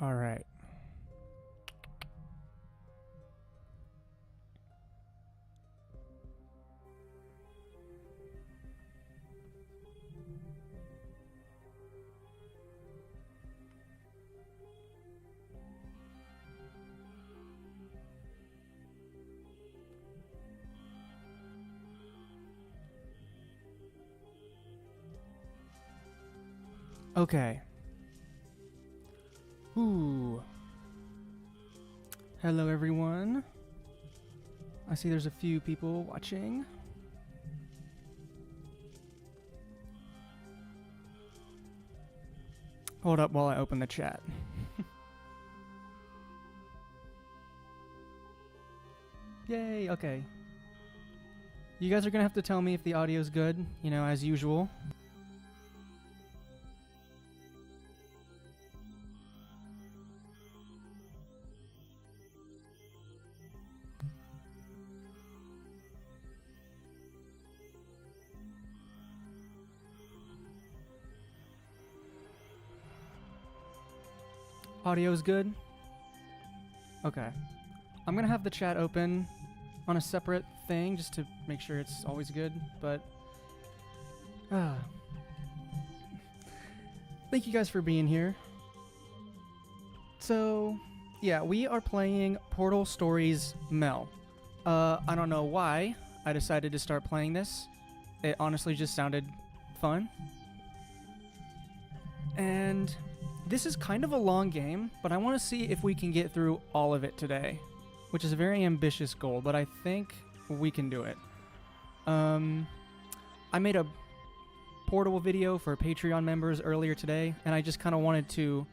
All right. Okay. Ooh. Hello, everyone. I see there's a few people watching. Hold up while I open the chat. Yay, okay. You guys are gonna have to tell me if the audio's good, you know, as usual. Audio's good? Okay. I'm gonna have the chat open on a separate thing just to make sure it's always good, but thank you guys for being here. So, yeah, we are playing Portal Stories Mel. I don't know why I decided to start playing this. It honestly just sounded fun. And this is kind of a long game, but I want to see if we can get through all of it today, which is a very ambitious goal, but I think we can do it. I made a Portal video for Patreon members earlier today, and I just kind of wanted to,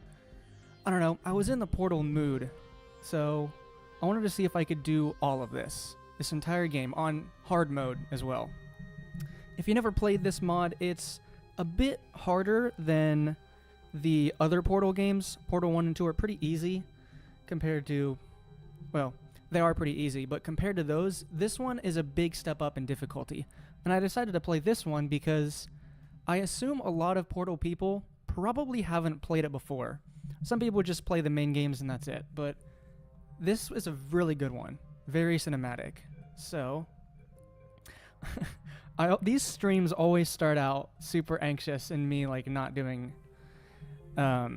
I don't know, I was in the Portal mood, so I wanted to see if I could do all of this entire game, on hard mode as well. If you never played this mod, it's a bit harder than the other Portal games. Portal 1 and 2 are pretty easy compared to, well, they are pretty easy, but compared to those, this one is a big step up in difficulty. And I decided to play this one because I assume a lot of Portal people probably haven't played it before. Some people just play the main games and that's it, but this is a really good one. Very cinematic. So, these streams always start out super anxious and me like not doing, I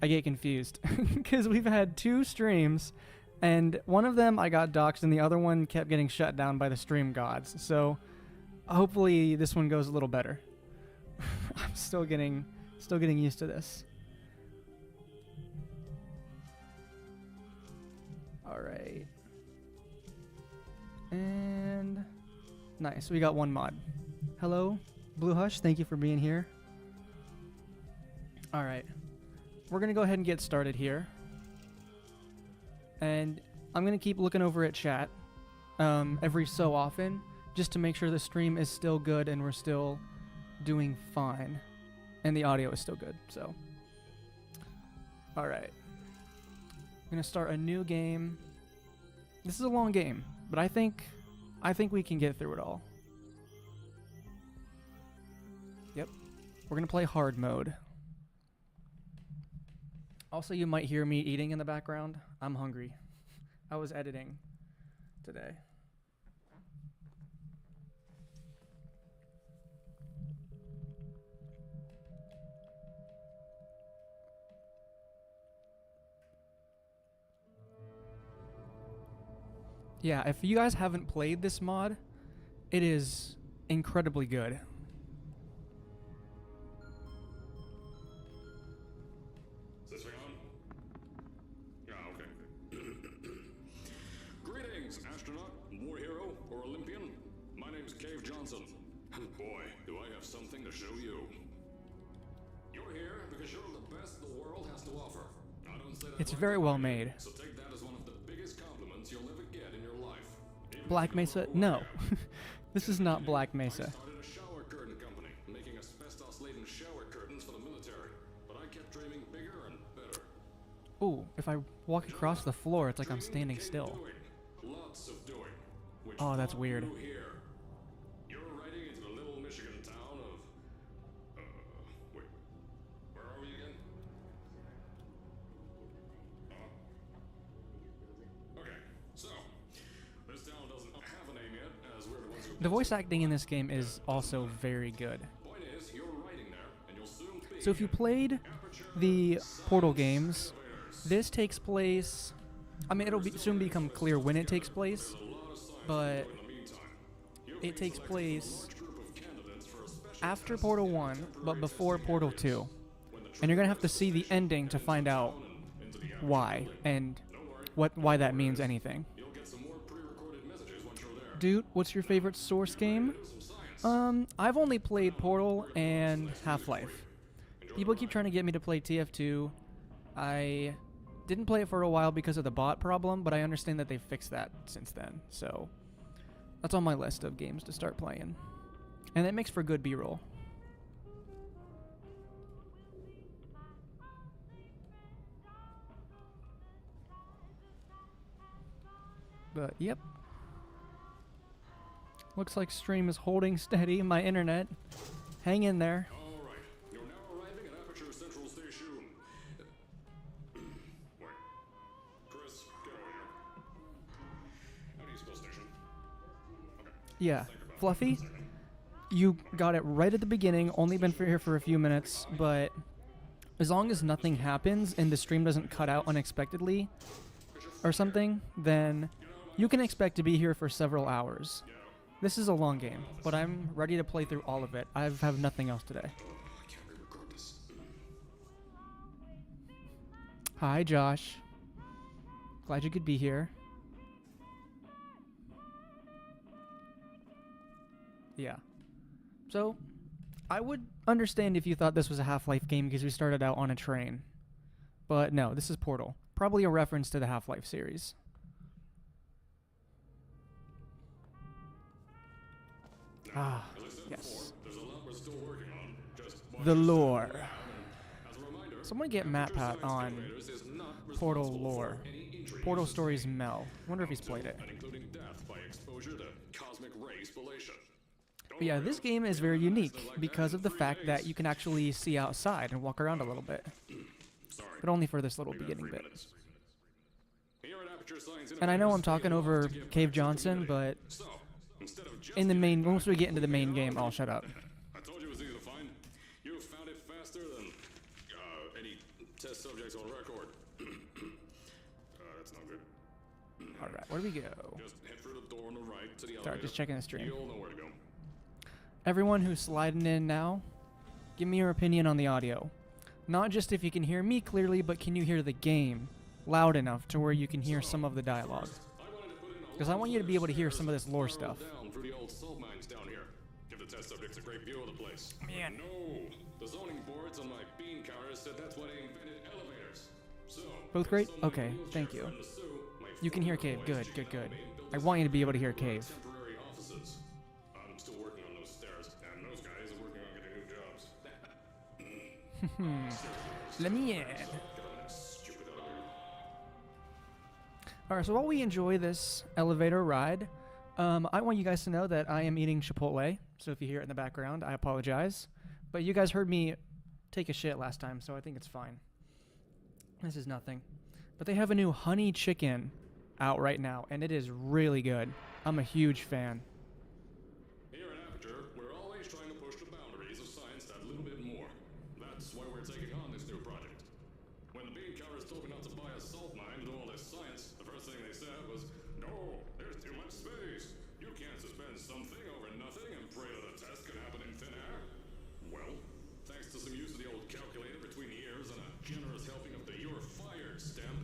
get confused because we've had 2 streams and one of them I got doxxed and the other one kept getting shut down by the stream gods. So hopefully this one goes a little better. I'm still getting used to this. All right. And nice, we got 1 mod. Hello, Blue Hush, thank you for being here. All right, we're gonna go ahead and get started here. And I'm gonna keep looking over at chat every so often just to make sure the stream is still good and we're still doing fine and the audio is still good. So, all right, I'm gonna start a new game. This is a long game, but I think we can get through it all. Yep, we're gonna play hard mode. Also, you might hear me eating in the background. I'm hungry. I was editing today. Yeah, if you guys haven't played this mod, it is incredibly good. Is this thing on? Yeah, okay. Greetings, astronaut, war hero, or Olympian. My name's Cave Johnson. Boy, do I have something to show you. You're here because you're the best the world has to offer. I don't say that It's very well made. So take that as one of the biggest compliments you'll ever get in your life. Black Mesa? No. This is not Black Mesa. I started a shower curtain company, making asbestos-laden shower curtains for the military. But I kept dreaming bigger and better. Ooh, if I walk across the floor, it's like I'm standing still. Lots of doing. Which Oh, that's brought weird. you here. You're riding into the little Michigan town of... wait. Where are we again? The voice acting in this game is also very good. Point is, you're riding there, and you'll soon be So if you played the Portal games, this takes place... I mean, soon become clear when it takes place, but it takes place after Portal 1, but before Portal 2. And you're going to have to see the ending to find out why, and why that means anything. Dude, what's your favorite Source game? I've only played Portal and Half-Life. People keep trying to get me to play TF2. I didn't play it for a while because of the bot problem, but I understand that they've fixed that since then. So that's on my list of games to start playing. And that makes for good B-roll. But, yep. Looks like stream is holding steady. My internet. Hang in there. All right, you're now arriving at Aperture Central Station. Wait, Chris, get over here. How do you spell station? Okay. Yeah. Fluffy, you got it right at the beginning. Only been here for a few minutes, but as long as nothing happens and the stream doesn't cut out unexpectedly or something, then you can expect to be here for several hours. This is a long game, but I'm ready to play through all of it. I have nothing else today. I can't re-record this. Hi, Josh. Glad you could be here. Yeah. So, I would understand if you thought this was a Half-Life game because we started out on a train. But no, this is Portal. Probably a reference to the Half-Life series. Ah, yes. There's a lot we're still working on. Just The lore. as a reminder, Someone get Matt Pat on is not Portal lore. Portal Stories Mel. Wonder if he's played it. and including death by exposure to cosmic ray spallation. But yeah, this game is very unique because of the fact that you can actually see outside and walk around a little bit. Sorry. But only for this little beginning bit. Here at Aperture Science And I know I'm Innovators, talking we love over to give Cave back to the Johnson, community. but So, instead of just in the main, giving once we get into the main game, I'll shut up. I told you it was easy to find. You found it faster than any test subjects on record. That's not good. Alright, where do we go? Just head through the door on the right to the Sorry, elevator. just checking the stream. You'll know where to go. Everyone who's sliding in now, give me your opinion on the audio. Not just if you can hear me clearly, but can you hear the game loud enough to where you can hear some of the dialogue? Because I want you to be able to hear some of this lore stuff. Down through the old salt mines down here. Give the test subjects a great view of the place. Man. No, the zoning boards on my bean counters said that's why they invented elevators. So Both great? Okay, thank you. You can hear Cave. Good, good, good. I want you to be able to hear Cave. Temporary offices. I'm still working on those stairs, and those guys are working on getting new jobs. Let me in. Get on that stupid elevator. Alright, so while we enjoy this elevator ride, I want you guys to know that I am eating Chipotle. So if you hear it in the background, I apologize. But you guys heard me take a shit last time, so I think it's fine. This is nothing. But they have a new honey chicken out right now, and it is really good. I'm a huge fan. Here at Aperture, we're always trying to push the boundaries of science that little bit more. That's why we're taking on this new project. When the bean counters told me not to buy a salt mine to do all this science, the first thing they said was, "No, there's too much space. You can't suspend something over nothing and pray that a test can happen in thin air." Well, thanks to some use of the old calculator between the ears and a generous helping of the "you're fired" stamp,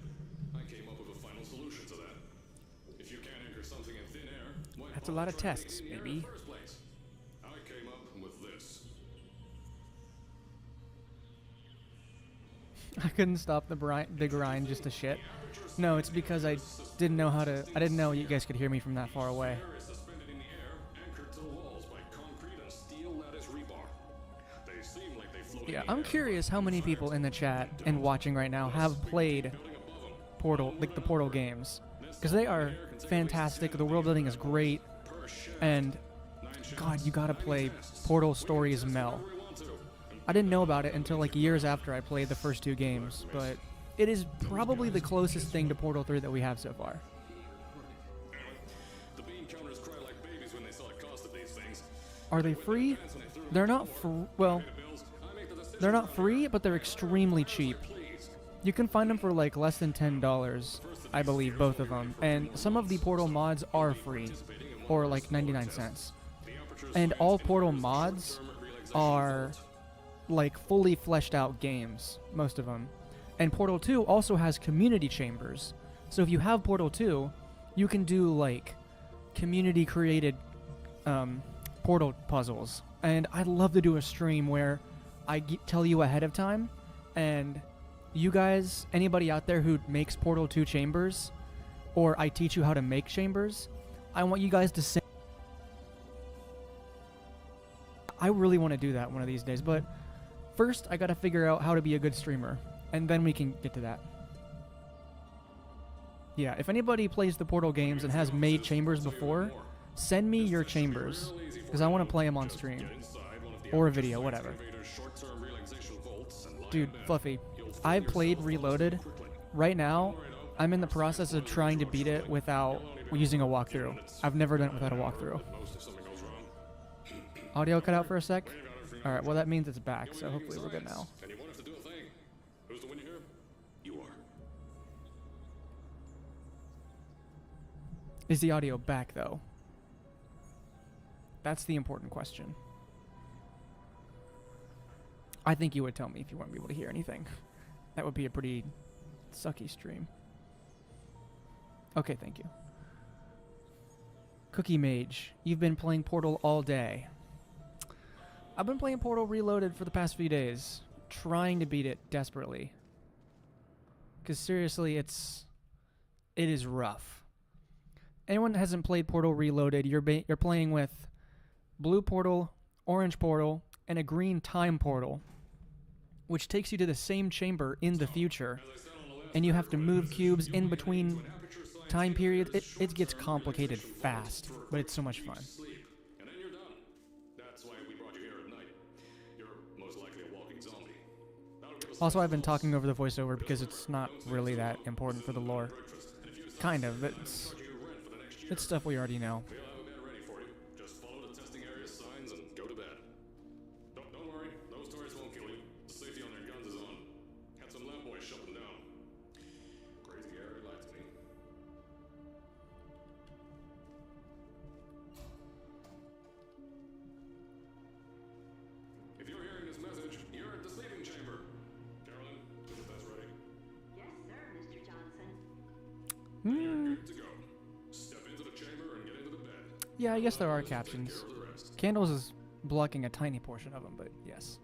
I came up with a final solution to that. If you can't anchor something in thin air, why That's a lot of bother trying to tests, get in the air baby. in the first place? I came up with this. I couldn't stop the grind just to shit. No, it's because I didn't know how to... I didn't know you guys could hear me from that far away. Air is suspended in the air, anchored to the walls by concrete and steel lattice rebar. They seem like they float Yeah, in the I'm air. curious how many people in the chat and watching right now have played Building above them. Portal, like the Portal games. Because they are fantastic, the world building is great, Per shaft. and 9 shafts, God, you gotta 90 play tests. Portal Stories Mel. Wherever we want to. I didn't know about it until like years after I played the first two games, but it is probably the closest thing to Portal 3 that we have so far. Anyway, the bean counters cry like babies when they saw the cost of the Are they free? They're not well, they're not free, but they're extremely cheap. You can find them for like less than $10, I believe, both of them. And some of the Portal mods are free, or like 99 cents. And all Portal mods are like fully fleshed out games, most of them. And Portal 2 also has community chambers. So if you have Portal 2, you can do like community created Portal puzzles. And I'd love to do a stream where I tell you ahead of time, and you guys, anybody out there who makes Portal 2 chambers, or I teach you how to make chambers, I want you guys to say. I really want to do that one of these days, but first I gotta figure out how to be a good streamer, and then we can get to that. Yeah, if anybody plays the Portal games and has made chambers before, send me your chambers, because I want to play them on stream. Or a video, whatever. Dude, Fluffy, I've played Reloaded. Right now, I'm in the process of trying to beat it without using a walkthrough. I've never done it without a walkthrough. Audio cut out for a sec? Alright, well that means it's back, so hopefully we're good now. Is the audio back, though? That's the important question. I think you would tell me if you weren't able to hear anything. That would be a pretty sucky stream. Okay, thank you. Cookie Mage, you've been playing Portal all day. I've been playing Portal Reloaded for the past few days, trying to beat it desperately. Because seriously, it is rough. Anyone that hasn't played Portal Reloaded, you're playing with blue portal, orange portal, and a green time portal, which takes you to the same chamber in the future, and you have to move cubes in between time periods. It gets complicated fast, but it's so much fun. Also, I've been talking over the voiceover because it's not really that important for the lore. Kind of. It's stuff we already know. Yeah, I guess there are captions. Candles is blocking a tiny portion of them, but yes.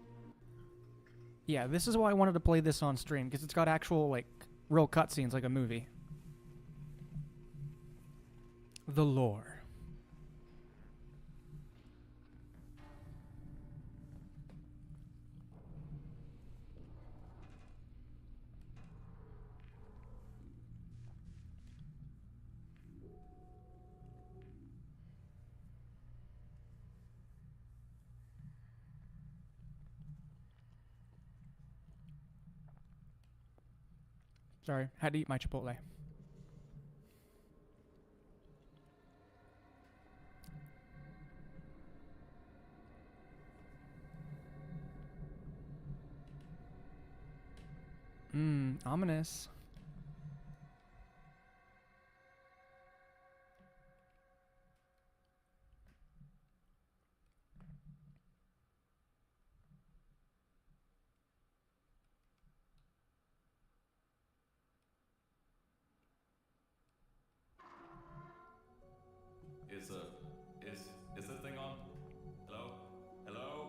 Yeah, this is why I wanted to play this on stream, because it's got actual, like, real cutscenes like a movie. The lore. Sorry, had to eat my Chipotle. Ominous. Is this thing on? Hello? Hello?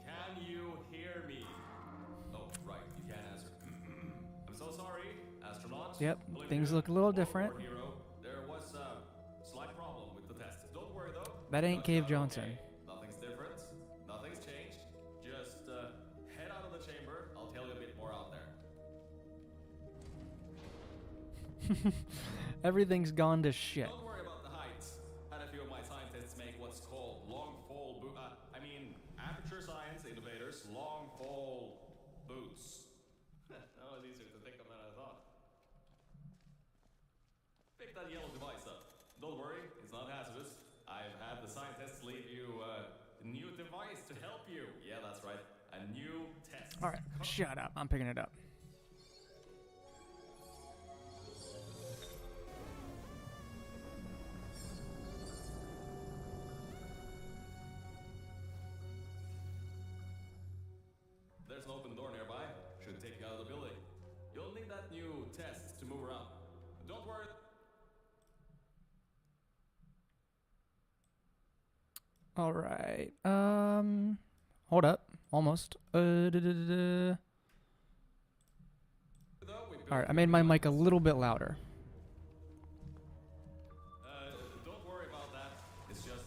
Can you hear me? Oh, right, you can't answer. I'm so sorry, astronaut. Yep, things look a little different. Hero. There was a slight problem with the test. Don't worry though. That ain't Cave Johnson. Okay. Nothing's different. Nothing's changed. Just head out of the chamber. I'll tell you a bit more out there. Everything's gone to shit. Don't worry about the heights. Had a few of my scientists make what's called aperture science innovators long fall boots. That was easier to think of than I thought. Pick that yellow device up. Don't worry, it's not hazardous. I've had the scientists leave you the new to help you. Yeah, that's right. A new test. All right, shut up. I'm picking it up. There's an open door nearby. Should take you out of the building. You'll need that new test to move around. Don't worry. All right. Hold up. Almost. All right, I made my mic a little bit louder. Don't worry about that. It's just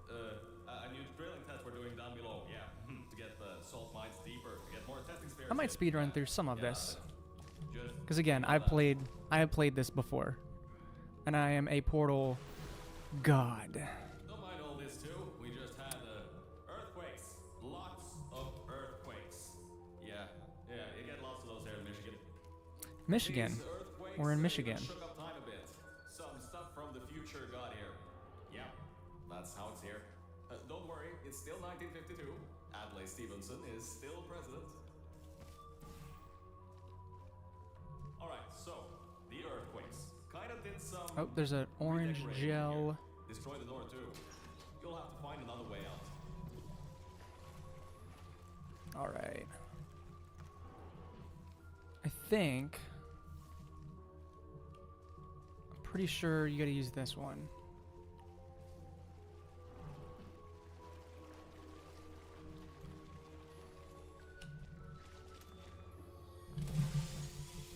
a new drilling test we're doing down below. Yeah, to get the salt mines deeper, to get more testing spares. I might speedrun through some of this. Just Because again, I have played this before. And I am a Portal god. don't mind all this too. We just had earthquakes. Lots of earthquakes. Yeah, you get lots of those here in Michigan. Michigan. These earthquakes, We're in Michigan. Shook up time a bit. Some stuff from the future got here. Yeah, that's how it's here. Don't worry, it's still 1952. Adlai Stevenson is still president. Alright, so, the earthquakes. Kind of did some... Oh, there's an orange redecorating gel. here. Destroy the door too. You'll have to find another way out. All right. I think... I'm pretty sure you gotta use this one.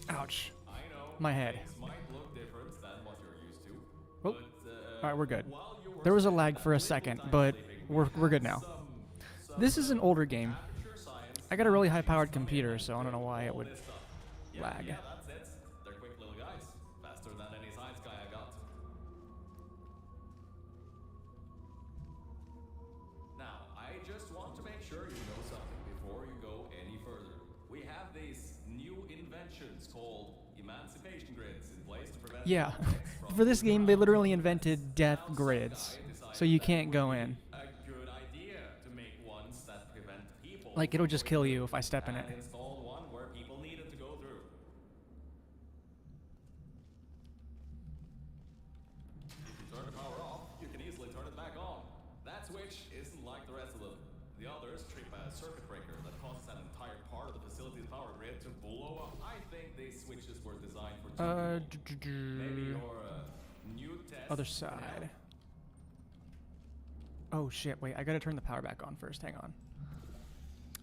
Ouch. I know. My head. Things might look different than what you're used to. Oh. But, All right, we're good. while you were There was a spending lag that for a little second, time but sleeping, we're we good had now. some This is an older game. aperture science I got a really machines high-powered coming computer, in so I don't know doing why it all would this stuff. lag. Yeah, that's it. They're quick little guys. Faster than any science guy I got. Now, I just want to make sure you know something before you go any further. We have these new inventions called emancipation grids in place to prevent Yeah. earthquakes from For this moving game, they around. literally invented death Now, some grids, guy decided so you that can't would go be in. a good idea to make ones that prevent people Like, it'll from just going kill through, you if I step in it. and installed one where people needed to go through. If you turn the power off, you can easily turn it back on. That switch isn't like the rest of them. The others trip a circuit breaker that causes an entire part of the facility's power grid to blow up. I think these switches were designed for two people. Maybe your new test Other can help. side. Oh shit, wait, I gotta turn the power back on first, hang on.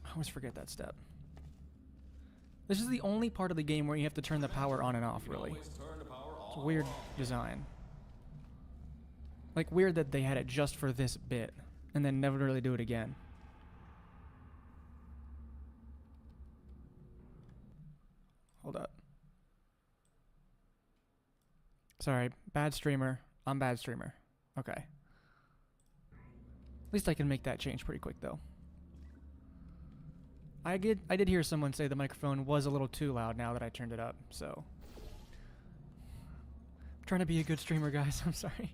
I always forget that step. This is the only part of the game where you have to turn the power on and off, You can really. always turn the power It's a on weird or off. design. Like, weird that they had it just for this bit, and then never really do it again. Hold up. Sorry, bad streamer. I'm bad streamer. Okay. At least I can make that change pretty quick, though. I did hear someone say the microphone was a little too loud now that I turned it up, so... I'm trying to be a good streamer, guys. I'm sorry.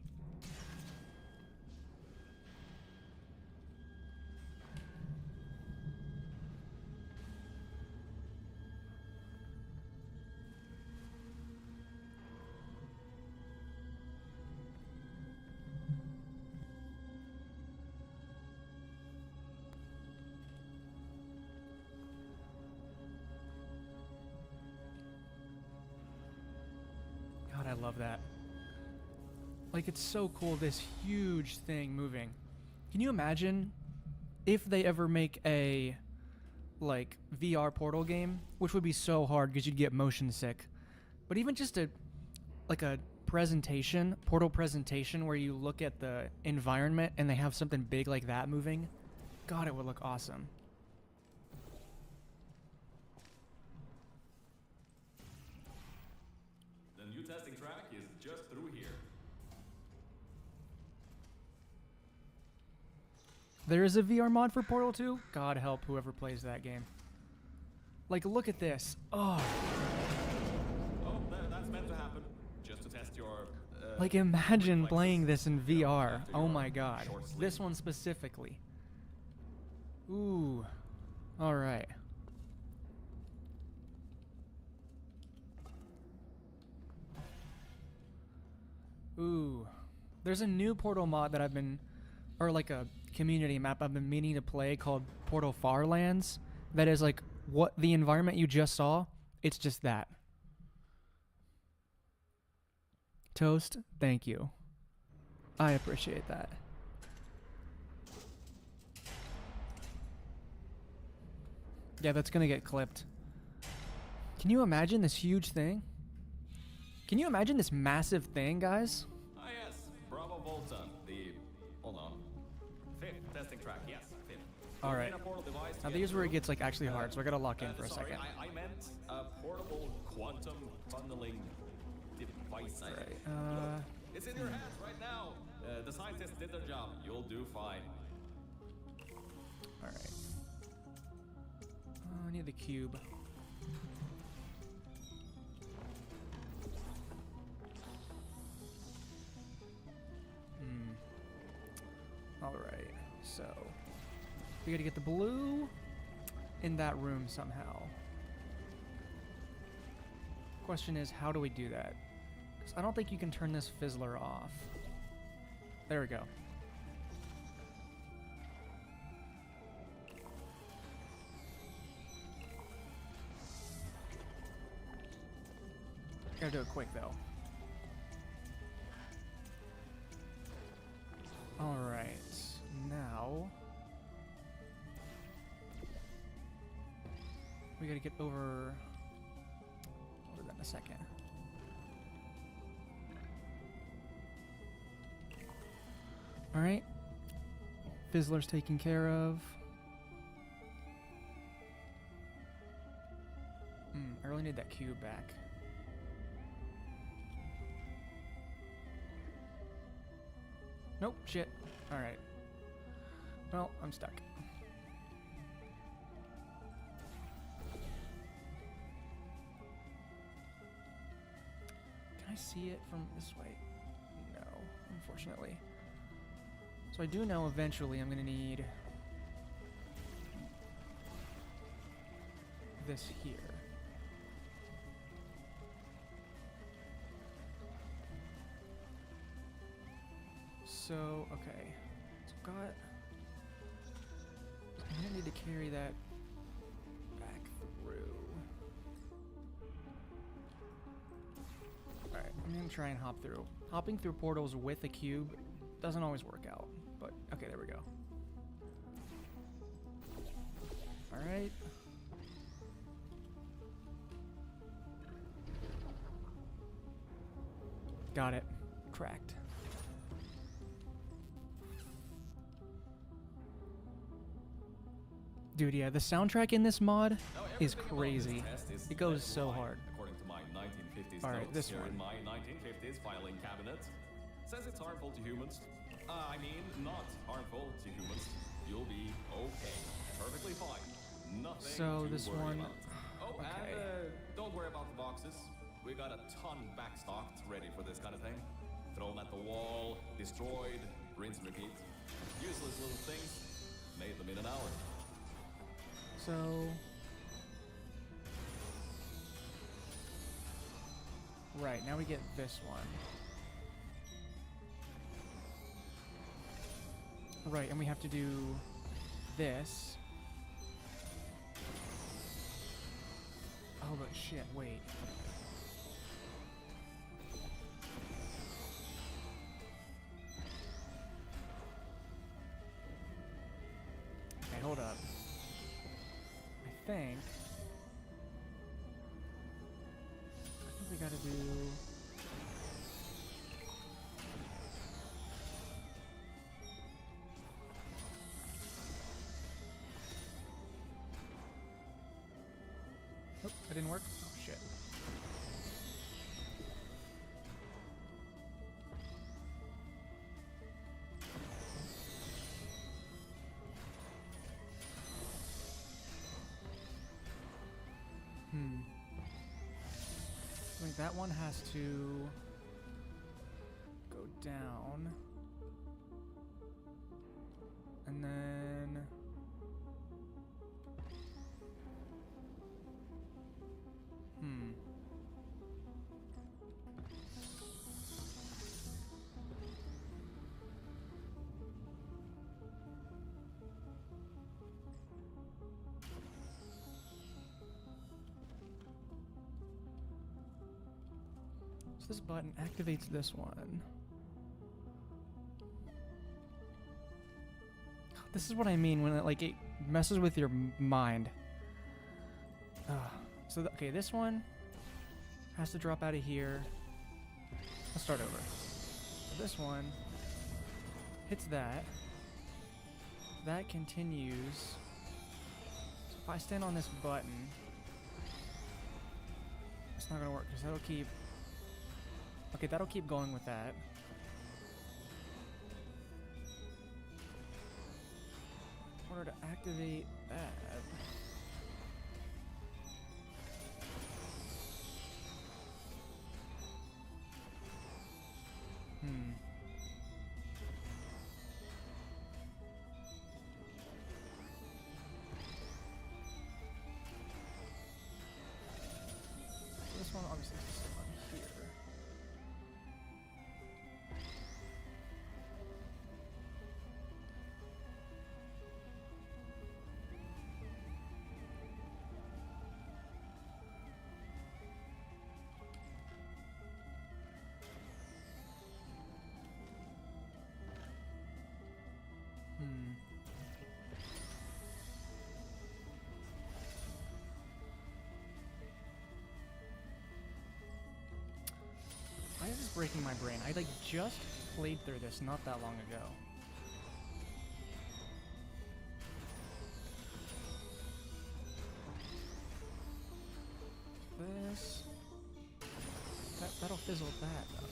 God, I love that. Like, it's so cool, this huge thing moving. Can you imagine if they ever make a, like, VR Portal game? Which would be so hard because you'd get motion sick. But even just a presentation, Portal presentation, where you look at the environment and they have something big like that moving. God, it would look awesome. The new testing track is just through here. There is a VR mod for Portal 2? God help whoever plays that game. Like, look at this. Oh, Oh, that's meant to happen. Just to test your. like imagine reflexes. playing this in VR. After Oh your my god. short sleep. This one specifically. Ooh. All right. Ooh. There's a new Portal mod that I've been, or like a community map I've been meaning to play called Portal Farlands. That is like what the environment you just saw. It's just that. Toast, thank you. I appreciate that. Yeah, that's gonna get clipped. Can you imagine this huge thing? Can you imagine this massive thing, guys? Ah, yes. Bravo Volta. The. Hold on. Fifth testing track. Yes, fifth. Alright. In a portal device to Now get these where it through. gets like actually hard, so I gotta lock in for a Sorry, second. I meant a portable quantum tunneling device. Right, It's in your hands right now. The scientists did their job. You'll do fine. alright. I need the cube. Alright, so we gotta get the blue in that room somehow. Question is, how do we do that? 'Cause I don't think you can turn this fizzler off. There we go. Gotta do it quick though. Alright, now we gotta get over. I'll do that in a second. Alright. Fizzler's taken care of. I really need that cube back. Nope, shit. Alright. Well, I'm stuck. Can I see it from this way? No, unfortunately. So I do know eventually I'm gonna need this here. So, okay. So I've got. I'm gonna need to carry that back through. Alright, I'm gonna try and hop through. Hopping through portals with a cube doesn't always work out, but okay, there we go. Alright. Got it. Cracked. Dude, yeah, the soundtrack in this mod is crazy. It goes so hard. According to my 1950s All right, notes this here one. in my 1950s filing cabinet, says it's harmful to humans. I mean, not harmful to humans. You'll be okay, perfectly fine. Nothing So to this worry one. about. Oh, Okay. and don't worry about the boxes. We got a ton backstocked, ready for this kind of thing. Thrown at the wall, destroyed, rinse and repeat. Useless little things. Made them in an hour. So. Right, now we get this one. Right, and we have to do this. Oh, but shit, wait. Okay, hold up. I think we gotta do. Oh, that didn't work. Oh shit. I think that one has to go down. And then This button activates this one. This is what I mean when it messes with your mind. So okay, this one has to drop out of here. Let's start over. So this one hits that. That continues. So if I stand on this button, it's not gonna work because that'll keep. Okay, that'll keep going with that. In order to activate that. This one obviously is still on here. Why is this breaking my brain? I just played through this not that long ago. This that'll fizzle that though.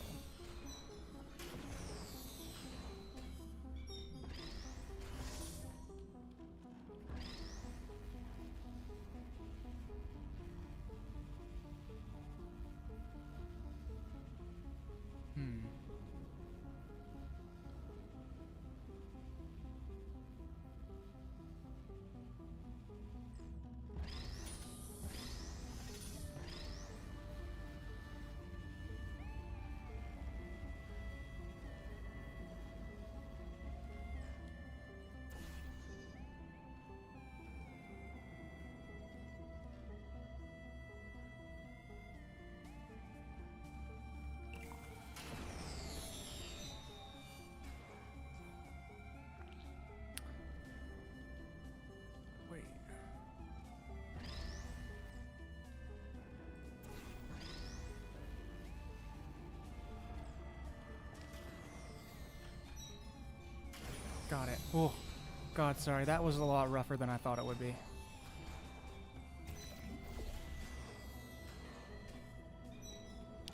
Got it. Oh, God, sorry. That was a lot rougher than I thought it would be.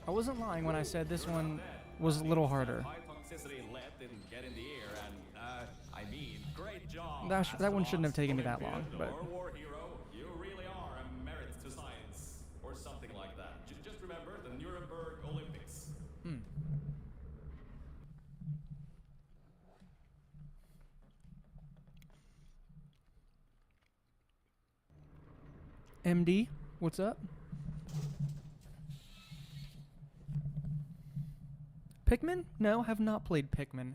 I wasn't lying when I said this one was a little harder. High toxicity lead didn't get in the air, and I mean, great job. That one shouldn't have taken me that long, but Or war hero, you really are a merit to science, or something like that. Just remember the Nuremberg Olympics. MD, what's up? Pikmin? No, have not played Pikmin.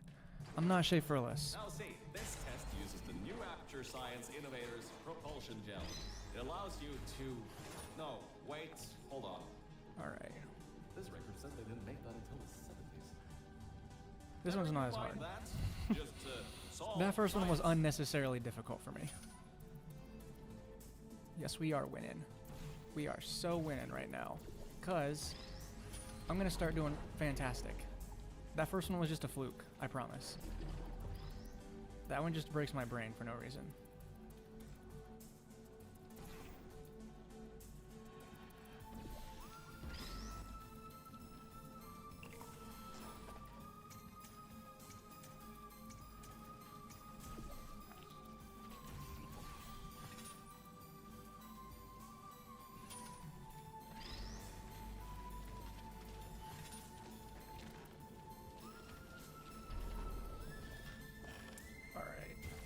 I'm not Schaeferless. Now see, this test uses the new Aperture Science Innovators Propulsion Gel. It allows you to... No, wait, hold on. Alright. This record says they didn't make that until the 70s. This one's not as Find hard. that? Just solve That first one was science. unnecessarily difficult for me. Yes, we are winning. We are so winning right now. Because I'm going to start doing fantastic. That first one was just a fluke, I promise. That one just breaks my brain for no reason.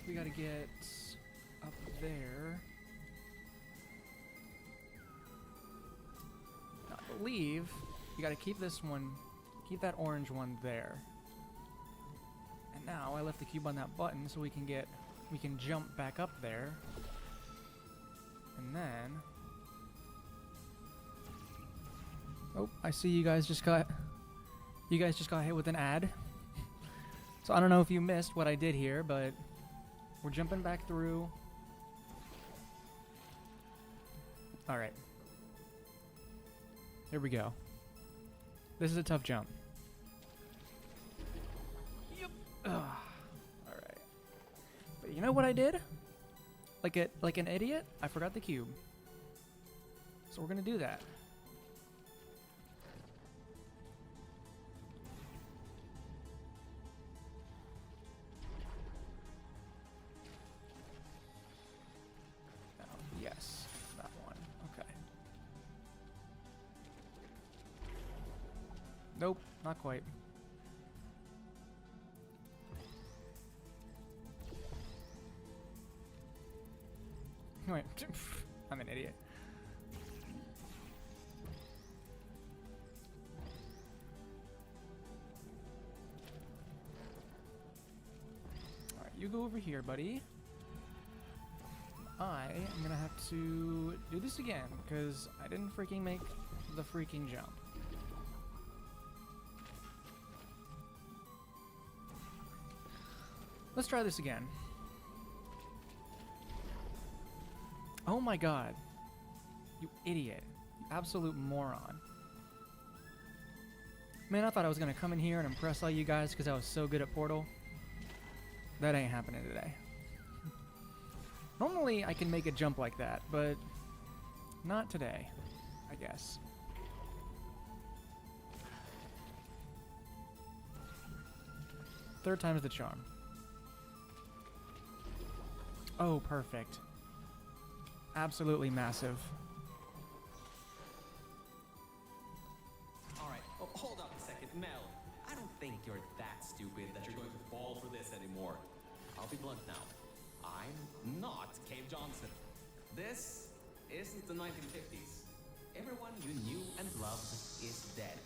We gotta get up there. I believe you gotta keep this one, keep that orange one there. And now I left the cube on that button so we can jump back up there. And then, oh, I see you guys just got You guys just got hit with an ad. So I don't know if you missed what I did here, but we're jumping back through. Alright. Here we go. This is a tough jump. Yep. Alright. But you know what I did? Like an idiot? I forgot the cube. So we're gonna do that. Yes, that one. Okay. Nope, not quite. Wait, I'm an idiot. Alright, you go over here, buddy. I am gonna have to do this again, because I didn't freaking make the freaking jump. Let's try this again. Oh my god. You idiot. You absolute moron. Man, I thought I was gonna come in here and impress all you guys because I was so good at Portal. That ain't happening today. Normally, I can make a jump like that, but not today, I guess. Third time's the charm. Oh, perfect. Absolutely massive. Alright, oh, hold up a second, Mel. I don't think you're that stupid that you're going to fall for this anymore. I'll be blunt now. I'm not Cave Johnson. This isn't the 1950s. Everyone you knew and loved is dead.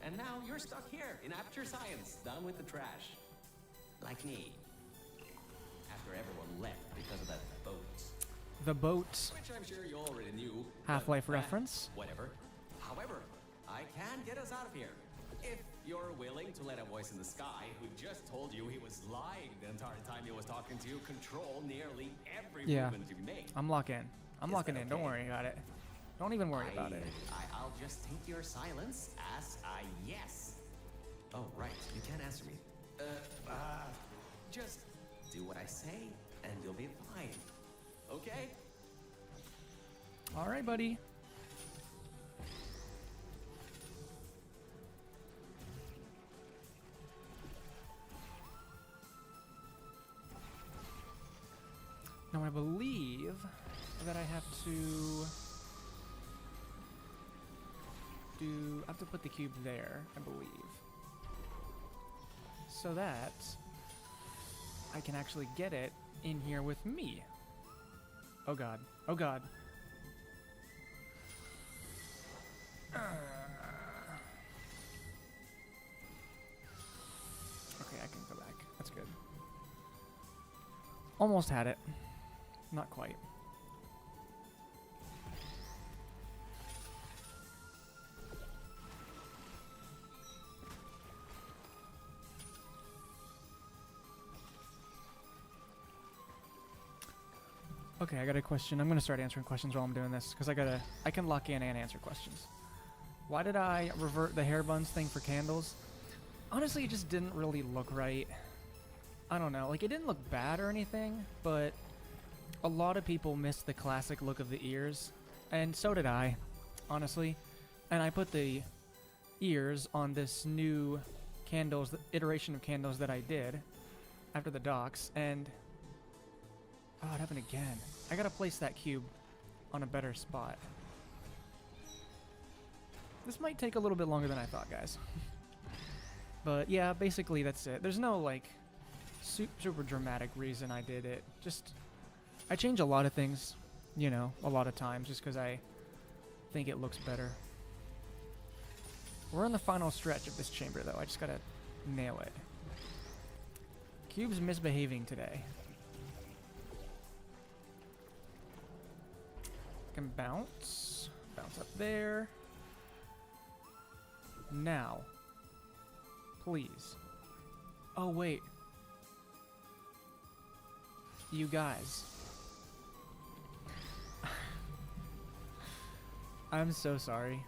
And now you're stuck here in Aperture Science, done with the trash. Like me. After everyone left because of that boat. The boat. Which I'm sure you already knew. Half-Life but, reference. Whatever. However, I can get us out of here. If you're willing to let a voice in the sky who just told you he was lying the entire time he was talking to you control nearly every movement you make. I'm locking. I'm Is locking that in. Don't okay? worry about it. Don't even worry about it. I'll just take your silence as a yes. Oh, right. You can't answer me. Just do what I say and you'll be fine. Okay? All right, buddy. Now I believe that I have to do. I have to put the cube there. I believe, so that I can actually get it in here with me. Oh god. Oh god. Okay, I can go back. That's good. Almost had it. Not quite. Okay, I got a question. I'm gonna start answering questions while I'm doing this because I can lock in and answer questions. Why did I revert the hair buns thing for candles? Honestly, it just didn't really look right. I don't know, like it didn't look bad or anything, but a lot of people missed the classic look of the ears, and so did I, honestly. And I put the ears on this new candles, the iteration of candles that I did after the docks, and oh, it happened again. I gotta place that cube on a better spot. This might take a little bit longer than I thought, guys. But yeah, basically that's it. There's no like super dramatic reason I did it. Just I change a lot of things, you know, a lot of times just because I think it looks better. We're in the final stretch of this chamber though. I just gotta nail it. Cube's misbehaving today. Can bounce up there. Now, Please. Oh, wait. You guys. I'm so sorry.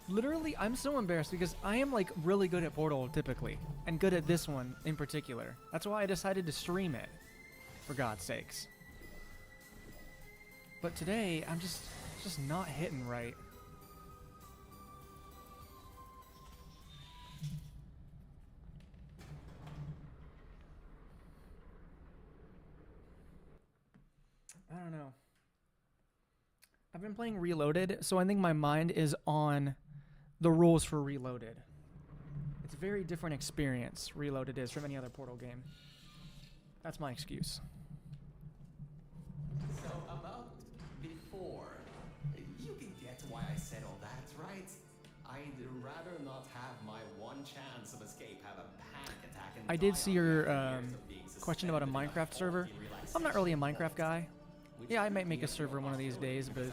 Literally, I'm so embarrassed because I am like really good at Portal typically, and good at this one in particular. That's why I decided to stream it, for God's sakes. But today, I'm just not hitting right. I don't know. I've been playing Reloaded, so I think my mind is on the rules for Reloaded. It's a very different experience, Reloaded is, from any other Portal game. That's my excuse. So about before, you can get why I said all that, right? I'd rather not have my one chance of escape have a panic attack and I did see your question about a Minecraft server. I'm not really a Minecraft guy. Yeah, I might make a server one of these days, but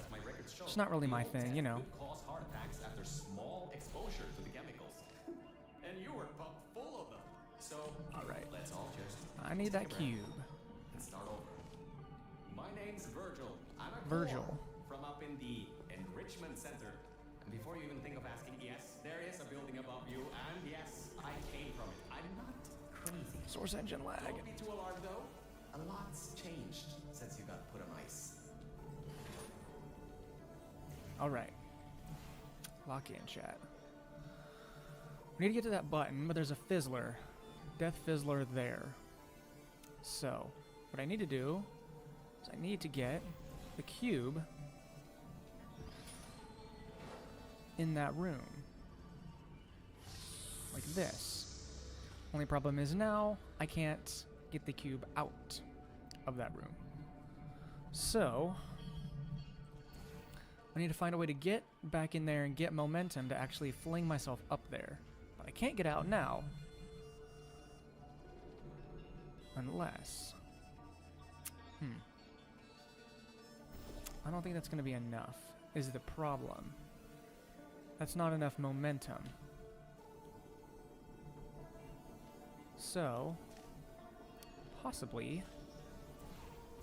it's not really my thing, you know. Cause heart attacks after small exposure to the chemicals. And you were full of them. So, Alright. let's all just I need that cube. and start over. My name's Virgil. I'm a Virgil. core from up in the Enrichment Center. And before you even think of asking, yes, there is a building above you, and yes, I came from it. I'm not crazy. Source engine lag. Don't be too alarmed though. A lot's changed since you got put on ice. Alright. Lock in, chat. We need to get to that button, but there's a fizzler. Death fizzler there. So, what I need to do is I need to get the cube in that room. Like this. Only problem is now I can't get the cube out of that room. So, I need to find a way to get back in there and get momentum to actually fling myself up there. But I can't get out now. Unless... I don't think that's going to be enough, is the problem. That's not enough momentum. So, possibly,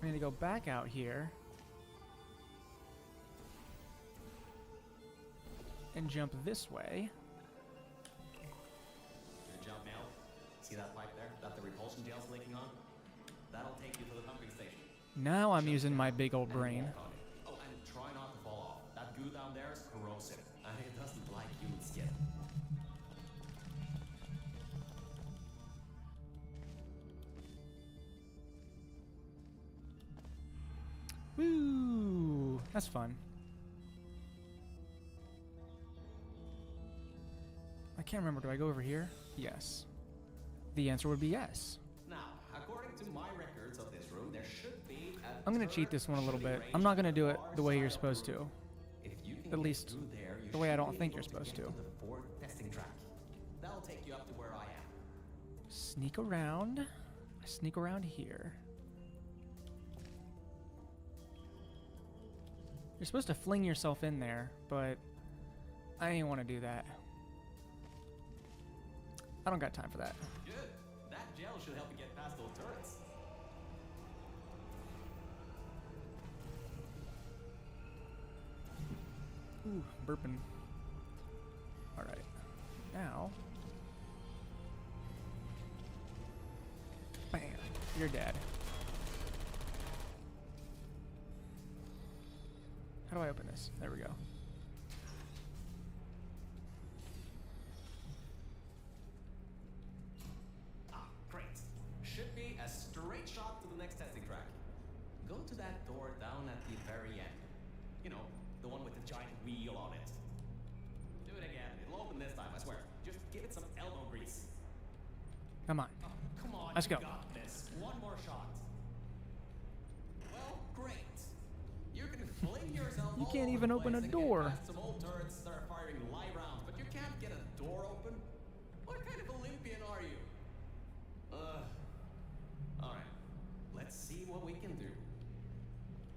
I need to go back out here and jump this way. Gonna jump now. See that pipe there? That the repulsion gel's leaking on? That'll take you to the pumping station. Now I'm using my big old And brain. walk on it. Oh, and try not to fall off. That goo down there is corrosive, and it doesn't like human skin. Woo! That's fun. I can't remember. Do I go over here? Yes. The answer would be yes. Now, according to my records of this room, there should be a I'm gonna cheat this one a little bit. I'm not gonna do it the way you're supposed to. If you can At get least through there, you the way I should don't be think able you're supposed get to. The fourth testing track. That'll take you up to where I am. Sneak around. I sneak around here. You're supposed to fling yourself in there, but I ain't want to do that. I don't got time for that. Good. That gel should help you get past those turrets. Ooh, burping. Alright. Now. Bam. You're dead. How do I open this? There we go. Ah, great. Should be a straight shot to the next testing track. Go to that door down at the very end. You know, the one with the giant wheel on it. Do it again. It'll open this time, I swear. Just give it some elbow grease. Come on. Oh, come on, Let's you go. got this. One more shot. Well, great. You can fling yourself You all can't over even the open place a and door. Get past some old turrets that are firing live rounds, but you can't get a door open? What kind of Olympian are you? Alright. Let's see what we can do.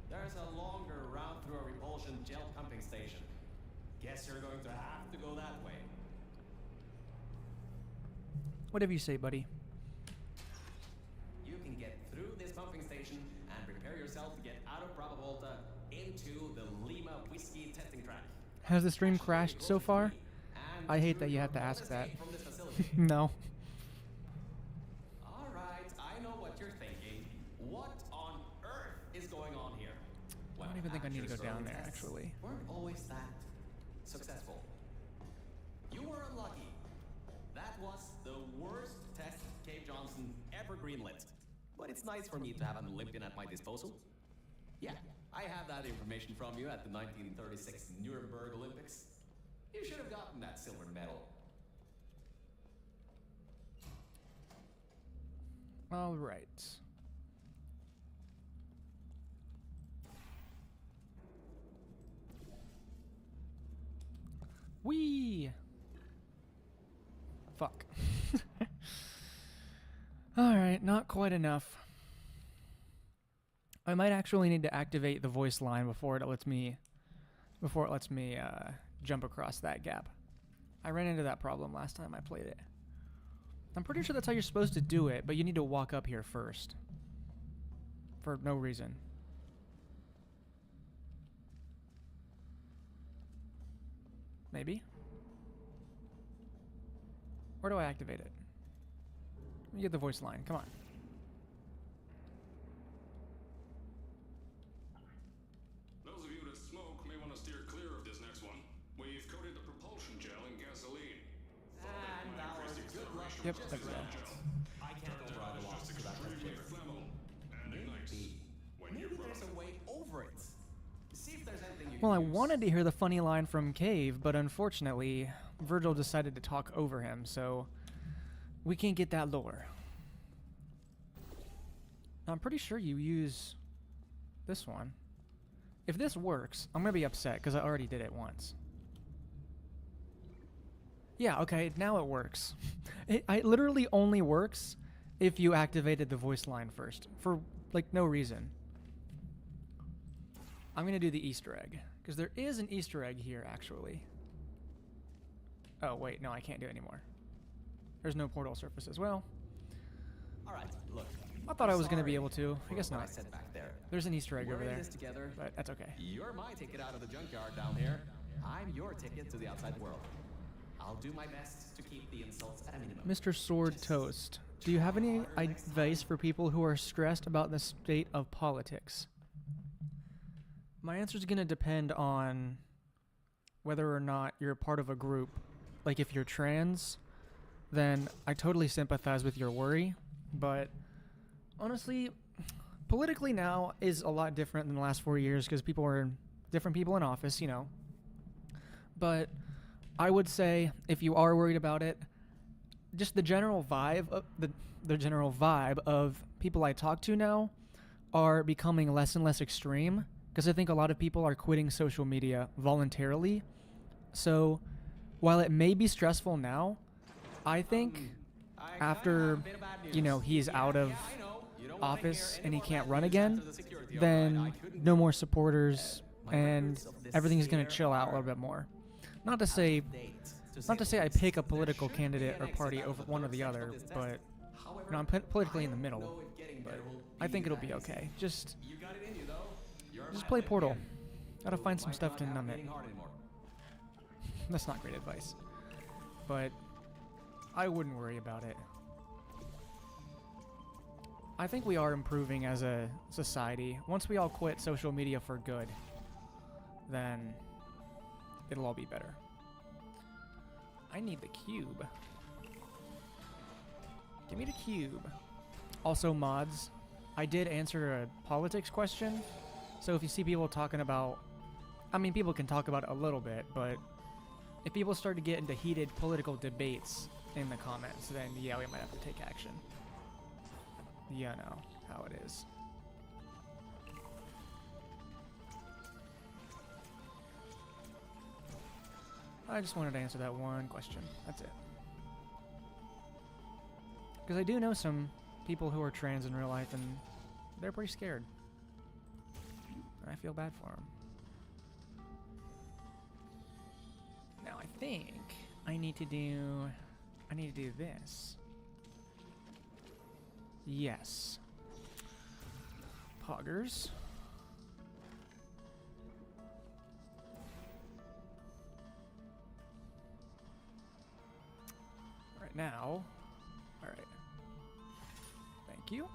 There's a longer route through a repulsion gel pumping station. Guess you're going to have to go that way. Whatever you say, buddy. You can get through this pumping station and prepare yourself to get out of Bravo Volta into the Lima Whiskey testing track. Has the stream crashed so far? I hate that you have to ask that. From this facility. No. All right, I know what you're thinking. What on earth is going on here? I don't even think I need to go down there, Tests actually. weren't always that successful. You were unlucky. That was the worst test Cave Johnson ever greenlit. But it's nice for me to have an Olympian at my disposal. Yeah, I have that information from you at the 1936 Nuremberg Olympics. You should have gotten that silver medal. All right. Whee! Fuck. Alright, not quite enough. I might actually need to activate the voice line before it lets me jump across that gap. I ran into that problem last time I played it. I'm pretty sure that's how you're supposed to do it, but you need to walk up here first. For no reason. Maybe? Where do I activate it? Let me get the voice line. Come on. Those of you that smoke may want to steer clear of this next one. We've coated the propulsion gel in gasoline. And our good luck Yep, just that's ran that. out. I can't override a loss Just to that extremely flavor. flammable and ignites when you Maybe run. there's a way over it. See if there's anything you Well, I can use. wanted to hear the funny line from Cave, but unfortunately, Virgil decided to talk over him, so we can't get that lore. I'm pretty sure you use this one. If this works, I'm going to be upset because I already did it once. Yeah, okay, now it works. It literally only works if you activated the voice line first, for, like, no reason. I'm going to do the Easter egg, because there is an Easter egg here, actually. Oh, wait, no, I can't do it anymore. There's no portal surfaces. Well, All right, look. I thought I was going to Sorry be able to. I for guess what not. I said back there. There's an Easter egg We're over in there, this together. but that's okay. You're my ticket out of the junkyard down here. I'm your ticket to the outside world. I'll do my best to keep the insults at a minimum. Mr. Sword Toast, do you have any advice for people who are stressed about the state of politics? My answer is going to depend on whether or not you're a part of a group. Like, if you're trans, then I totally sympathize with your worry. But honestly, politically now is a lot different than the last 4 years because different people in office, you know. But I would say if you are worried about it, just the general vibe of the general vibe of people I talk to now are becoming less and less extreme because I think a lot of people are quitting social media voluntarily. So while it may be stressful now, I think after, you know, he's out of office and he can't run again, then no more supporters and everything's going to chill out a little bit more. Not to say I pick a political candidate or party over one or the other, but you know, I'm politically in the middle. But I think it'll be okay. Just play Portal. Gotta find some stuff to numb it. That's not great advice, but I wouldn't worry about it. I think we are improving as a society. Once we all quit social media for good, then it'll all be better. I need the cube. Give me the cube. Also, mods. I did answer a politics question. So if you see people talking about... I mean, people can talk about it a little bit, but if people start to get into heated political debates in the comments, then yeah, we might have to take action. You know how it is. I just wanted to answer that one question. That's it. Because I do know some people who are trans in real life, and they're pretty scared. And I feel bad for them. Now I think I need to do this. Yes. Poggers. Right now. Alright. Thank you.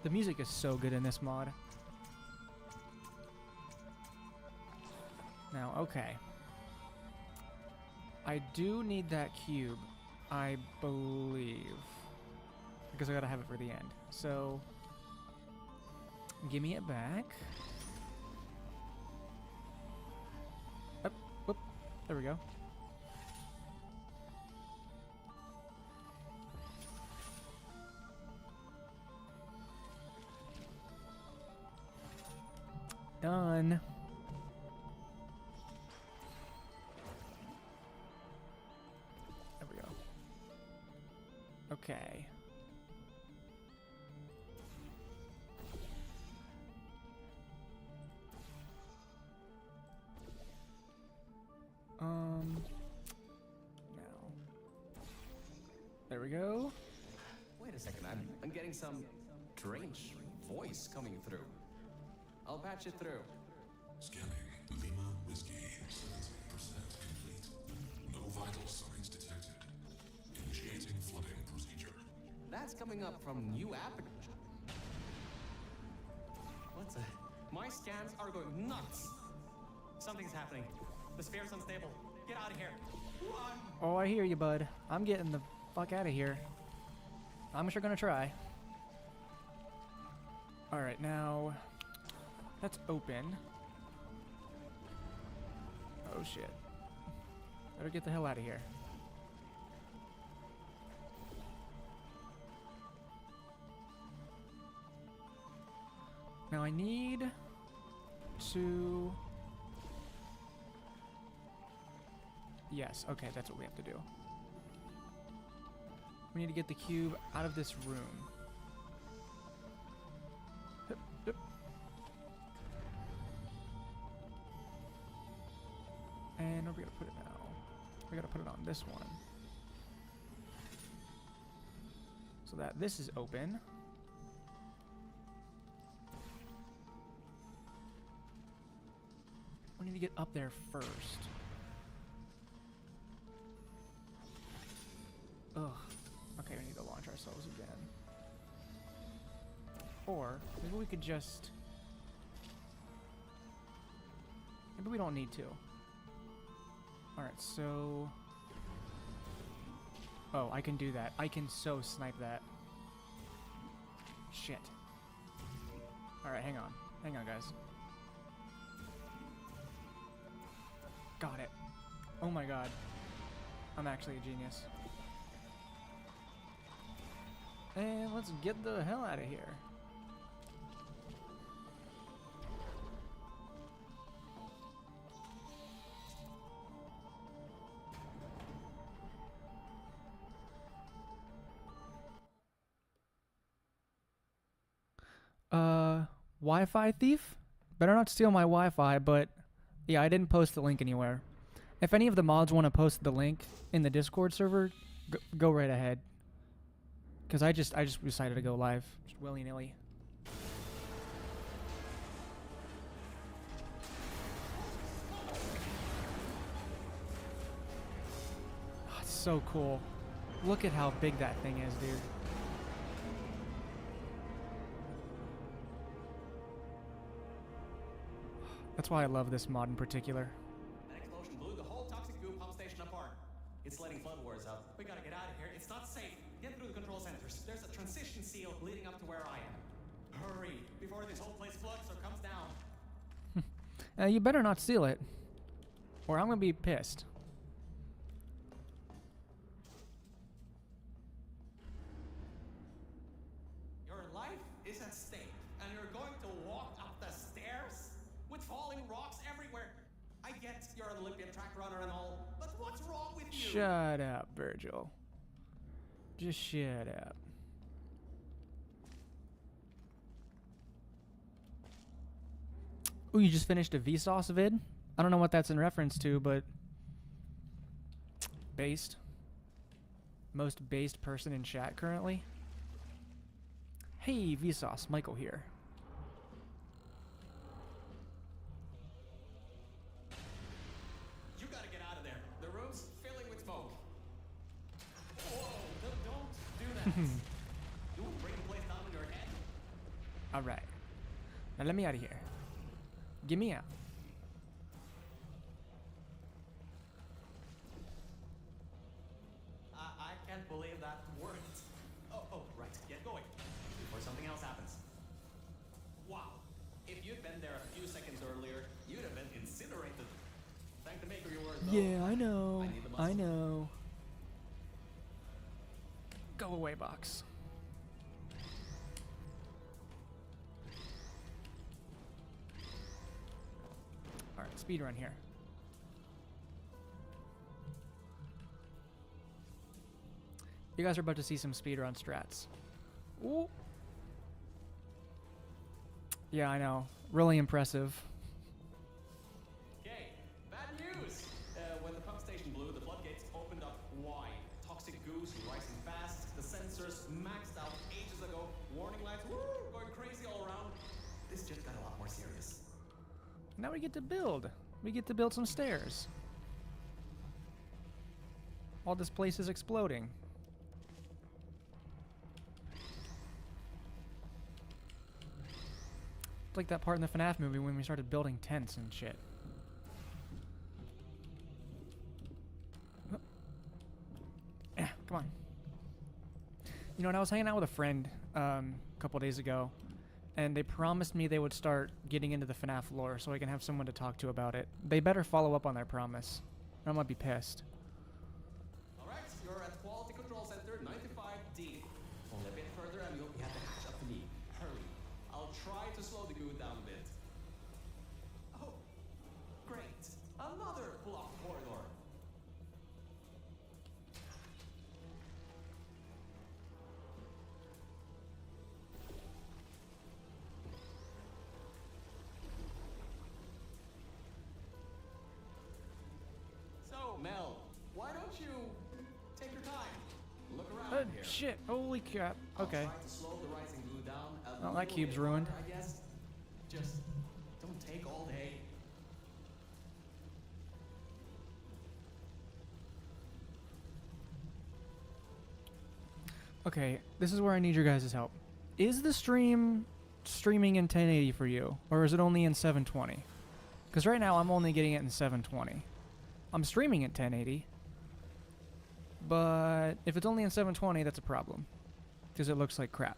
The music is so good in this mod. Now, okay. I do need that cube, I believe. Because I gotta have it for the end. So, give me it back. Up, whoop, there we go. Done. There we go. Okay. Now. There we go. Wait a second, I'm getting some strange voice coming through. I'll patch it through. Scanning. Lima Whiskey. 70% complete. No vital signs detected. Initiating flooding procedure. That's coming up from new app. What's that? My scans are going nuts. Something's happening. The sphere's unstable. Get out of here. Run! Oh, I hear you, bud. I'm getting the fuck out of here. I'm sure gonna try. Alright, now... That's open. Oh shit. Better get the hell out of here. Now I need to... Yes, okay, that's what we have to do. We need to get the cube out of this room. Hup, hup. And where are we gonna put it now? We gotta put it on this one. So that this is open. We need to get up there first. Ugh. Okay, we need to launch ourselves again. Or maybe we could just... Maybe we don't need to. Alright, so... Oh, I can do that. I can so snipe that. Shit. Alright, hang on. Hang on, guys. Got it. Oh my god. I'm actually a genius. And let's get the hell out of here. Wi-Fi thief? Better not steal my Wi-Fi, but yeah, I didn't post the link anywhere. If any of the mods want to post the link in the Discord server, go right ahead. Cause I just decided to go live, just willy-nilly. Oh, it's so cool. Look at how big that thing is, dude. That's why I love this mod in particular. That explosion blew the whole toxic goo pump station apart. It's letting flood waters out. We gotta get out of here. It's not safe. Get through the control centers. There's a transition seal leading up to where I am. Hurry, before this whole place floods or comes down. You better not steal it, or I'm gonna be pissed. Your life is at stake, and you're going to walk up the stairs with falling rocks everywhere. I get you're an Olympian track runner and all, but what's wrong with you? Shut up, Virgil. Just shut up. Ooh, you just finished a Vsauce vid? I don't know what that's in reference to, but based. Most based person in chat currently. Hey, Vsauce, Michael here. You gotta get out of there. The room's filling with smoke. Whoa, don't do that. You will bring the place down on your head. Alright. Now let me out of here. Get me out. I can't believe that worked. Oh, right. Get going before something else happens. Wow. If you'd been there a few seconds earlier, you'd have been incinerated. Thank the maker you were, though. Yeah, I know. I need the I muscle. know. Go away, box. Alright, speed run here. You guys are about to see some speedrun strats. Ooh. Yeah, I know. Really impressive. Okay, bad news! When the pump station blew, the floodgates opened up wide. Toxic goose rising fast, the sensors maxed out ages ago, warning lights going crazy all around. This just got a lot more serious. Now we get to build. We get to build some stairs. All this place is exploding. It's like that part in the FNAF movie when we started building tents and shit. Come on. You know, and I was hanging out with a friend a couple days ago, and they promised me they would start getting into the FNAF lore so I can have someone to talk to about it. They better follow up on their promise, or I might be pissed. Alright, you're at Quality Control Center 95D. Only a bit further and you'll be at the hatch up to me. Hurry. I'll try to slow the goo down a bit. Oh, great. Another block corridor. So, Mel, why don't you take your time? Look around here. Shit, holy crap. Okay. I'll try to slow the rising glue down a Oh, that little cube's bit ruined. harder, I guess. Just don't take all day. Okay, this is where I need your guys' help. Is the stream streaming in 1080 for you, or is it only in 720? Because right now I'm only getting it in 720. I'm streaming at 1080, but if it's only in 720, that's a problem, because it looks like crap.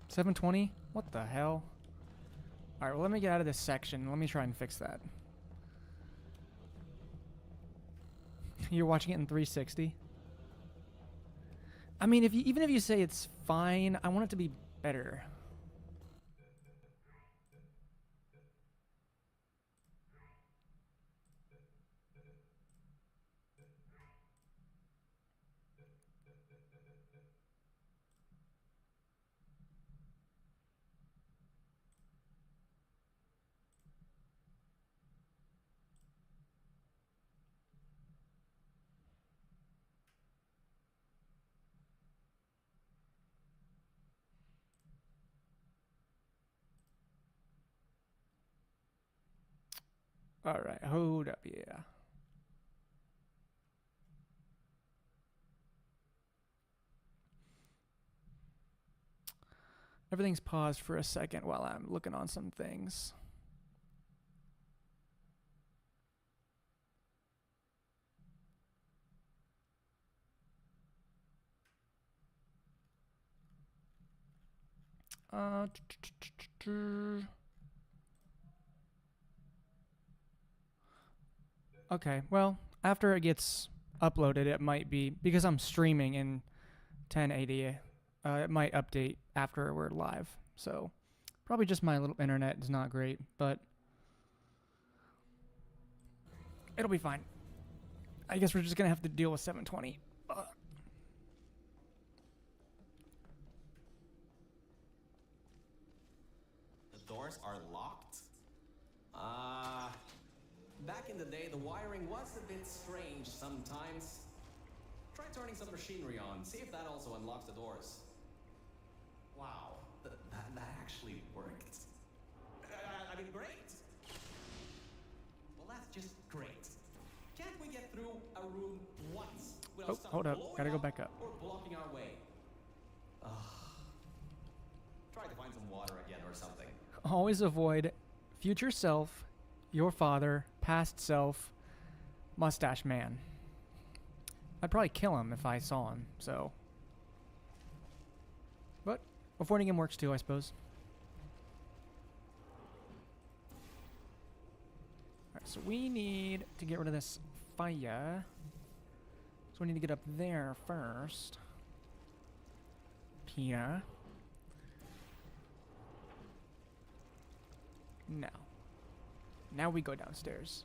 $720? What the hell? Alright, well let me get out of this section. Let me try and fix that. You're watching it in 360? I mean, even if you say it's fine, I want it to be better. Alright, hold up, yeah. Everything's paused for a second while I'm looking on some things. Okay, well, after it gets uploaded, it might be, because I'm streaming in 1080, it might update after we're live. So, probably just my little internet is not great, but it'll be fine. I guess we're just going to have to deal with 720. Back in the day, the wiring was a bit strange sometimes. Try turning some machinery on, see if that also unlocks the doors. Wow, that actually worked. I mean, great. Well, that's just great. Can't we get through a room once without Oh, stuff hold up. blowing Gotta go up back up. or blocking our way? Try to find some water again or something. Always avoid future self, your father, past self, mustache man. I'd probably kill him if I saw him, so. But avoiding him works too, I suppose. Alright, so we need to get rid of this fire. So we need to get up there first. Pina. Now we go downstairs.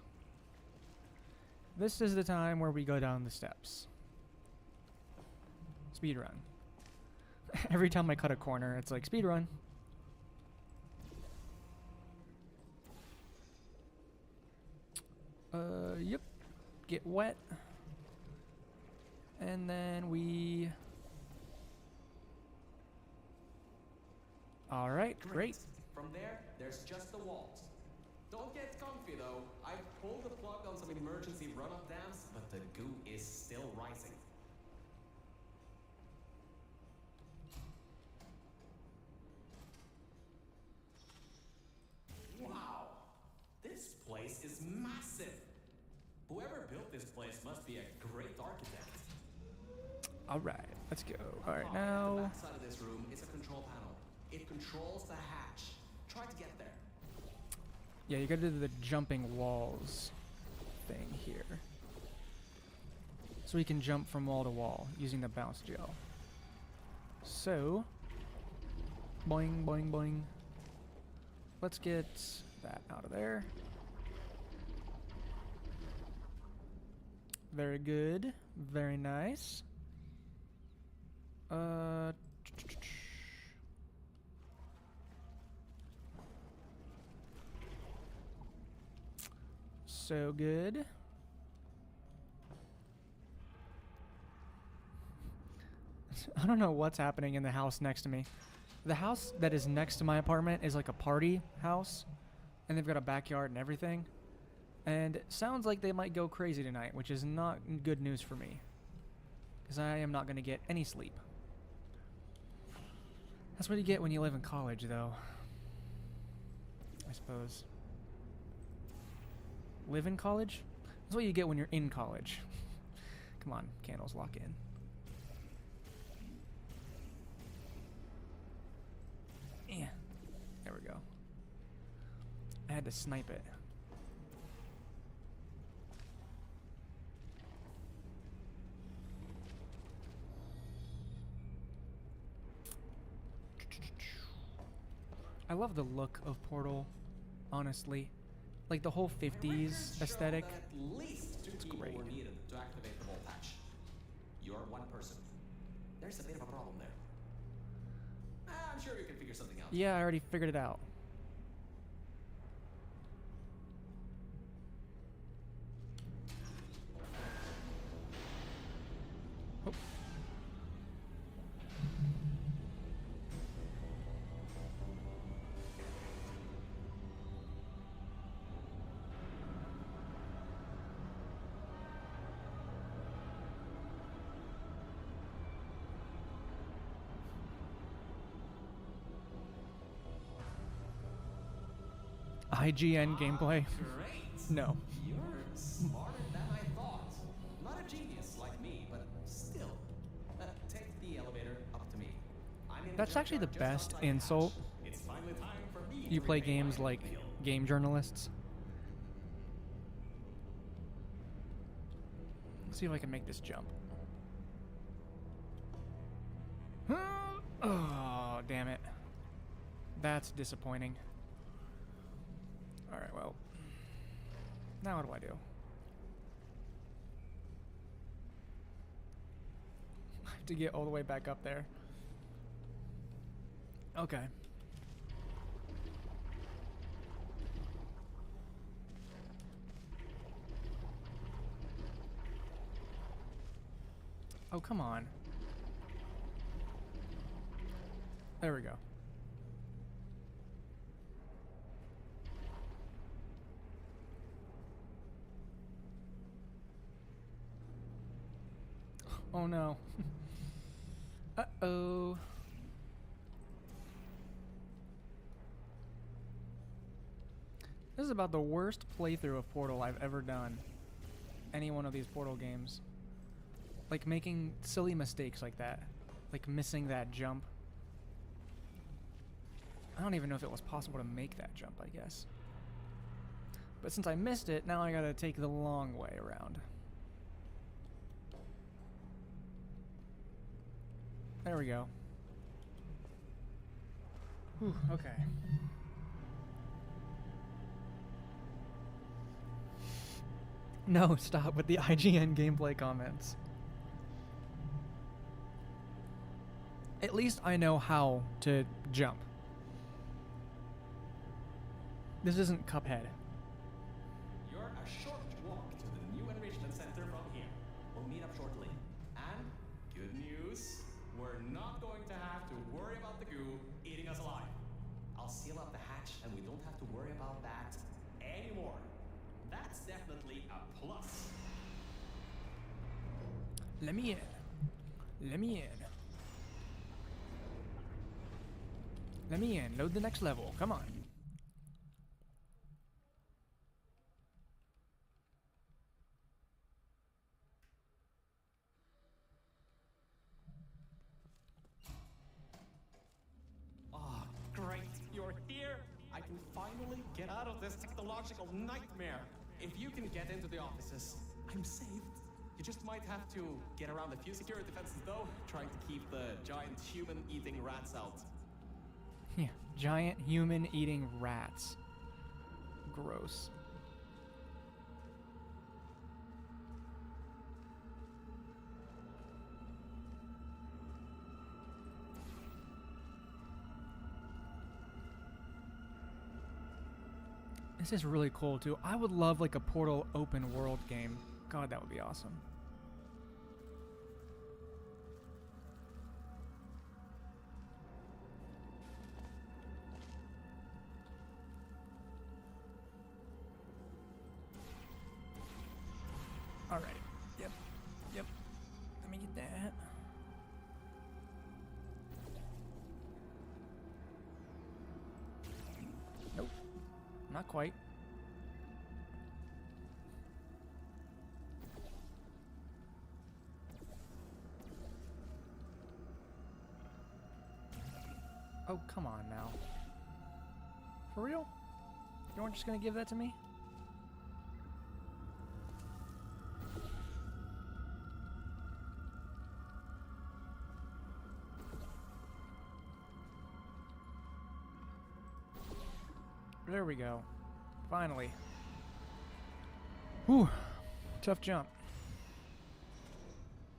This is the time where we go down the steps. Speed run. Every time I cut a corner, it's like speed run. Yep. Get wet. And then we... Alright, great. From there, there's just the walls. Don't get comfy though. I've pulled the plug on some emergency run-up dams, but the goo is still rising. Wow! This place is massive! Whoever built this place must be a great architect. Alright, let's go. Alright, At now... the back side of this room is a control panel. It controls the hatch. Try to get there. Yeah, you gotta do the jumping walls thing here. So we can jump from wall to wall using the bounce gel. So... Boing, boing, boing. Let's get that out of there. Very good. Very nice. So good. I don't know what's happening in the house next to me. The house that is next to my apartment is like a party house, and they've got a backyard and everything. And it sounds like they might go crazy tonight, which is not good news for me, because I am not going to get any sleep. That's what you get when you live in college, though. I suppose. Live in college? That's what you get when you're in college. Come on, candles, lock in. Yeah. There we go. I had to snipe it. I love the look of Portal, honestly. Like the whole 50s aesthetic. That at least two people great. were needed to activate the volt hatch. You're one person. There's a bit of a problem there. I'm sure you can figure something out. Yeah, I already figured it out. Oh. IGN gameplay. Great. No. You're smarter than I thought. Not a genius like me, but still. Take the elevator up to me. I'm in That's actually the junkyard just best outside the insult. hatch. It's finally time for me You to play repay my games like bill. game journalists. Let's see if I can make this jump. Oh, damn it. That's disappointing. Alright, well. Now what do I do? I have to get all the way back up there. Okay. Oh, come on. There we go. Oh no. Uh-oh. This is about the worst playthrough of Portal I've ever done. Any one of these Portal games. Like making silly mistakes like that. Like missing that jump. I don't even know if it was possible to make that jump, I guess. But since I missed it, now I gotta take the long way around. There we go. Whew, okay. No, stop with the IGN gameplay comments. At least I know how to jump. This isn't Cuphead. You're a short walk to the new enrichment center from here. We'll meet up shortly. And good news, we're not going to have to worry about the goo eating us alive. I'll seal up the hatch and we don't have to worry about that anymore. That's definitely a plus. Let me in. Let me in. Let me in. Load the next level. Come on. Ah, great. You're here. I can finally get out of this technological nightmare. If you can get into the offices, I'm saved. You just might have to get around a few security fences though, trying to keep the giant human-eating rats out. Yeah, giant human-eating rats. Gross. This is really cool too. I would love like a Portal open world game. God, that would be awesome. All right. Yep. Yep. Let me get that. Nope. Not quite. Oh, come on now. For real? You weren't just gonna give that to me? There we go. Finally. Whew. Tough jump.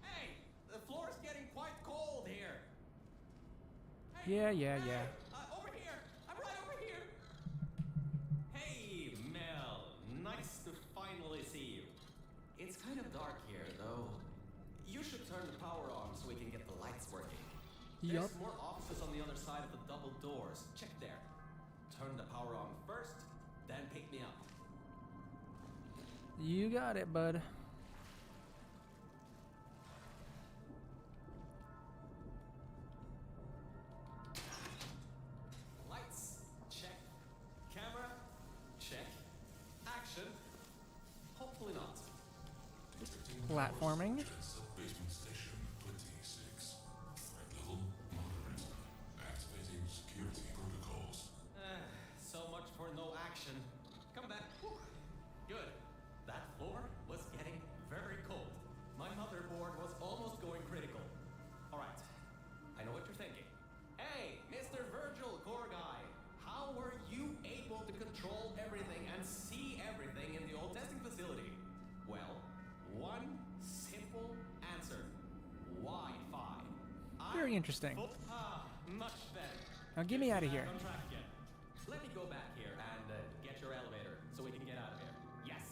Hey, the floor's getting quite cold here. Yeah. Over here. I'm right over here. Hey, Mel. Nice to finally see you. It's kind of dark here, though. You should turn the power on so we can get the lights working. Yup. There's more offices on the other side of the double doors. Check there. Turn the power on first, then pick me up. You got it, bud. Lights, check. Camera, check. Action. Hopefully not. Platforming. Sub-basement station 26. Threat level moderate. Activating security protocols. So much for no action. Come back. Whew. Good. That floor was getting very cold. My motherboard was almost going critical. All right. I know what you're thinking. Hey, Mr. Virgil, core guy. How were you able to control everything and see everything in the old testing facility? Well, one simple answer. Wi-Fi. Very interesting. Much better. Now get me out of here. On track again. Let me go back here and get your elevator so we can get out of here. Yes.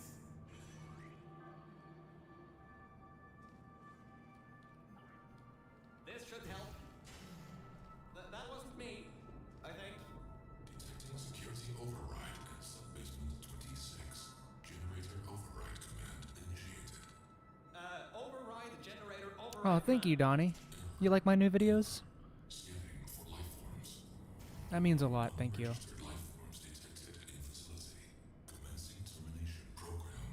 Oh, thank you, Donnie. You like my new videos? Scanning for life forms. That means a lot, thank you. Registered life forms detected in facility. Commencing termination program.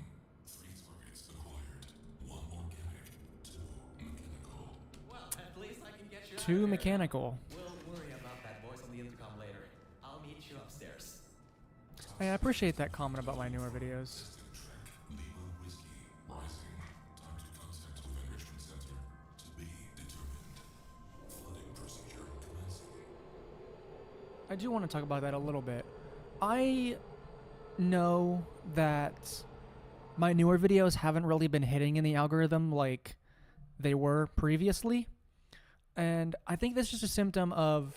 3 targets acquired. 1 organic, 2 mechanical. Well, at least I can get you out 2 of here. mechanical. We'll worry about that voice on the intercom later. I'll meet you upstairs. Hey, I appreciate that comment about my newer videos. Testing track. Lima Whiskey. Rising. Time to contact with enrichment center. To be determined. Flooding procedure commencing. I do want to talk about that a little bit. I know that my newer videos haven't really been hitting in the algorithm like they were previously. And I think that's just a symptom of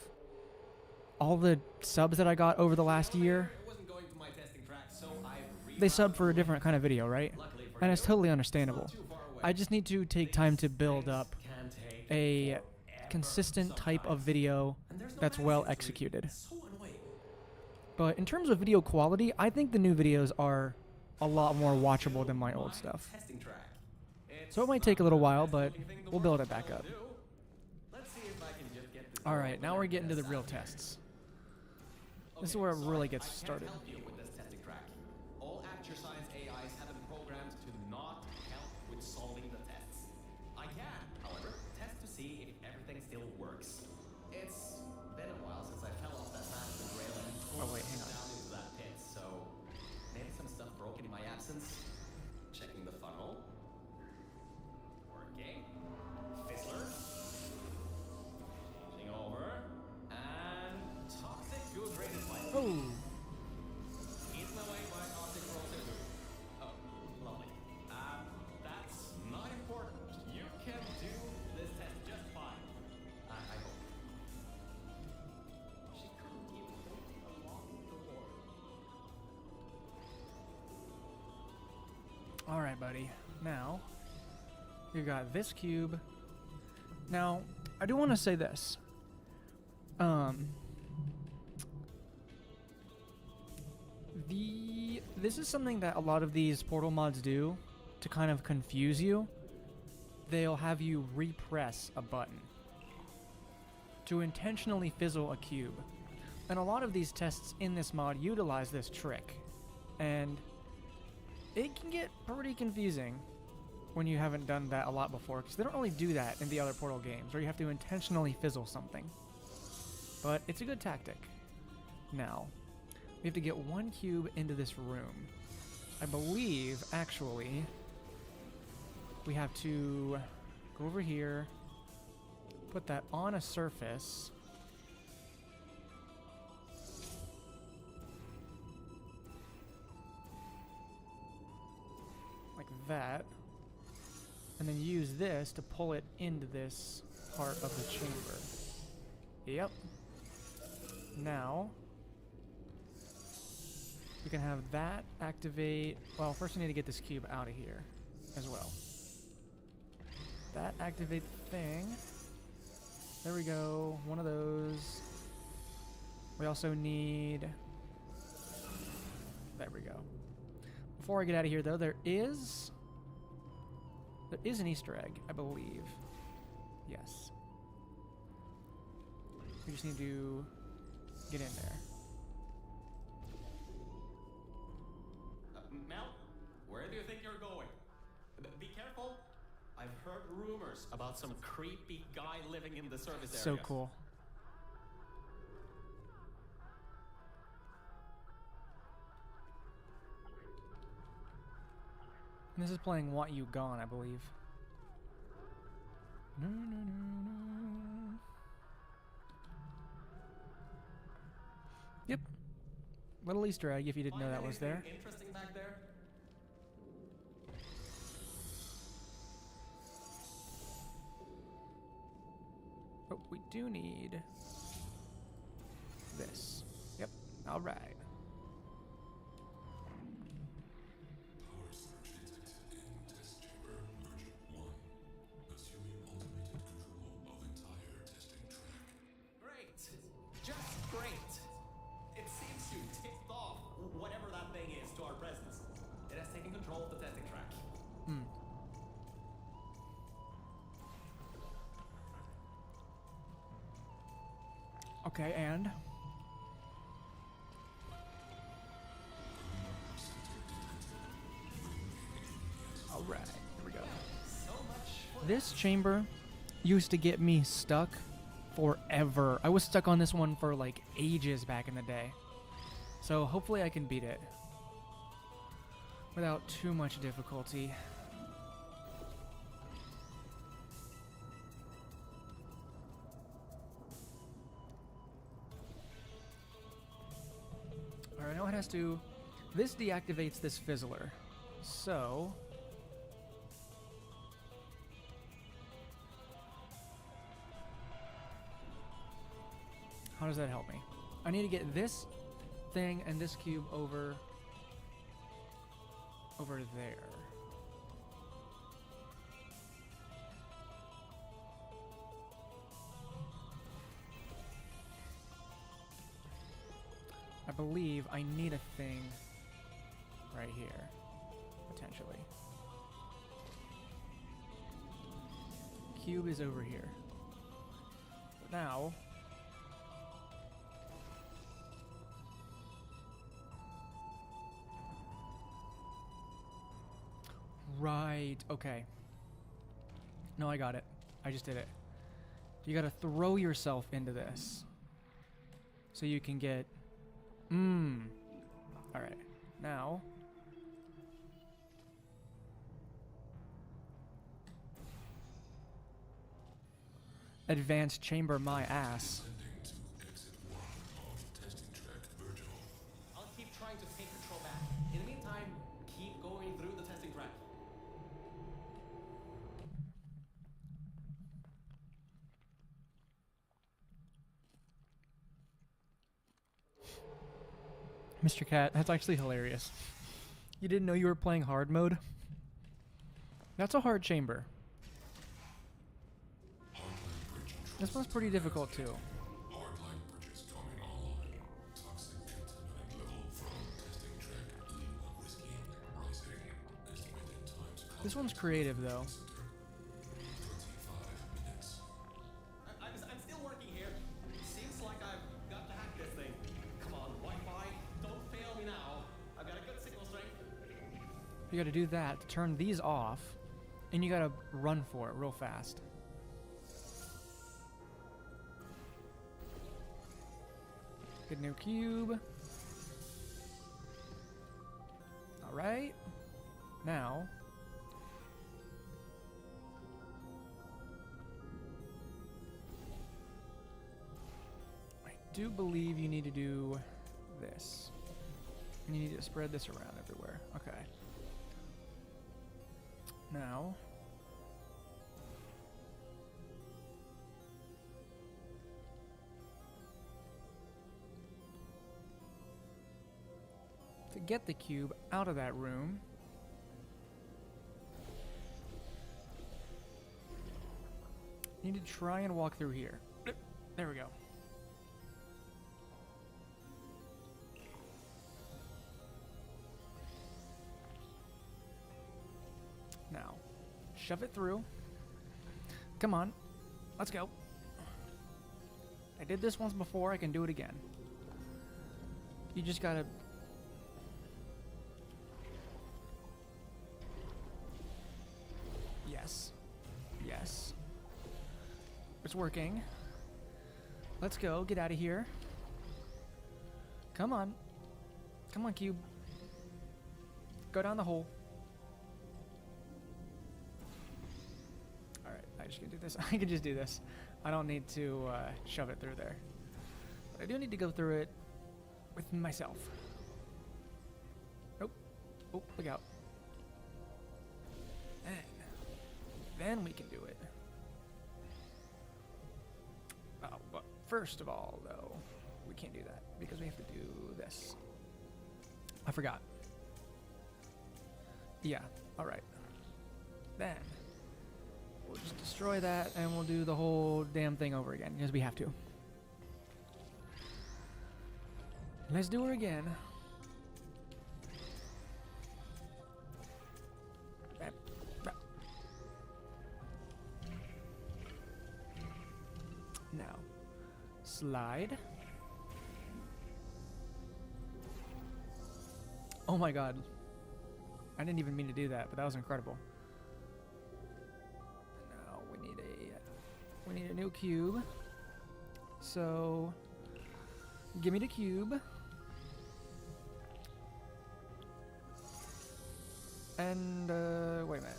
all the subs that I got over the last year. It wasn't going to my testing track, so I They sub for a different kind of video, right? Luckily for And you, it's totally it's understandable. not too far away. I just need to take time to build up Can take a forever consistent type of sometimes. video And there's no that's well access to it. executed. It's so annoying. But in terms of video quality, I think the new videos are a lot more watchable than my old stuff. Testing track. So it might take a little while, but we'll build it back up. Let's see if I can just get this Alright, now over we're getting to the this real out here. tests. This is Okay, where it sorry, really gets I can't started. help you with this testing track. All Acture Science AIs have been programmed to not help with solving the tests. I can, however, test to see if everything still works. It's been a while since I fell off that massive rail and Oh, wait, hang on. down into that pit, so maybe some stuff broken in my absence. Checking the funnel. Working. Fizzler. Changing over. And toxic good drainage pipe. Oh, Eaten away by toxic corrosive goo. Oh, lovely. That's not important. You can do this test just fine. I hope. She couldn't even unlock the door. alright, buddy. Now, you got this cube. Now, I do want to say this. This is something that a lot of these portal mods do to kind of confuse you. They'll have you repress a button to intentionally fizzle a cube. And a lot of these tests in this mod utilize this trick. And it can get pretty confusing when you haven't done that a lot before, because they don't really do that in the other Portal games, where you have to intentionally fizzle something. But it's a good tactic. Now, we have to get 1 cube into this room. I believe, actually, we have to go over here, put that on a surface. Like that. And then use this to pull it into this part of the chamber. Yep. Now, we can have that activate. Well, first we need to get this cube out of here as well. That activate the thing. There we go. One of those. We also need. There we go. Before I get out of here, though, there is an Easter egg, I believe. Yes. We just need to get in there. Mel, where do you think you're going? Be careful. I've heard rumors about some creepy guy living in the service area. So cool. And this is playing Want You Gone, I believe. No, no, no, no. Yep. Little Easter egg if you didn't know that was there. Anything interesting back there? But we do need this. Yep. All right. Power surge detected in test chamber. Merge 1. Assuming automated control of entire testing track. Great. Just great. It seems you tipped off whatever that thing is to our presence. It has taken control of the testing track. Okay, and all right, here we go. So much for This chamber used to get me stuck forever. I was stuck on this one for like ages back in the day. So hopefully I can beat it without too much difficulty. Alright, I know it has to... This deactivates this fizzler. So... how does that help me? I need to get this thing and this cube over there. I believe I need a thing right here, potentially. Cube is over here. But now... right, okay. No, I got it. I just did it. You gotta throw yourself into this. So you can get... Alright, now... advanced chamber my ass. I'll keep trying to take control back. In the meantime, keep going through the testing track. Mr. Cat, that's actually hilarious. You didn't know you were playing hard mode? That's a hard chamber. This one's pretty difficult too. Hardline bridges coming online. Toxic contaminant level from testing track E1 whiskey rising. Estimated time to This one's creative though. 25 minutes. I'm still working here. Seems like I've got to hack this thing. Come on, Wi-Fi, don't fail me now. I've got a good signal strength. You gotta do that to turn these off, and you gotta run for it real fast. Good new cube. Alright. Now. I do believe you need to do this. And you need to spread this around everywhere. Okay. Now. To get the cube out of that room, you need to try and walk through here. There we go. Now, shove it through. Come on, let's go. I did this once before, I can do it again. You just gotta... yes. Yes. It's working. Let's go, get out of here. Come on. Come on, cube. Go down the hole. Alright, I just can do this. I can just do this. I don't need to shove it through there. But I do need to go through it with myself. Oh. Oh, look out. Then we can do it. Oh, but first of all, though, we can't do that because we have to do this. I forgot. Yeah, alright. Then, we'll just destroy that and we'll do the whole damn thing over again because we have to. Let's do her again. Now, slide. Oh my god. I didn't even mean to do that, but that was incredible. Now we need a new cube. So give me the cube. And wait a minute.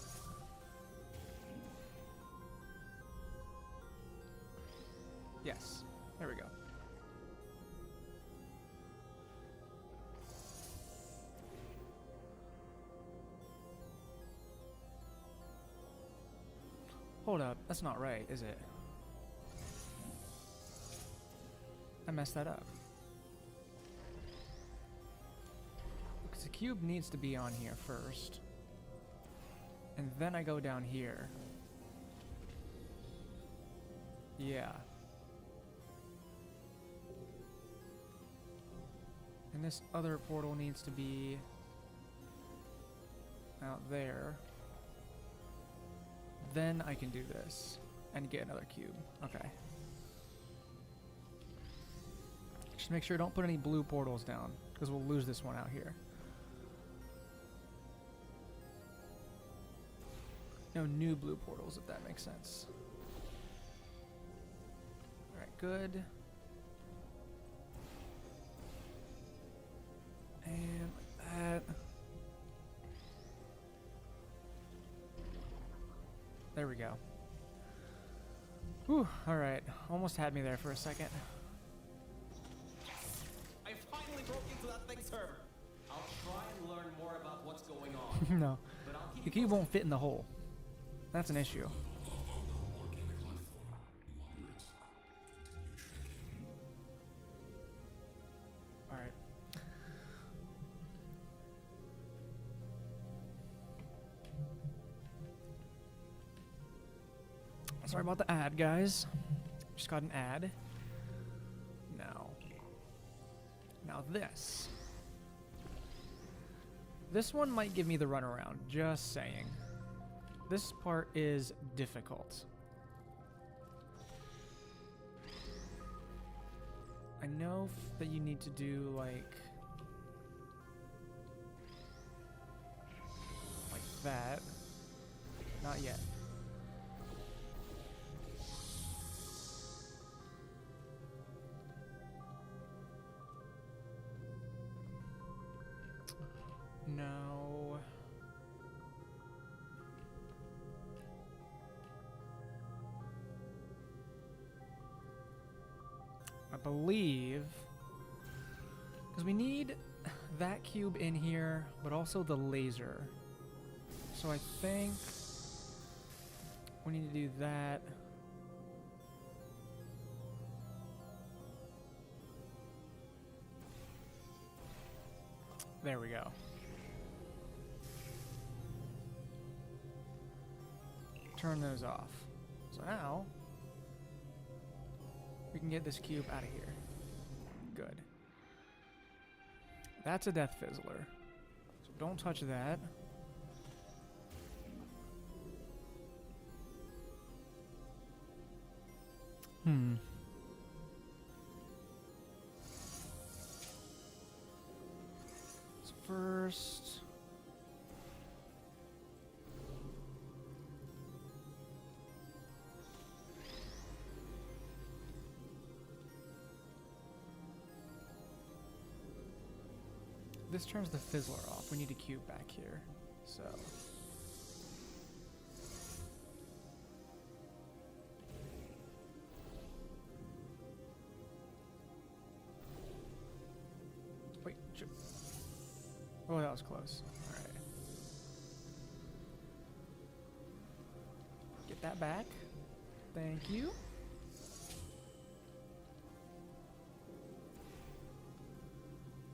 Yes. There we go. Hold up. That's not right, is it? I messed that up. Because the cube needs to be on here first. And then I go down here. Yeah. And this other portal needs to be out there. Then I can do this and get another cube. Okay. Just make sure don't put any blue portals down, because we'll lose this one out here. No new blue portals, if that makes sense. Alright, good. And like that. There we go. Whew, alright. Almost had me there for a second. I finally broke into that thing server. I'll try and learn more about what's going on. No. But I'll keep The cube won't fit in the hole. That's an issue. Alright. Sorry about the ad, guys. Just got an ad. Now this. This one might give me the runaround, just saying. This part is difficult. I know that you need to do like that. Not yet. No. I believe, because we need that cube in here, but also the laser. So I think we need to do that. There we go. Turn those off. So now we can get this cube out of here. Good. That's a death fizzler. So don't touch that. So first, this turns the fizzler off. We need a cube back here. So wait. Oh, that was close. All right. Get that back. Thank you.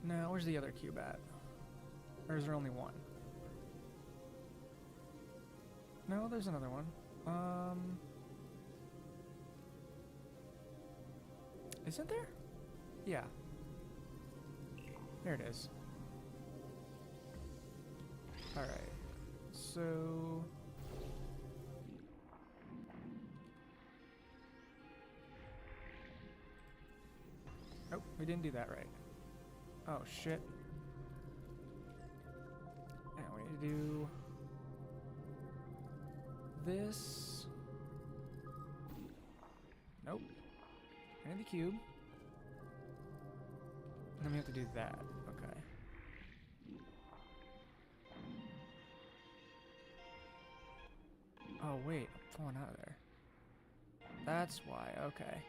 Now, where's the other cube at? Or is there only one? No, there's another one. Isn't there? Yeah. There it is. Alright. So We didn't do that right. Oh, shit. And we need to do this. Nope. And the cube. And then we have to do that. Okay. Oh, wait. I'm falling out of there. That's why. Okay.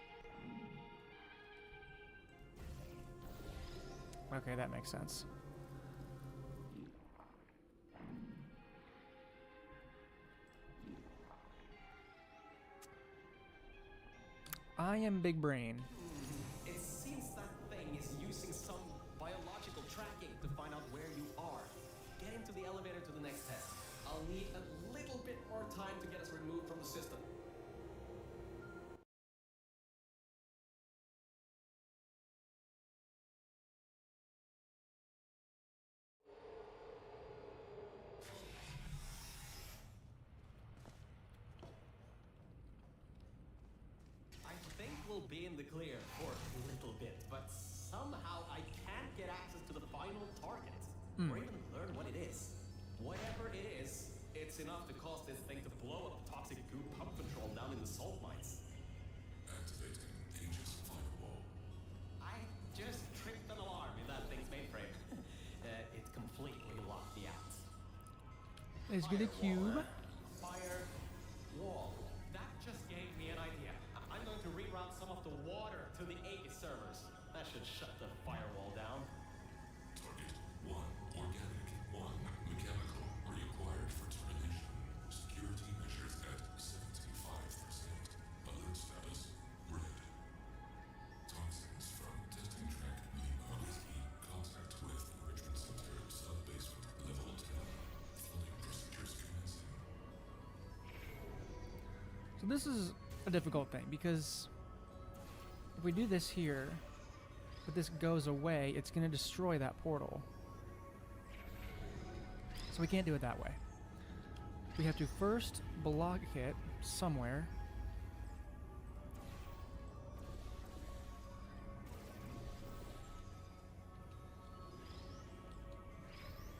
Okay, that makes sense. I am big brain. It seems that thing is using some biological tracking to find out where you are. Get into the elevator to the next test. I'll need a little bit more time to get us removed from the system. I think we'll be in the clear for a little bit, but somehow I can't get access to the final target, or even learn what it is. Whatever it is, it's enough to cause this thing to blow up toxic goo pump control down in the salt mines. Activating Aegis firewall. I just tripped an alarm in that thing's mainframe. It completely locked me out. Let's get a cube. Fire wall. That just gave me an idea. I'm going to reroute some of the water to the Aegis servers. That should shut the firewall down. Target 1 organic, 1 mechanical required for termination. Security measures at 75%. Alert status red. Toxins from testing track Lima Whiskey. Contact with enrichment center sub-basement level 10. Flooding procedures commencing. So this is a difficult thing because if we do this here, but this goes away, it's going to destroy that portal. So we can't do it that way. We have to first block it somewhere.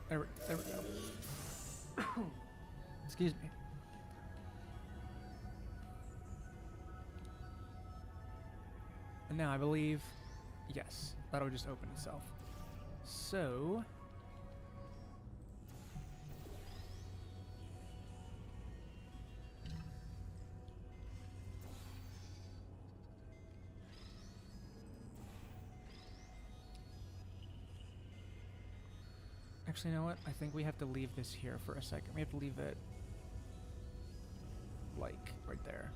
There we go. Excuse me. And now I believe, yes, that'll just open itself. So, actually, you know what? I think we have to leave this here for a second. We have to leave it, like, right there.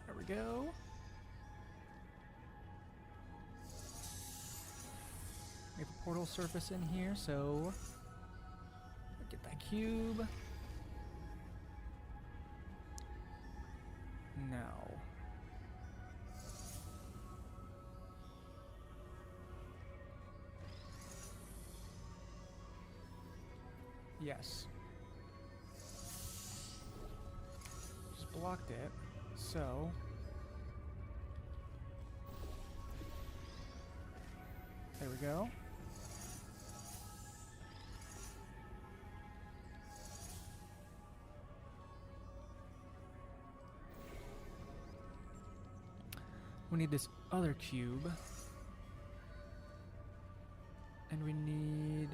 There we go. We have a portal surface in here, so get that cube. Now, yes, just blocked it, so there we go. We need this other cube. And we need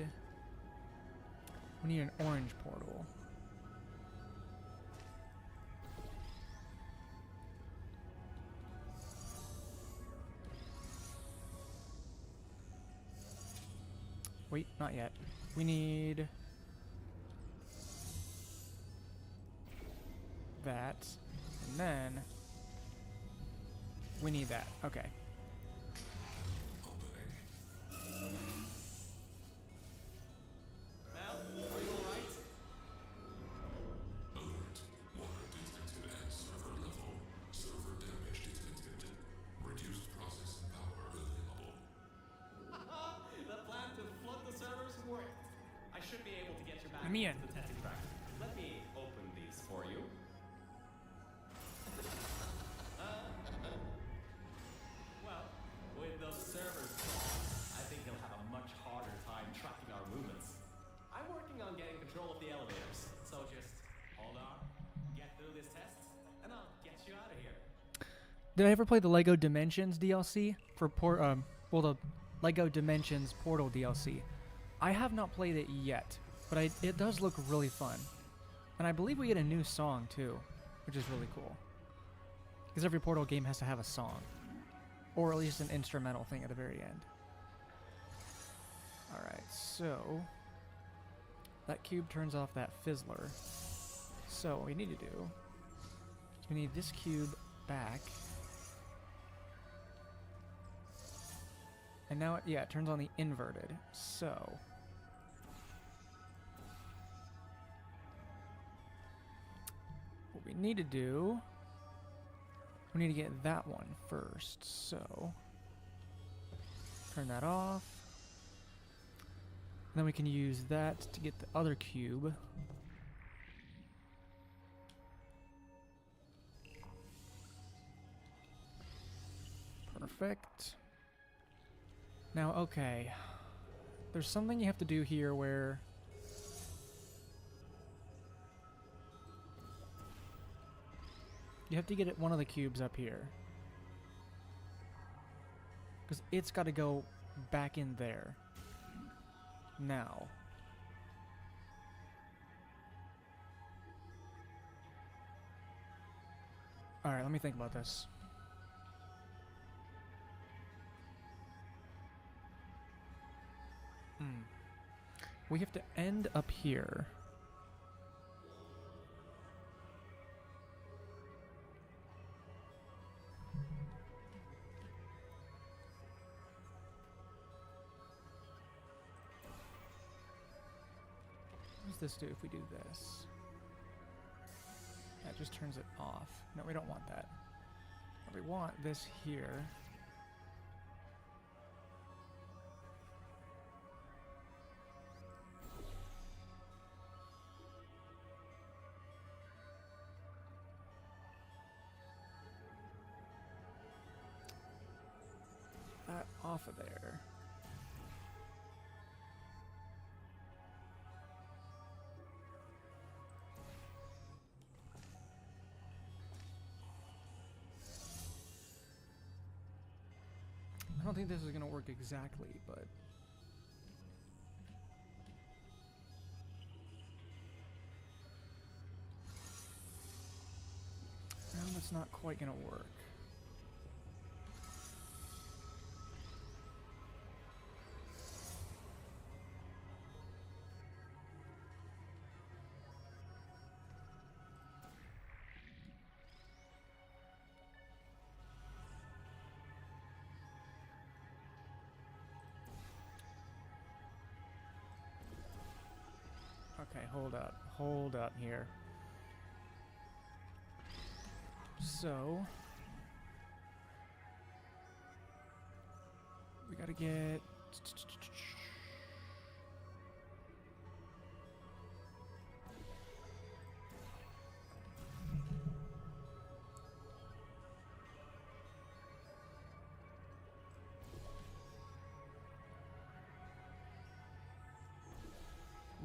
an orange portal. Wait, not yet. We need that, and then we need that. Okay. Mel, are you alright? Alert. Water detected at server level. Server damage detected. Reduced processing power available. The plan to flood the servers worked. I should be able to get your me in. The testing track. Let me open these for you. Well, with those servers gone, I think he'll have a much harder time tracking our movements. I'm working on getting control of the elevators, so just hold on, get through this test, and I'll get you out of here. Did I ever play the Lego Dimensions DLC for the Lego Dimensions Portal DLC? I have not played it yet, but it does look really fun. And I believe we get a new song too, which is really cool. Because every Portal game has to have a song, or at least an instrumental thing at the very end. Alright, so that cube turns off that fizzler. So what we need to do is we need this cube back. And now, it turns on the inverted. So what we need to do, we need to get that one first. So turn that off. And then we can use that to get the other cube. Perfect. Now, okay, there's something you have to do here where you have to get one of the cubes up here. Because it's got to go back in there. Now. Alright, let me think about this. We have to end up here. What does this do if we do this? That just turns it off. No, we don't want that. We want this here. That off of there. I don't think this is going to work exactly, but no, that's not quite going to work. Okay, hold up here. So we gotta get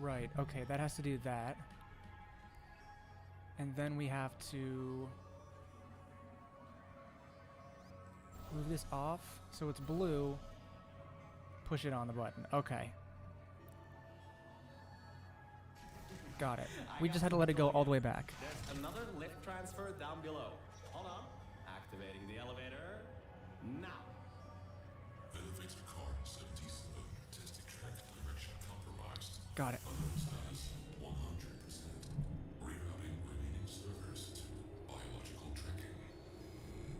right, okay, that has to do that. And then we have to move this off so it's blue. Push it on the button. Okay. Got it. We just had to let it go all the way back. There's another lift transfer down below. Hold on. Activating the elevator. Now. Elevator car 77. Testing track direction compromised. Got it. Status 100%. Rerouting remaining servers to biological tracking.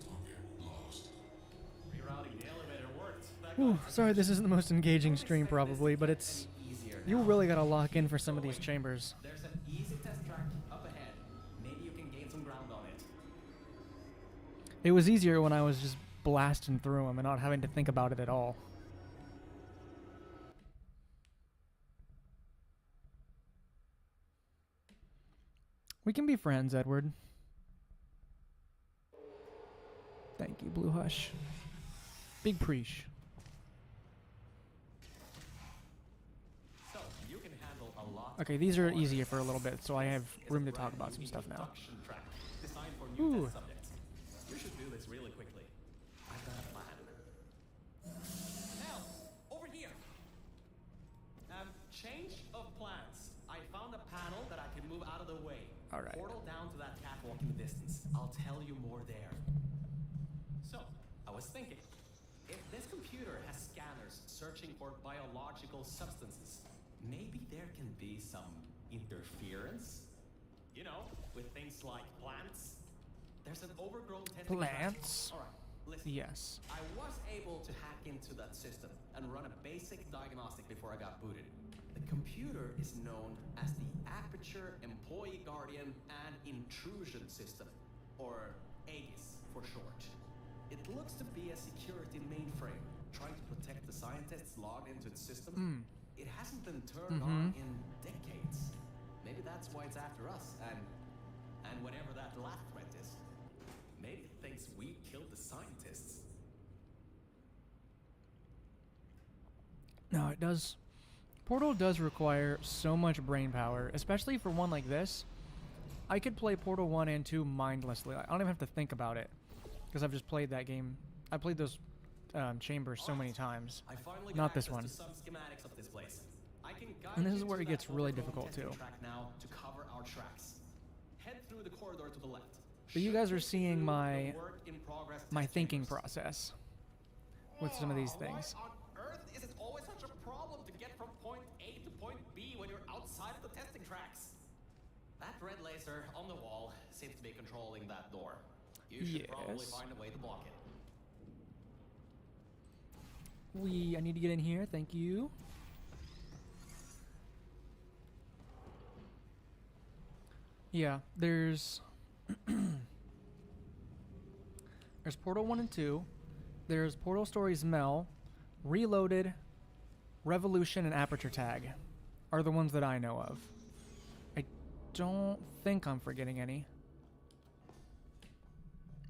Target lost. Rerouting the elevator worked. Whew, sorry this isn't the most engaging stream probably, but it's... You really gotta lock in for some of these chambers. There's an easy test track up ahead. Maybe you can gain some ground on it. It was easier when I was just blasting through them and not having to think about it at all. We can be friends, Edward. Thank you, Blue Hush. Big preach. So, you can handle a lot. Okay, these are easier for a little bit, so I have room to talk about some stuff now. Track designed for new Ooh. test subjects. You should do this really quickly. I've got a plan. Now, over here. Change of plans. I found a panel that I can move out of the way. All right. Portal down to that catwalk in the distance. I'll tell you more there. So, I was thinking, if this computer has scanners searching for biological substances, maybe there can be some interference? You know, with things like plants. There's an overgrown testing Plants? All right, listen. Yes. I was able to hack into that system and run a basic diagnostic before I got booted. The computer is known as the Aperture Employee Guardian and Intrusion System, or AGIS for short. It looks to be a security mainframe trying to protect the scientists logged into its system. It hasn't been turned on in decades. Maybe that's why it's after us, and whatever that last threat is. Maybe it thinks we killed the scientists. No, it does. Portal does require so much brain power, especially for one like this. I could play Portal 1 and 2 mindlessly. I don't even have to think about it, because I've just played that game. I played those chambers so many times. I finally Not got this access one. to some schematics of this place. I can guide And this is you where to it that gets really overgrown difficult, testing too. track now to cover our tracks. Head through the corridor to the left. But you guys are seeing my Work in progress my test thinking chambers. process with some of these things. Why on earth is it always such a problem to get from point A to point B when you're outside of the testing tracks? That red laser on the wall seems to be controlling that door. You should probably Yes. find a way to block it. I need to get in here, thank you. Yeah, there's there's Portal 1 and 2. There's Portal Stories Mel, Reloaded, Revolution, and Aperture Tag are the ones that I know of. I don't think I'm forgetting any.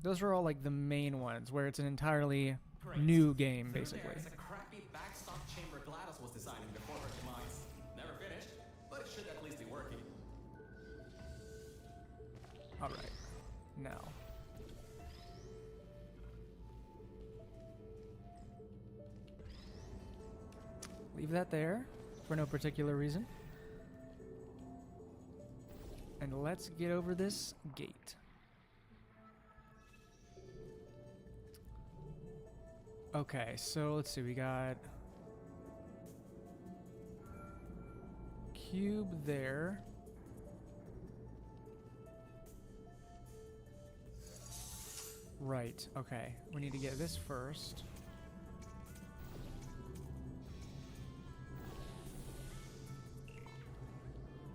Those are all like the main ones where it's an entirely Great. new game, Through basically. there is a crappy backstop chamber GLaDOS was designing before her demise. Never finished, but it should at least be working. Alright. Now. Leave that there for no particular reason. And let's get over this gate. Okay, so let's see, we got cube there. Right, okay. We need to get this first.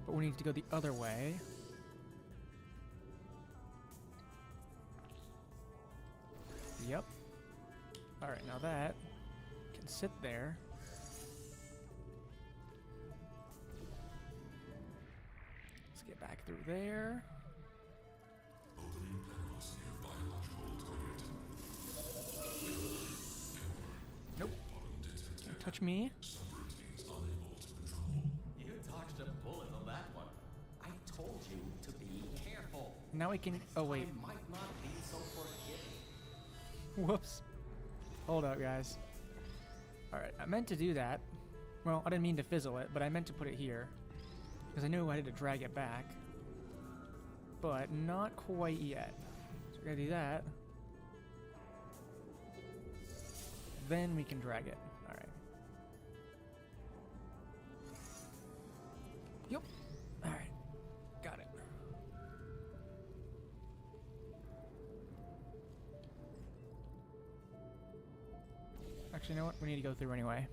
But we need to go the other way. Yep. Alright, now that can sit there. Let's get back through there. Opening panels near biological target. Nope. Bottom detected. Don't touch me. Subroutines unable to control. You dodged a bullet on that one. I told you to be careful. Now we can. Oh, wait. I might not be so forgiving. Whoops. Hold up, guys. Alright, I meant to do that. Well, I didn't mean to fizzle it, but I meant to put it here. Because I knew I had to drag it back. But not quite yet. So we're gonna do that. Then we can drag it. Alright. Yep. Alright. Got it. Actually, you know what? We need to go through anyway.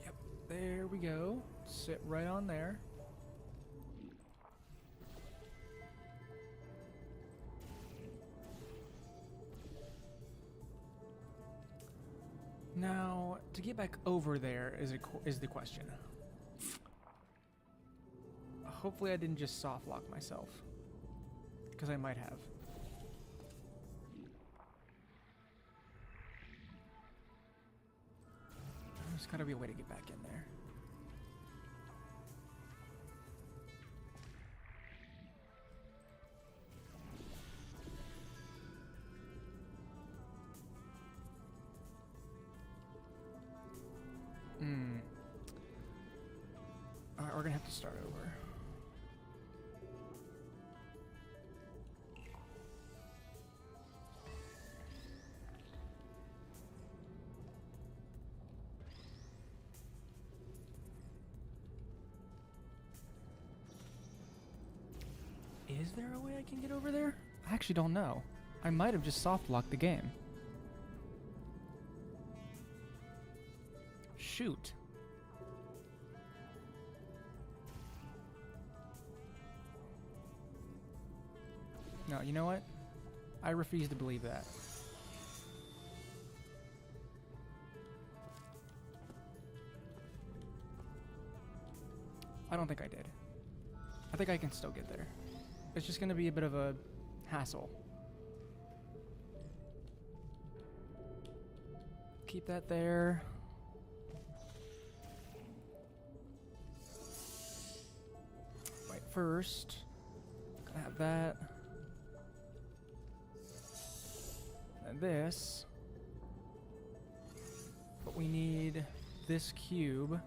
Yep, there we go. Sit right on there. Now, to get back over there is the question. Hopefully I didn't just soft lock myself. Because I might have. There's gotta be a way to get back in there. Alright, we're gonna have to start over. Is there a way I can get over there? I actually don't know. I might have just soft locked the game. Shoot. No, you know what? I refuse to believe that. I don't think I did. I think I can still get there. It's just gonna be a bit of a hassle. Keep that there. Right, first, gotta have that. And this. But we need this cube.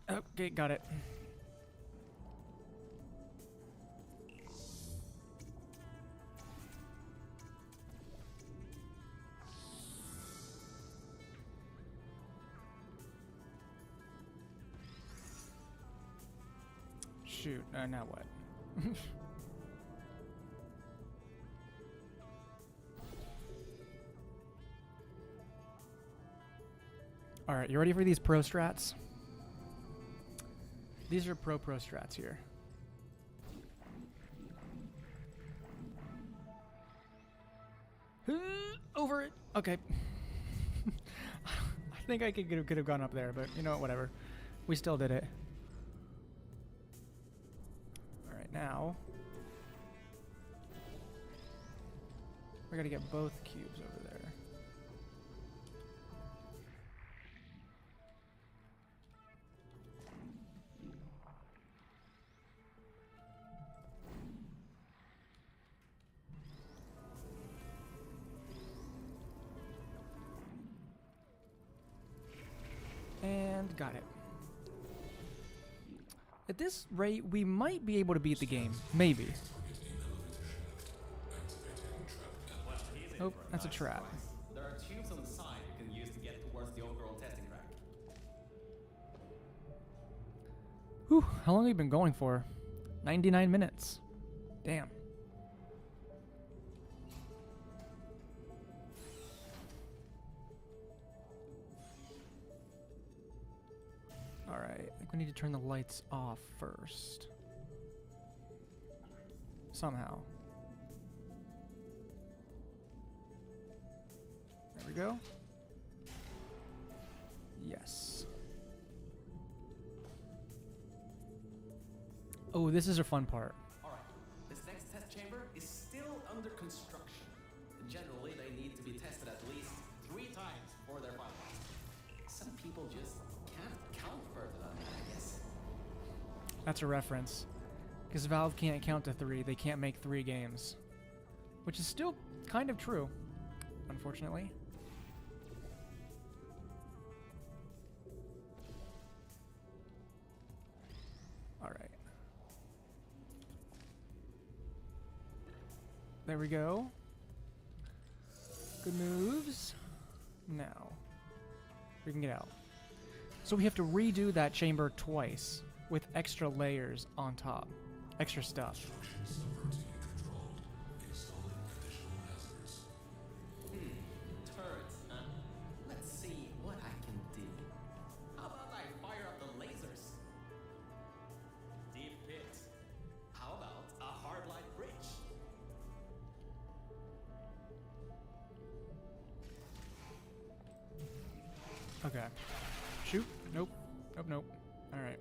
Okay, got it. Shoot, now what? Alright, you ready for these pro strats? These are pro strats here. Over it. Okay. I think I could have gone up there, but you know what, whatever. We still did it. Alright, now we gotta get both cubes over there. And got it. At this rate, we might be able to beat the game. Maybe. Oh, that's a trap. There are tubes on the side you can use to get towards the overall testing track. Whew, how long have we been going for? 99 minutes. Damn. Alright, I think we need to turn the lights off first. Somehow. There we go. Yes. Oh, this is a fun part. Alright, this next test chamber is still under construction. Generally, they need to be tested at least 3 times before they're finalized. Some people just can't count further than that, I guess. That's a reference. Because Valve can't count to 3, they can't make 3 games. Which is still kind of true, unfortunately. Alright. There we go. Good moves. Now, we can get out. So we have to redo that chamber twice with extra layers on top. Extra stuff. Turrets, huh? Let's see what I can do. How about I fire up the lasers? Deep pit. How about a Okay. Shoot. Nope. Nope, nope. Alright.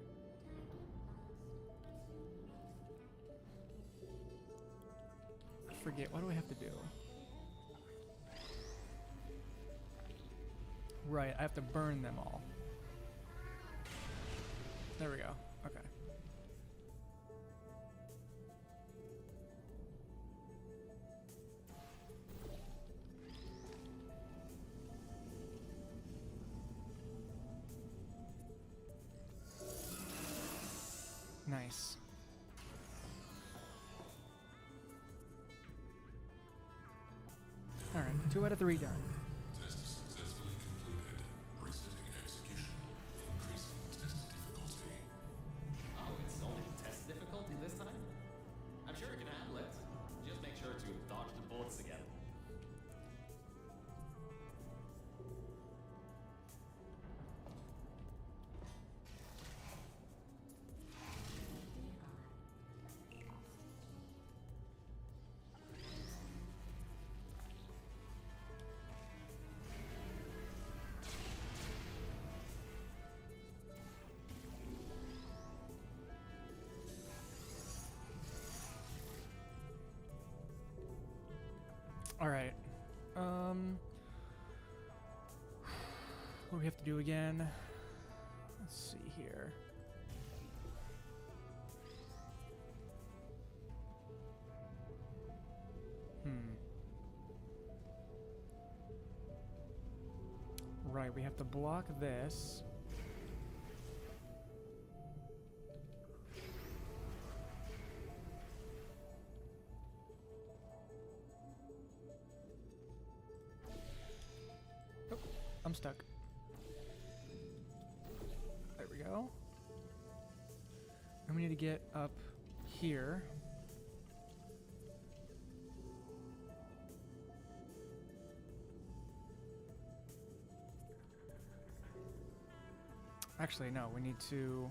I forget. What do I have to do? Right, I have to burn them all. There we go. Okay. Nice. Alright, 2 out of 3 done. Test successfully concluded. Resetting execution. Increasing test difficulty. Oh, it's only test difficulty this time? I'm sure you can handle it. Just make sure to dodge the bullets again. Alright. What do we have to do again? Let's see here. Right, we have to block this. Oh, I'm stuck. There we go. And we need to get up here. Actually, no, we need to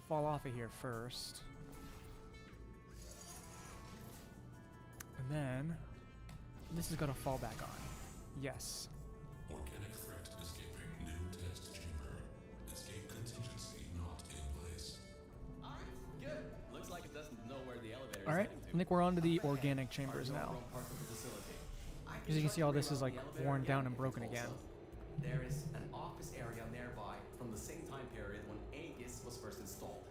fall off of here first. And then this has got to fall back on. Yes. Organic threat escaping new test chamber. Escape contingency not in place. Alright, good. Looks like it doesn't know where the elevator is All right, heading I to. think we're on to the organic chambers now. As you can see, all this is like worn down and broken again. There is an office area nearby from the same time period when Aegis was first installed.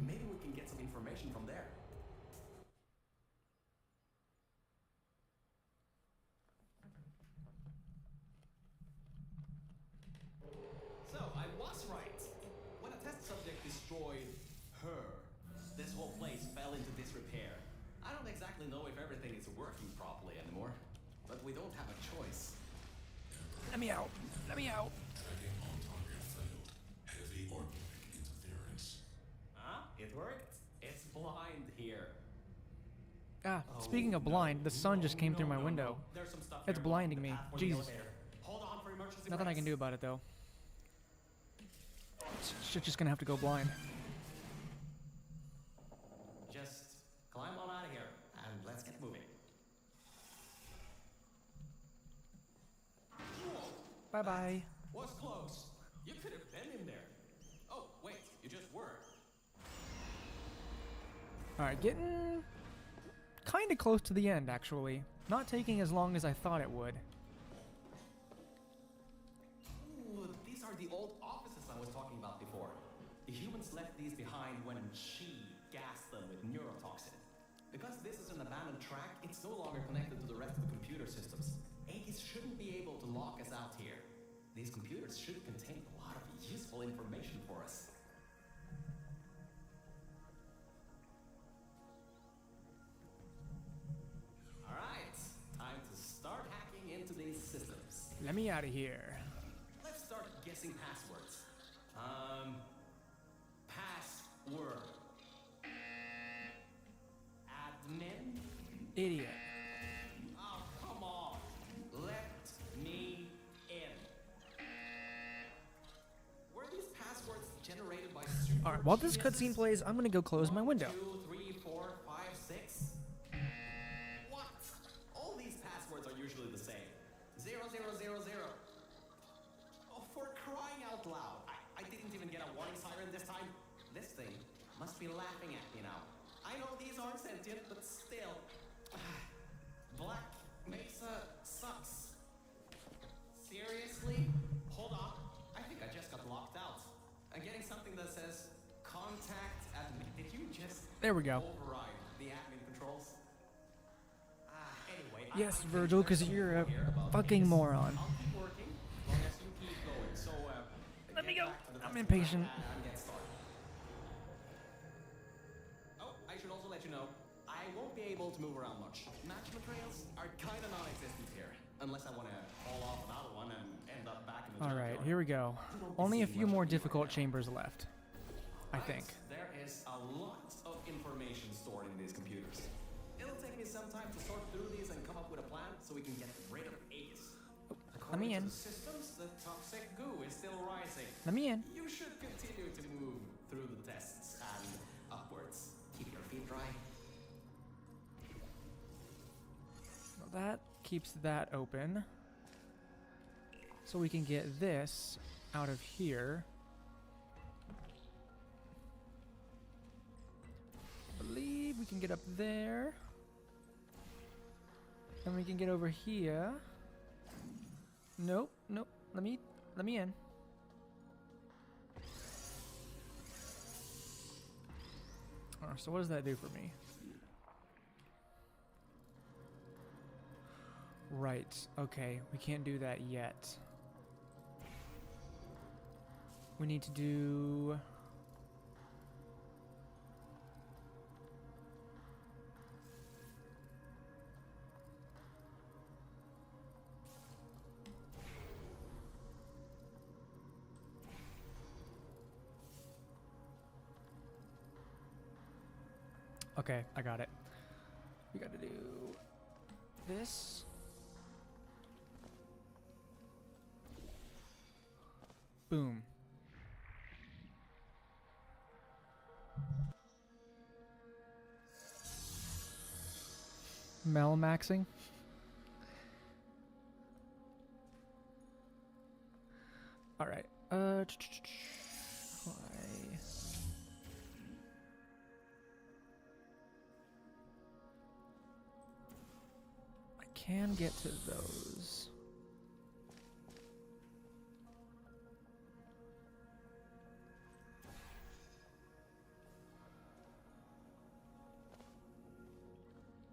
Maybe we can get some information from there. So, I was right. When a test subject destroyed her, this whole place fell into disrepair. I don't exactly know if everything is working properly anymore, but we don't have a choice. Let me out. Let me out. Tracking on target failed. Heavy organic interference. Huh? It worked? It's blind here. Ah, speaking of blind, the sun just came through my window. There's some stuff It's here blinding blocking me. the path for the Jesus. elevator. Hold on for emergency Nothing I can do about it though. Shit's just gonna have to go blind. Just climb on out of here and let's get moving. Bye bye. Was close. You could have been in there. Oh, wait, you just were. Alright, getting kind of close to the end actually. Not taking as long as I thought it would. Ooh, these are the old offices I was talking about before. The humans left these behind when she gassed them with neurotoxin. Because this is an abandoned track, it's no longer connected to the rest of the computer systems. Aegis shouldn't be able to lock us out here. These computers should contain a lot of useful information for us. Alright, time to start hacking into these systems. Let me out of here. Let's start guessing passwords. Password. Admin? Idiot. Oh, come on. Let me in. Were these passwords generated by super Alright, while this geniuses? cutscene plays, I'm gonna go close my window. 1, 2, 3, 4, 5, 6. What? All these passwords are usually the same. 0, 0, 0, 0. Oh, for crying This thing must be laughing at me now. I know these aren't sentient, but still. Black Mesa sucks. Seriously? Hold on. I think I just got locked out. I'm getting something that says contact admin. Did you just There we go. override the admin controls? Anyway, Yes, I think Virgil, there's because something you're a here about fucking this. moron. I'll keep working as long as you keep going. So, Let me get go. back to the I'm festival impatient. and get started. Oh, I should also let you know, I won't be able to move around much. Match materials are kind of non-existent here, unless I want to haul off another one and end up back in the All right, junkyard. here we go. Only a few more difficult chambers left, I Right, think. there is a lot of information stored in these computers. It'll take me some time to sort through these and come up with a plan so we can get rid of Ace. Let me According in. to the systems, the toxic goo is still rising. Let me in. You should continue to move through the tests and upwards. Keep your feet dry. Well, that keeps that open. So we can get this out of here. I believe we can get up there. And we can get over here. Nope, nope. Let me in. Oh, so what does that do for me? Right. Okay, we can't do that yet. We need to do... Okay, I got it. We gotta do this. Boom. Melmaxing. All right. I can get to those.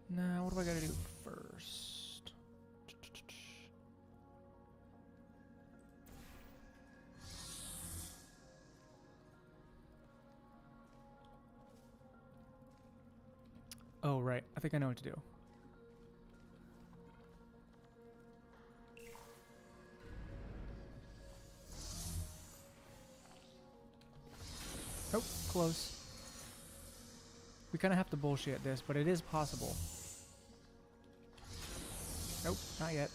Now, what do I gotta do first? Oh, right. I think I know what to do. Oh, close. We kind of have to bullshit this, but it is possible. Nope, not yet.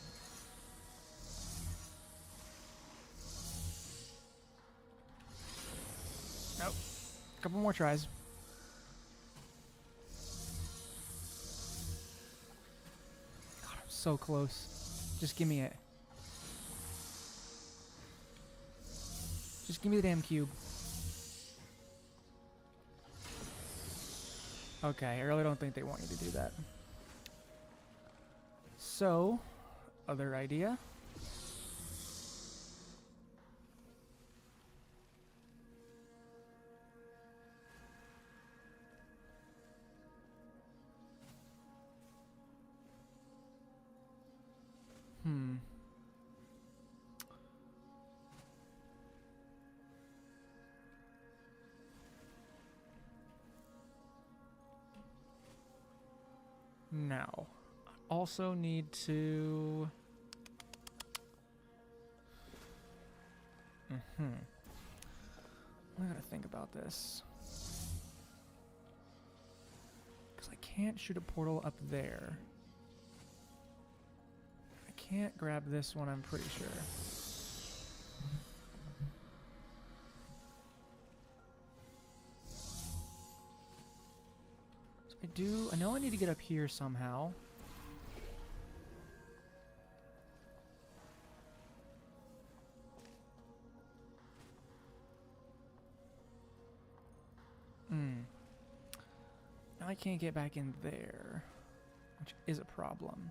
Nope. Couple more tries. God, I'm so close. Just give me it. Just give me the damn cube. Okay, I really don't think they want you to do that. So, other idea. Now, I also need to... I gotta think about this. Because I can't shoot a portal up there. I can't grab this one, I'm pretty sure. I know I need to get up here somehow. I can't get back in there, which is a problem.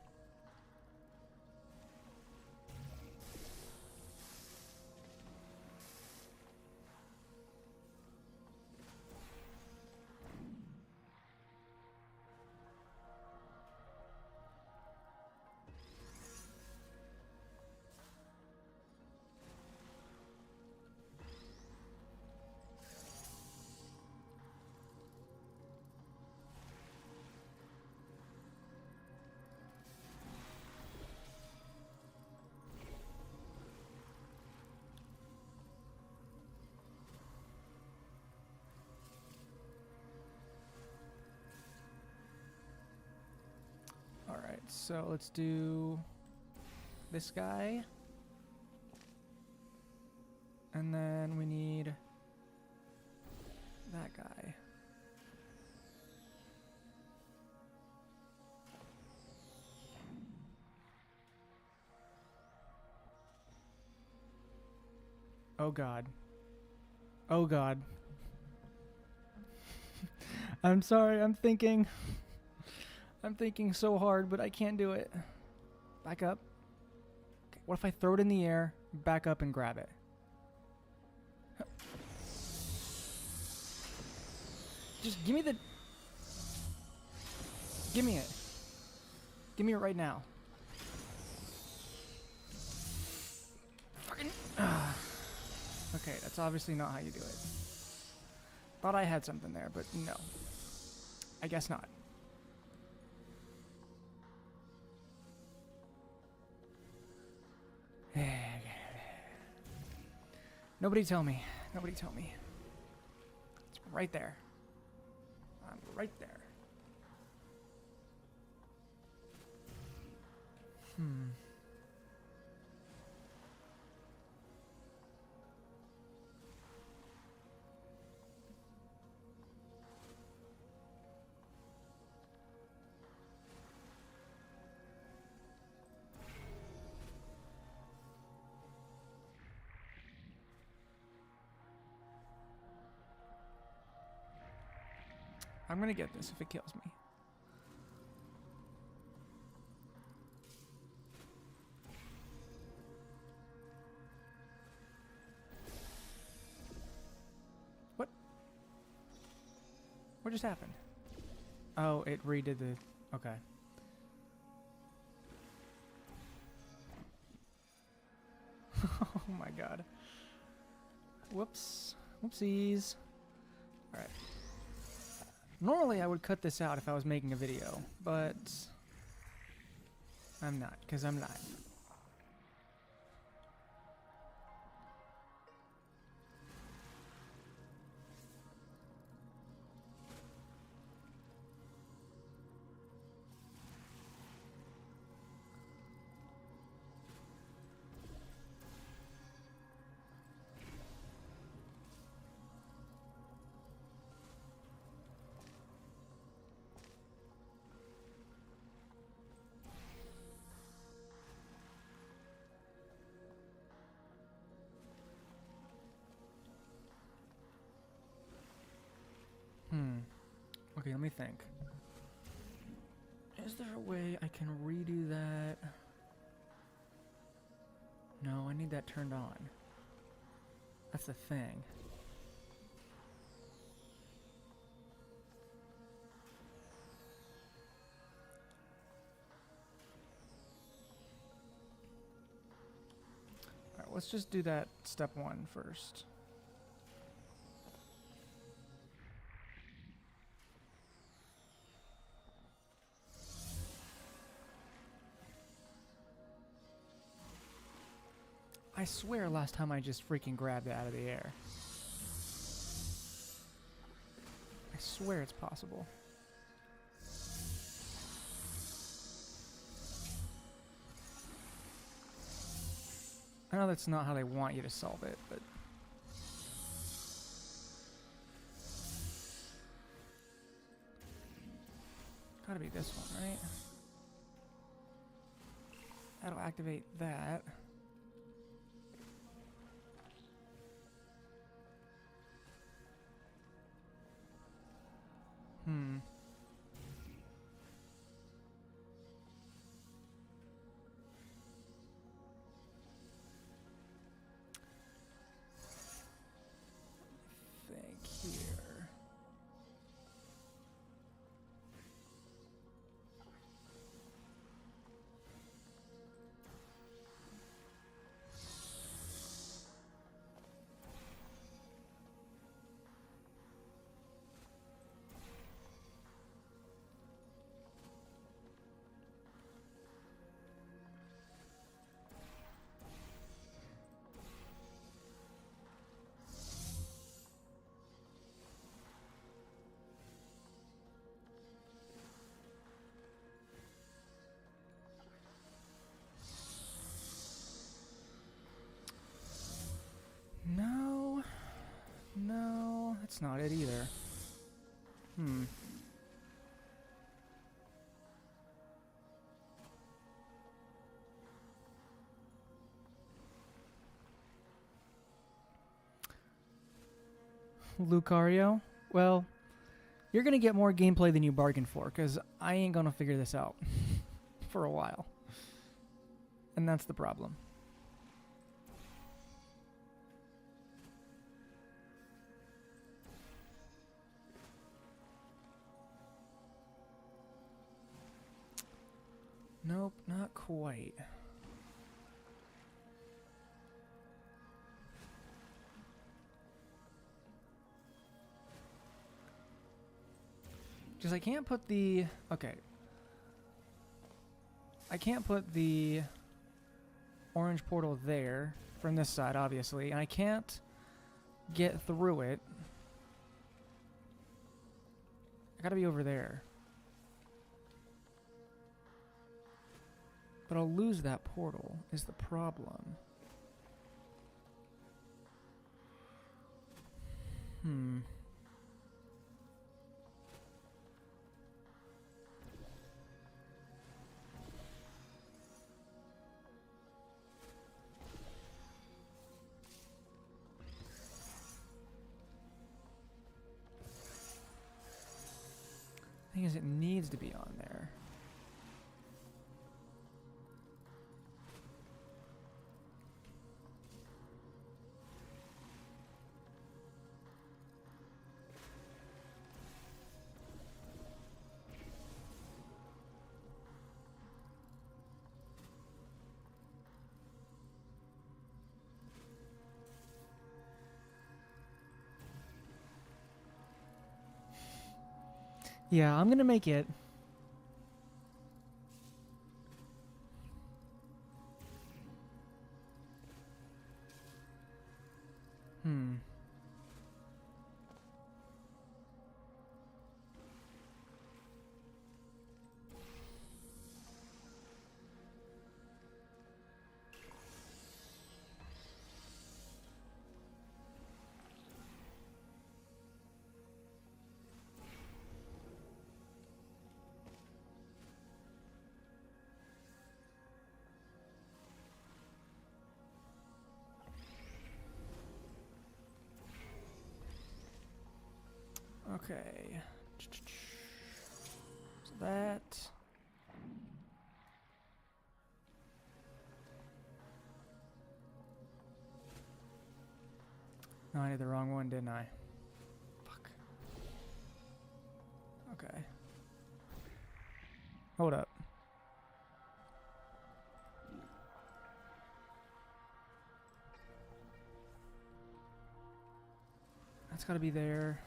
Alright, so let's do this guy. And then we need that guy. Oh god. Oh god. I'm sorry, I'm thinking so hard, but I can't do it. Back up. Okay, what if I throw it in the air, back up and grab it? Just give me the... Give me it. Give me it right now. Fucking... Okay, that's obviously not how you do it. Thought I had something there, but no. I guess not. Nobody tell me. Nobody tell me. It's right there. I'm right there. I'm gonna get this if it kills me. What? What just happened? Oh, it redid the... Okay. Oh my god. Whoops. Whoopsies. Alright. Normally I would cut this out if I was making a video, but I'm not, because I'm live. Okay, let me think. Is there a way I can redo that? No, I need that turned on. That's the thing. Alright, let's just do that step 1 first. I swear last time I just freaking grabbed it out of the air. I swear it's possible. I know that's not how they want you to solve it, but... Gotta be this one, right? That'll activate that. That's not it either. Hmm. Lucario? Well, you're gonna get more gameplay than you bargained for, because I ain't gonna figure this out for a while. And that's the problem. Nope, not quite. Because I can't put the... Okay. I can't put the orange portal there from this side, obviously. And I can't get through it. I gotta be over there. But I'll lose that portal, is the problem. Hmm. Thing is, it needs to be on there. Yeah, I'm gonna make it. Hmm. Okay. So that... No, I did the wrong one, didn't I? Fuck. Okay. Hold up. That's gotta be there.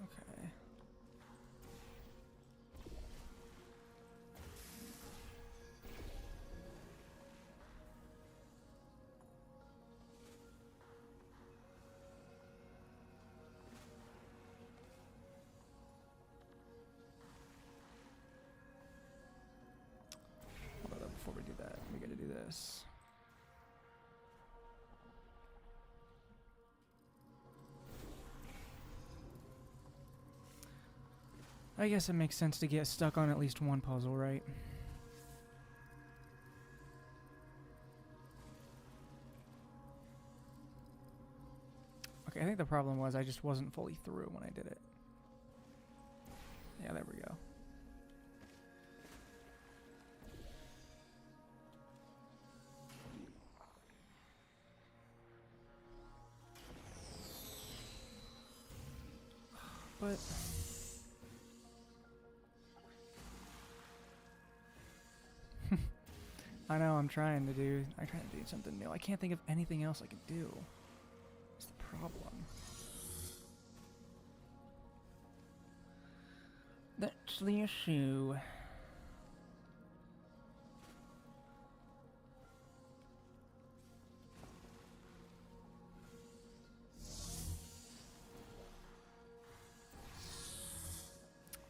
Okay. Hold up, before we do that, we gotta do this. I guess it makes sense to get stuck on at least one puzzle, right? Okay, I think the problem was I just wasn't fully through when I did it. Yeah, there we go. But... I know, I'm trying to do something new. I can't think of anything else I could do. That's the problem. That's the issue.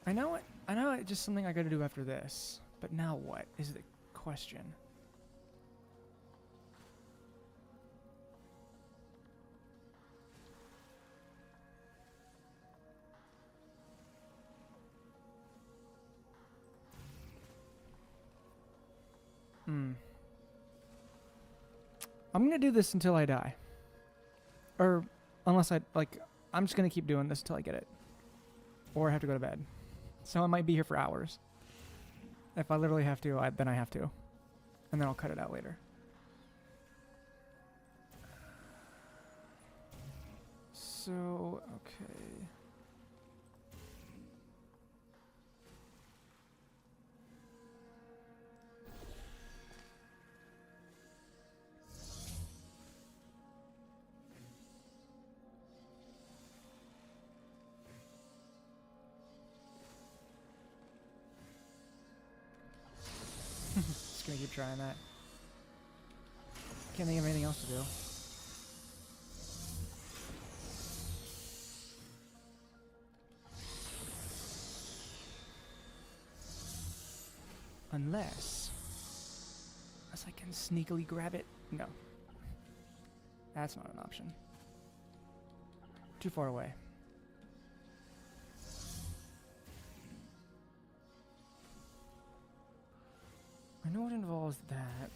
I know it's just something I gotta do after this. But now what is the question? I'm gonna do this until I die. Or, unless I'm just gonna keep doing this until I get it. Or I have to go to bed. So I might be here for hours. If I literally have to, then I have to. And then I'll cut it out later. So, okay. Just gonna keep trying that. Can't think of anything else to do. Unless I can sneakily grab it. No. That's not an option. Too far away. I know it involves that.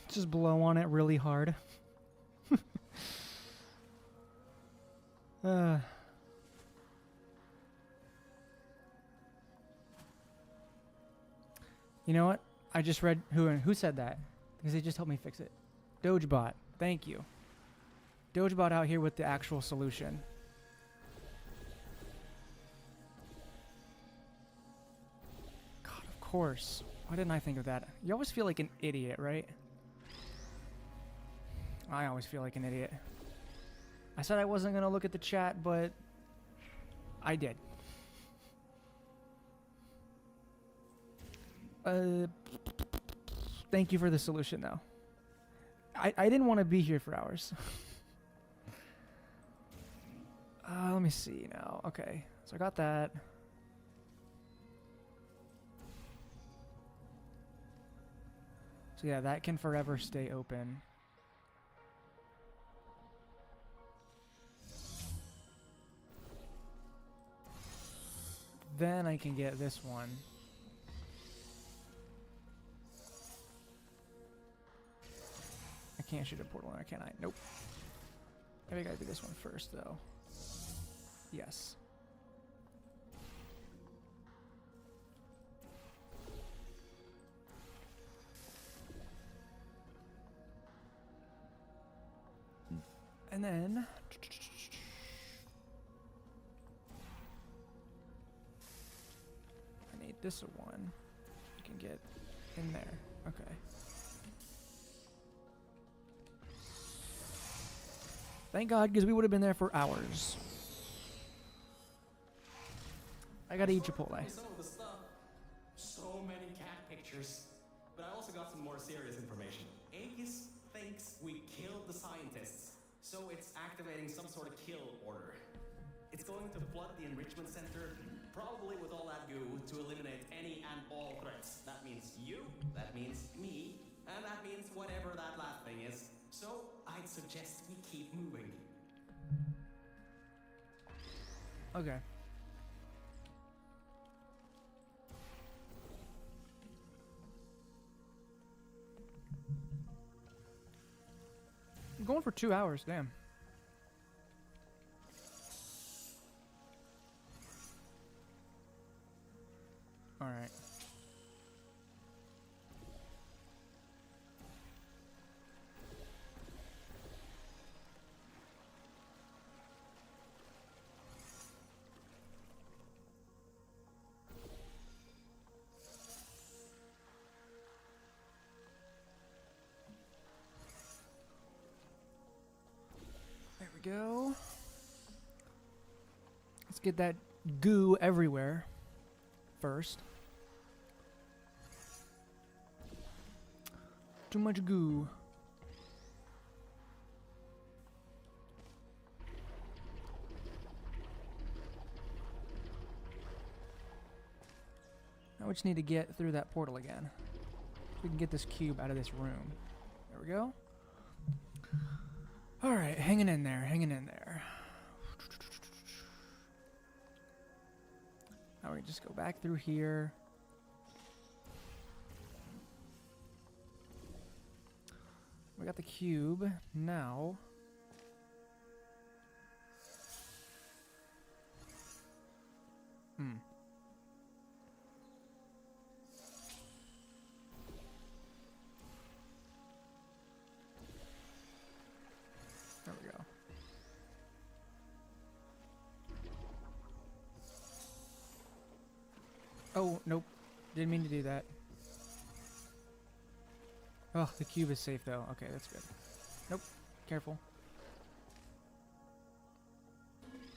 Just blow on it really hard. You know what? I just read who said that because they just helped me fix it. Dogebot, thank you. Dogebot out here with the actual solution. God, of course. Why didn't I think of that? You always feel like an idiot, right? I always feel like an idiot. I said I wasn't going to look at the chat, but I did. Thank you for the solution, though. I didn't want to be here for hours. Let me see now. Okay, so I got that. So yeah, that can forever stay open. Then I can get this one. I can't shoot a portal in there, can I? Nope. Maybe I gotta do this one first, though. Yes. And then... I need this one. I can get in there. Okay. Thank God, because we would have been there for hours. I gotta eat Chipotle. Some of the stuff. So many cat pictures. But I also got some more serious information. Aegis thinks we killed the scientists. So it's activating some sort of kill order. It's going to flood the enrichment center, probably with all that goo, to eliminate any and all threats. That means you, that means me, and that means whatever that last thing is. So I'd suggest we keep moving. Okay. I'm going for 2 hours, damn. All right. There we go. Let's get that goo everywhere first. Too much goo. Now we just need to get through that portal again. We can get this cube out of this room. There we go. Alright, hanging in there, hanging in there. Now we can just go back through here. We got the cube. Now... There we go. Oh, nope. Didn't mean to do that. Oh, the cube is safe though. Okay, that's good. Nope. Careful.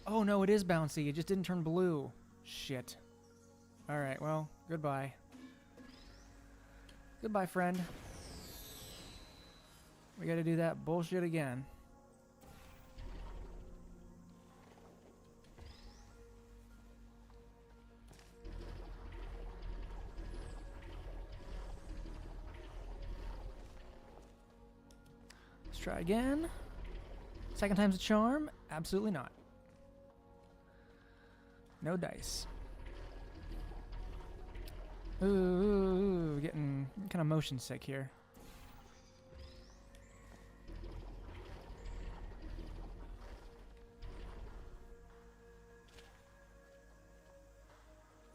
Oh no, it is bouncy. It just didn't turn blue. Shit. Alright, well, goodbye. Goodbye, friend. We gotta do that bullshit again. Let's try again. Second time's a charm? Absolutely not. No dice. Ooh, getting kind of motion sick here.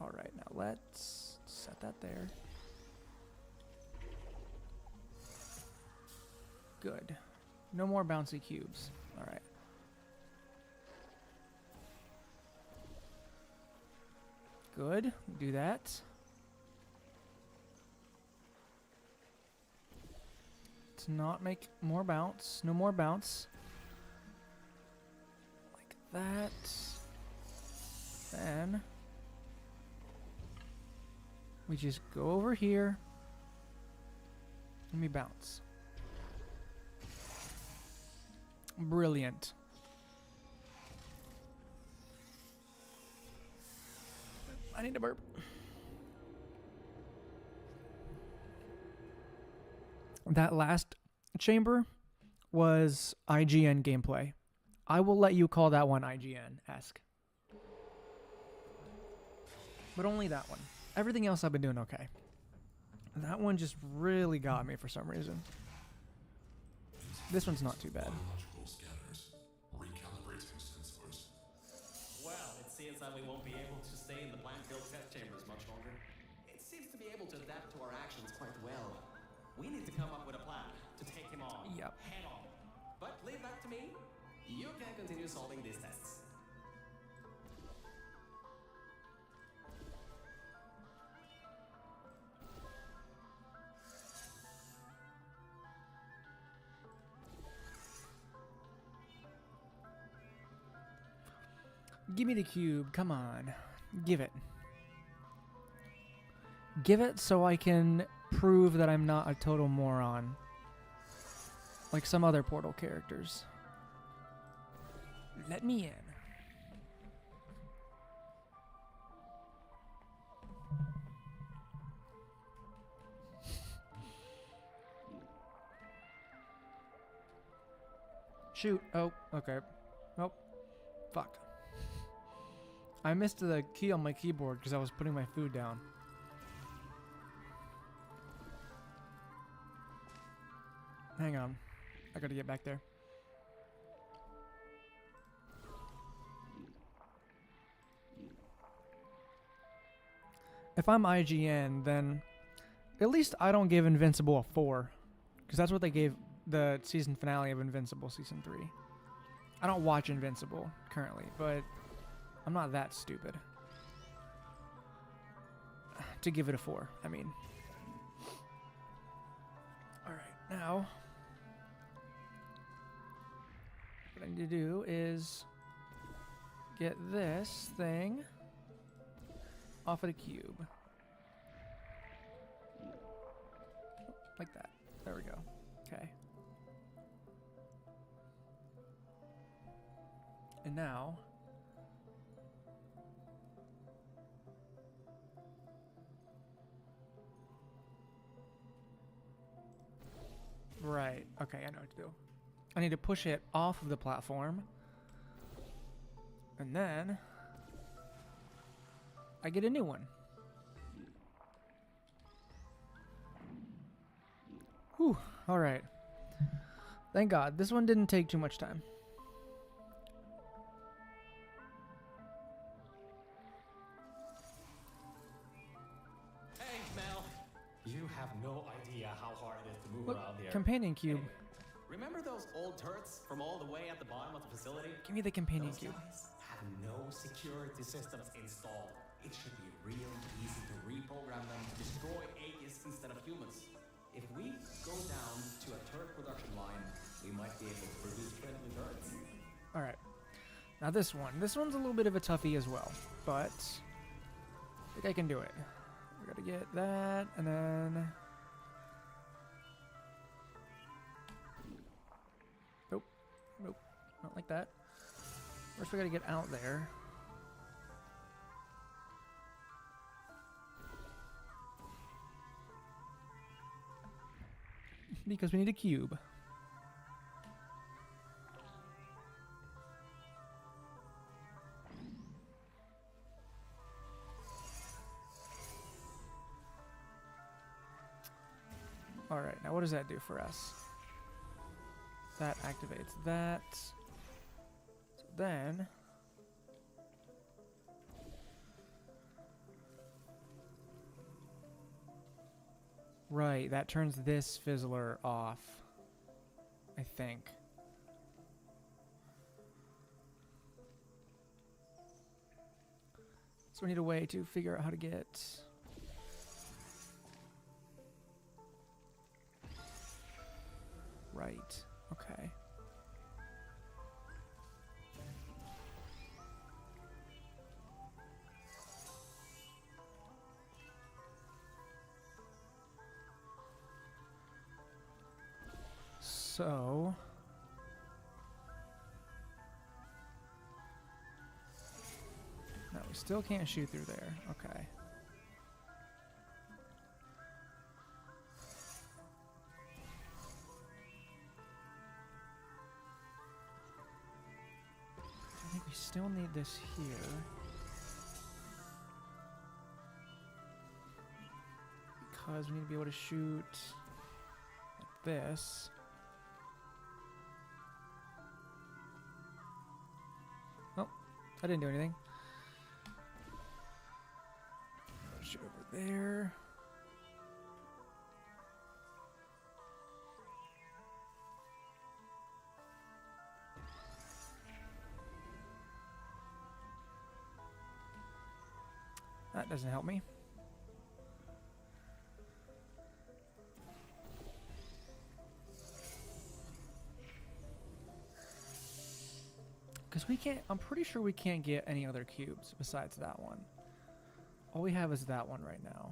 Alright, now let's set that there. Good. No more bouncy cubes. Alright. Good. Do that. To not make more bounce. No more bounce. Like that. Then we just go over here. Let me bounce. Brilliant. I need to burp. That last chamber was IGN gameplay. I will let you call that one IGN-esque. But only that one. Everything else I've been doing okay. That one just really got me for some reason. This one's not too bad. Biological scanners. Recalibrating sensors. Well, it seems that we won't be able to stay in the plant-filled test chambers much longer. It seems to be able to adapt to our actions quite well. We need to come up with a plan to take him on. Yep. Head on. But leave that to me. You can continue solving these tests. Give me the cube. Come on. Give it. Give it so I can prove that I'm not a total moron. Like some other Portal characters. Let me in. Shoot. Oh, okay. Oh, fuck. I missed the key on my keyboard because I was putting my food down. Hang on. I gotta get back there. If I'm IGN, then at least I don't give Invincible a 4. Because that's what they gave the season finale of Invincible Season 3. I don't watch Invincible currently, but I'm not that stupid to give it a 4, I mean. Alright, now what I need to do is get this thing off of the cube. Like that. There we go. Okay. And now... Right. Okay, I know what to do. I need to push it off of the platform. And then... I get a new one. Whew. Alright. Thank God. This one didn't take too much time. Hey, Mel. You have no idea how hard it is to move Look, around here. companion cube. Anyway, remember those old turrets from all the way at the bottom of the facility? Give me the companion Those cube. guys have no security systems installed. It should be real easy to reprogram them to destroy Aegis instead of humans. If we go down to a turret production line, we might be able to produce friendly turrets. Alright. Now this one. This one's a little bit of a toughie as well. But... I think I can do it. I gotta get that, and then... Nope. Nope. Not like that. First we gotta get out there. Because we need a cube. Alright, now what does that do for us? That activates that. So then... Right, that turns this fizzler off. I think. So we need a way to figure out how to get... Right, okay. So... No, we still can't shoot through there. Okay. I think we still need this here. Because we need to be able to shoot like this. Oh, I didn't do anything. Shoot over there. That doesn't help me. Because we can't, I'm pretty sure we can't get any other cubes besides that one. All we have is that one right now.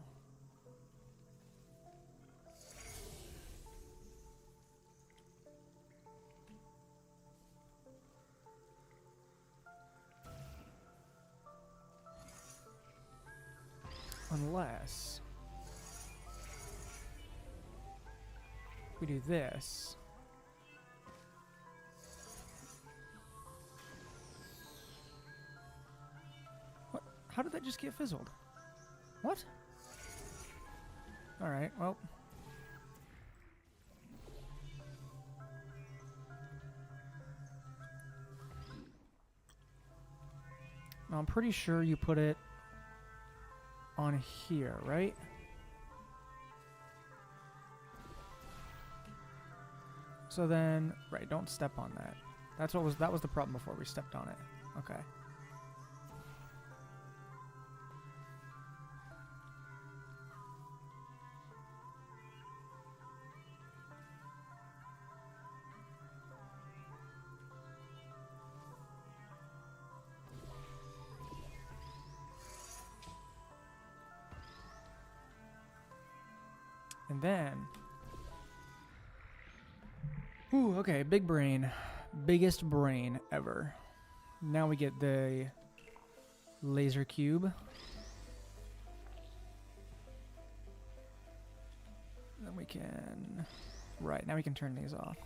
Unless we do this. What? How did that just get fizzled? What? Alright, well. Now, I'm pretty sure you put it on here, right? So then, right, don't step on that. That was the problem before we stepped on it. Okay. And then... Ooh, okay, big brain. Biggest brain ever. Now we get the laser cube. Then we can... Right, now we can turn these off.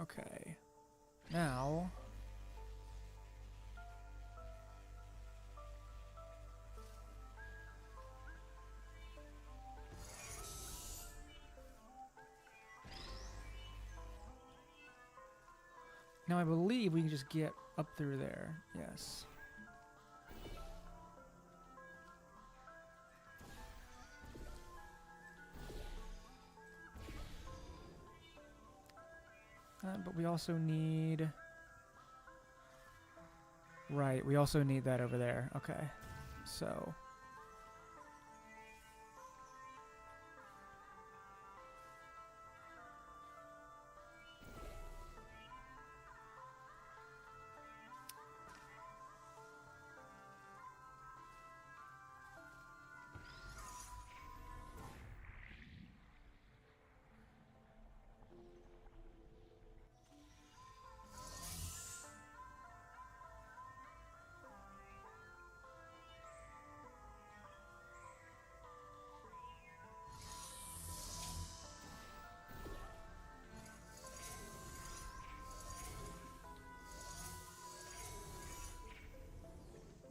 Okay. Now... Now I believe we can just get up through there. Yes. But we also need... Right, we also need that over there. Okay. So...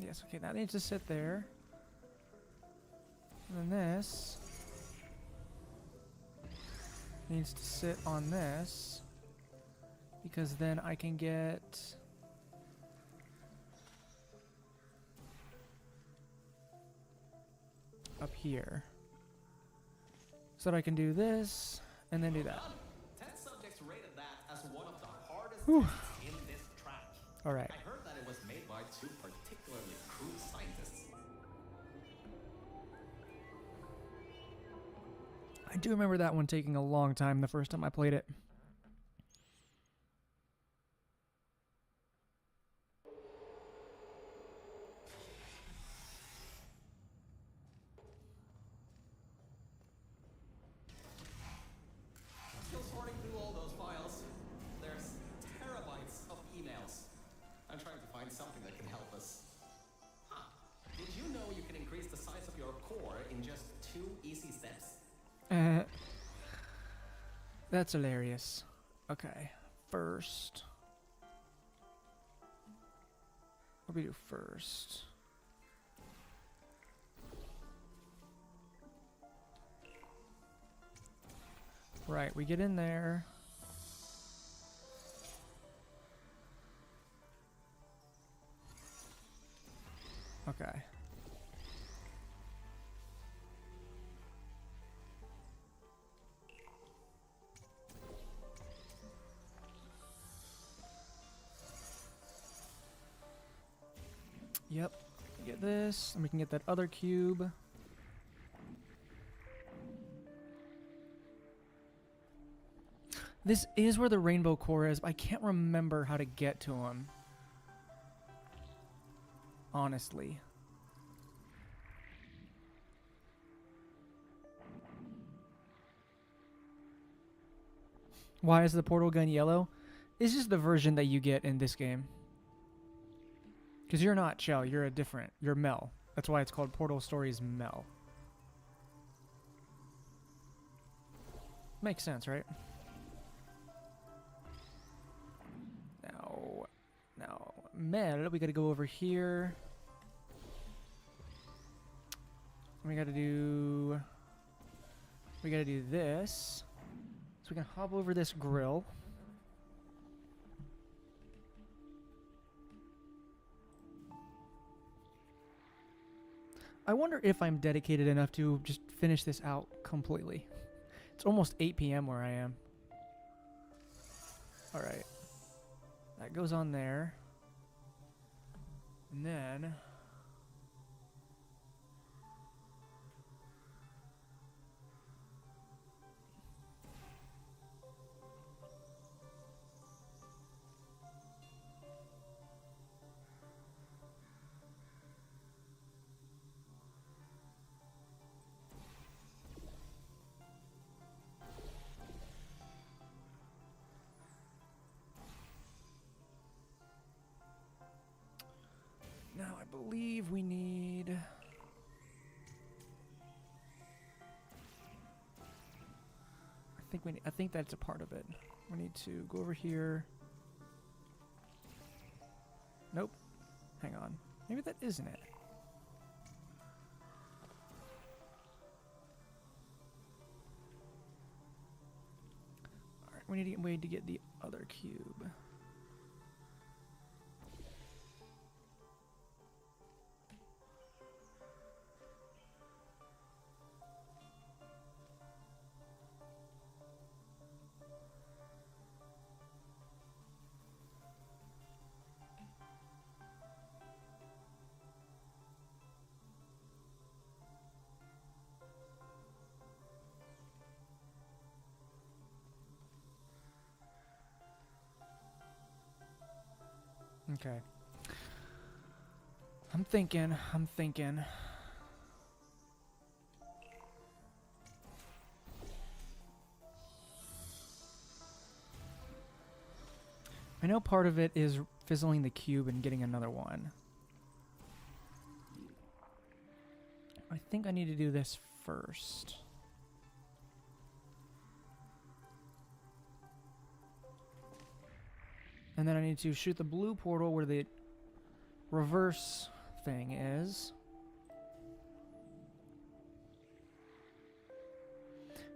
Yes, okay, that needs to sit there. And then this needs to sit on this, because then I can get up here. So that I can do this and then do that. 10 subjects rated that as one of the hardest Whew. tests in this track. All right. I heard that it was made by 2 particularly crude scientists. I do remember that one taking a long time the first time I played it. Still sorting through all those files. There's terabytes of emails. I'm trying to find something that can help us. Huh. Did you know you can increase the size of your core in just 2 easy steps? That's hilarious. Okay, first. What do we do first? Right, we get in there. Okay. Yep. Get this, and we can get that other cube. This is where the rainbow core is, but I can't remember how to get to him. Honestly. Why is the portal gun yellow? It's just the version that you get in this game. Because you're not Chell, you're a different, you're Mel. That's why it's called Portal Stories Mel. Makes sense, right? Now, Mel, we gotta go over here. We gotta do this. So we can hop over this grill. I wonder if I'm dedicated enough to just finish this out completely. It's almost 8 p.m. where I am. Alright. That goes on there. And then... I think that's a part of it. We need to go over here. Nope. Hang on. Maybe that isn't it. Alright, we need to wait to get the other cube. Okay. I'm thinking. I know part of it is fizzling the cube and getting another one. I think I need to do this first. And then I need to shoot the blue portal where the reverse thing is.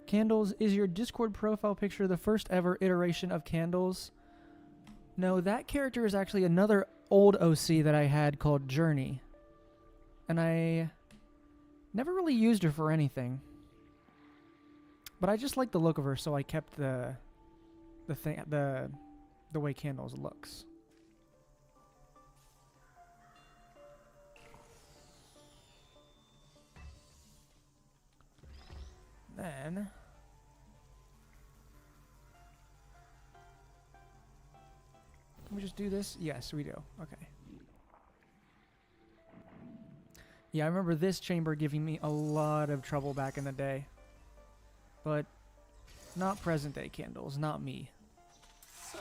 Candles, is your Discord profile picture the first ever iteration of Candles? No, that character is actually another old OC that I had called Journey. And I never really used her for anything. But I just like the look of her, so I kept the way Candles looks. Then can we just do this? Yes, we do. Okay. Yeah, I remember this chamber giving me a lot of trouble back in the day. But not present day Candles, not me. So,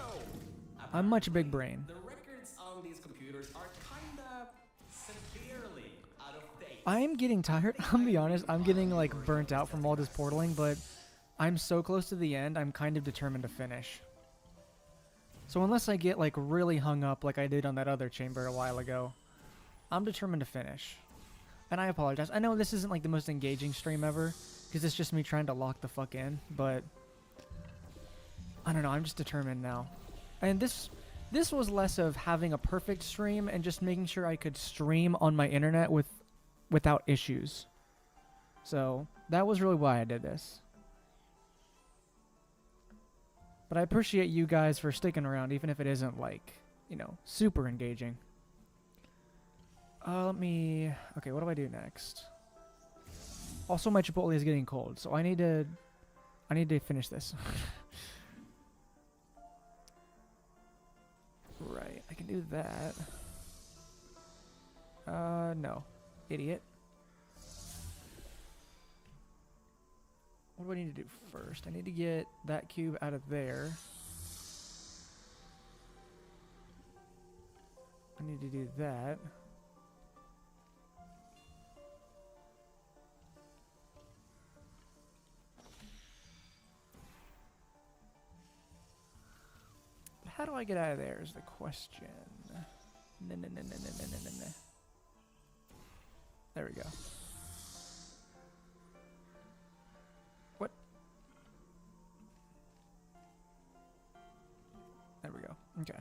I'm much big brain. the records on these computers are kinda severely out of date. I'm getting tired. I'll be honest. I'm getting like burnt out from all this portaling, but I'm so close to the end. I'm kind of determined to finish. So unless I get like really hung up like I did on that other chamber a while ago, I'm determined to finish. And I apologize. I know this isn't like the most engaging stream ever because it's just me trying to lock the fuck in, but I don't know. I'm just determined now. And this was less of having a perfect stream and just making sure I could stream on my internet without issues. So that was really why I did this. But I appreciate you guys for sticking around, even if it isn't like, you know, super engaging. Okay, what do I do next? Also, my Chipotle is getting cold, so I need to finish this. Right, I can do that. No. Idiot. What do I need to do first? I need to get that cube out of there. I need to do that. How do I get out of there is the question. No. There we go. What? There we go. Okay.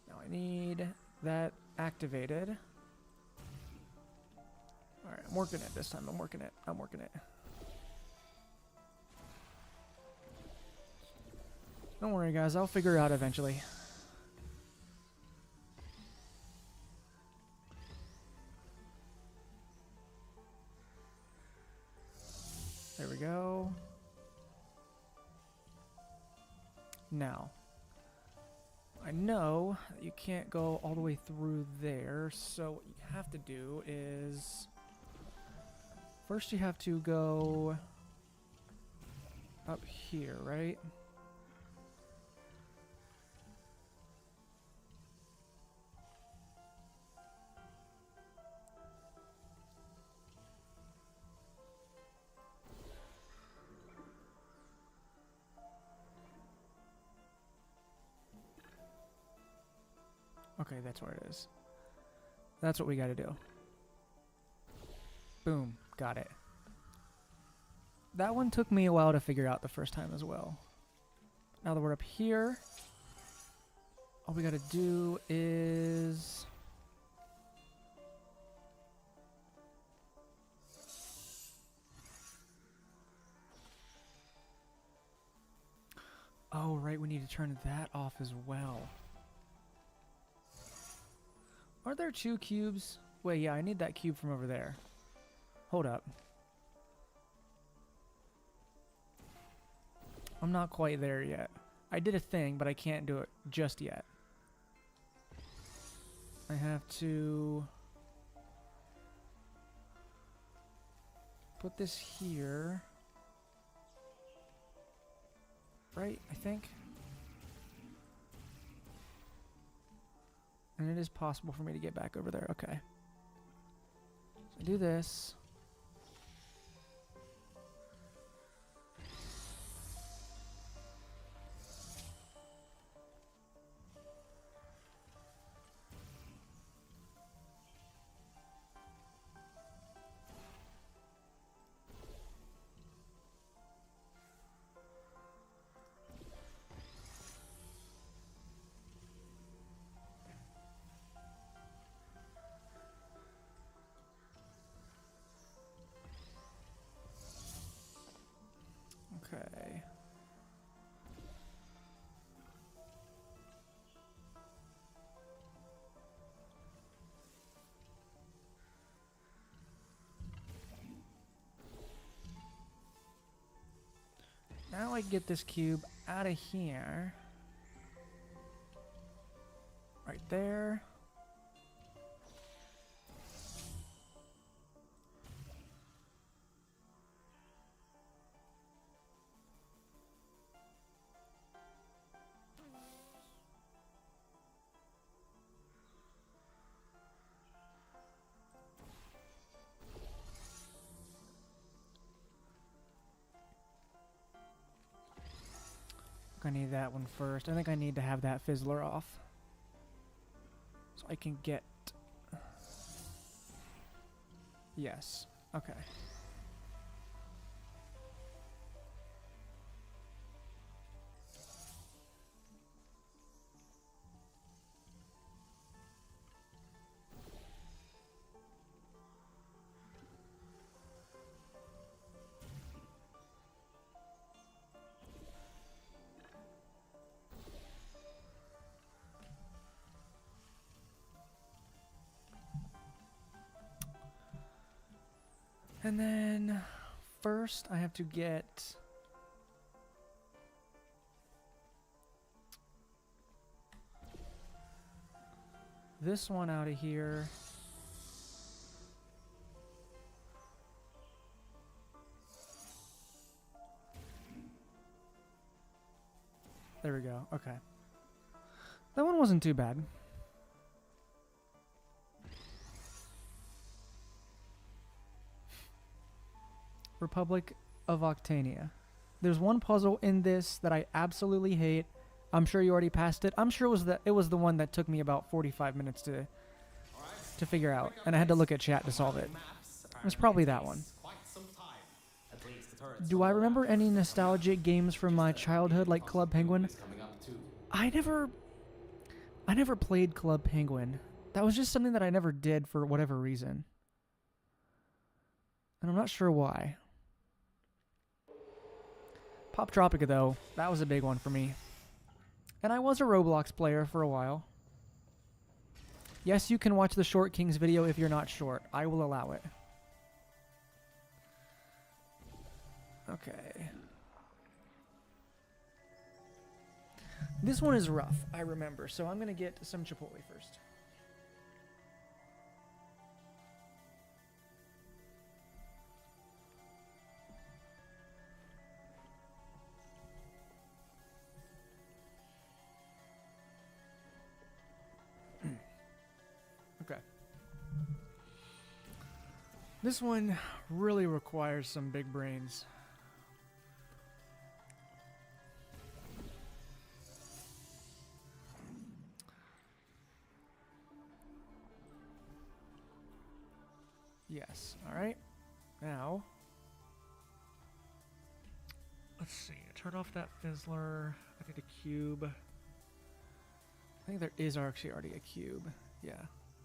Now I need that activated. Alright, I'm working it this time. I'm working it. Don't worry, guys. I'll figure it out eventually. There we go. Now, I know that you can't go all the way through there, so what you have to do is first you have to go up here, right? Okay, that's where it is. That's what we got to do. Boom. Got it. That one took me a while to figure out the first time as well. Now that we're up here, all we got to do is... Oh, right, we need to turn that off as well. Are there 2 cubes? Wait, yeah, I need that cube from over there. Hold up. I'm not quite there yet. I did a thing, but I can't do it just yet. I have to put this here. Right, I think. And it is possible for me to get back over there. Okay. So I do this. Okay. Now I get this cube out of here. Right there. I need that one first. I think I need to have that fizzler off. So I can get... Yes. Okay. And then first I have to get this one out of here. There we go. Okay. That one wasn't too bad. Republic of Octania. There's one puzzle in this that I absolutely hate. I'm sure you already passed it. I'm sure it was the one that took me about 45 minutes to figure out, and I had to look at chat to solve it. It was probably that one. Do I remember any nostalgic games from my childhood like Club Penguin? I never played Club Penguin. That was just something that I never did for whatever reason. And I'm not sure why. Pop Tropica, though, that was a big one for me. And I was a Roblox player for a while. Yes, you can watch the Short Kings video if you're not short. I will allow it. Okay. This one is rough, I remember, so I'm going to get some Chipotle first. Okay. This one really requires some big brains. Yes. All right. Now, let's see. Turn off that fizzler. I need a cube. I think there is actually already a cube. Yeah,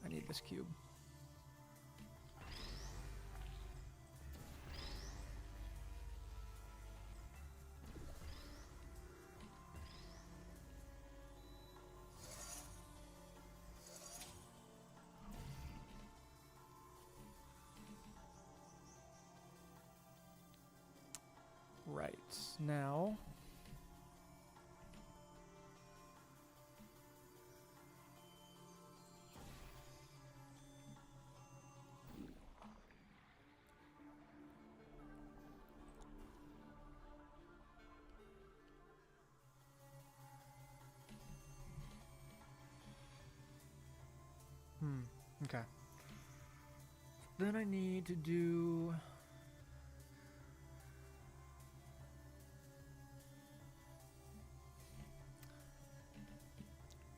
I need this cube. Right, now... Okay. Then I need to do...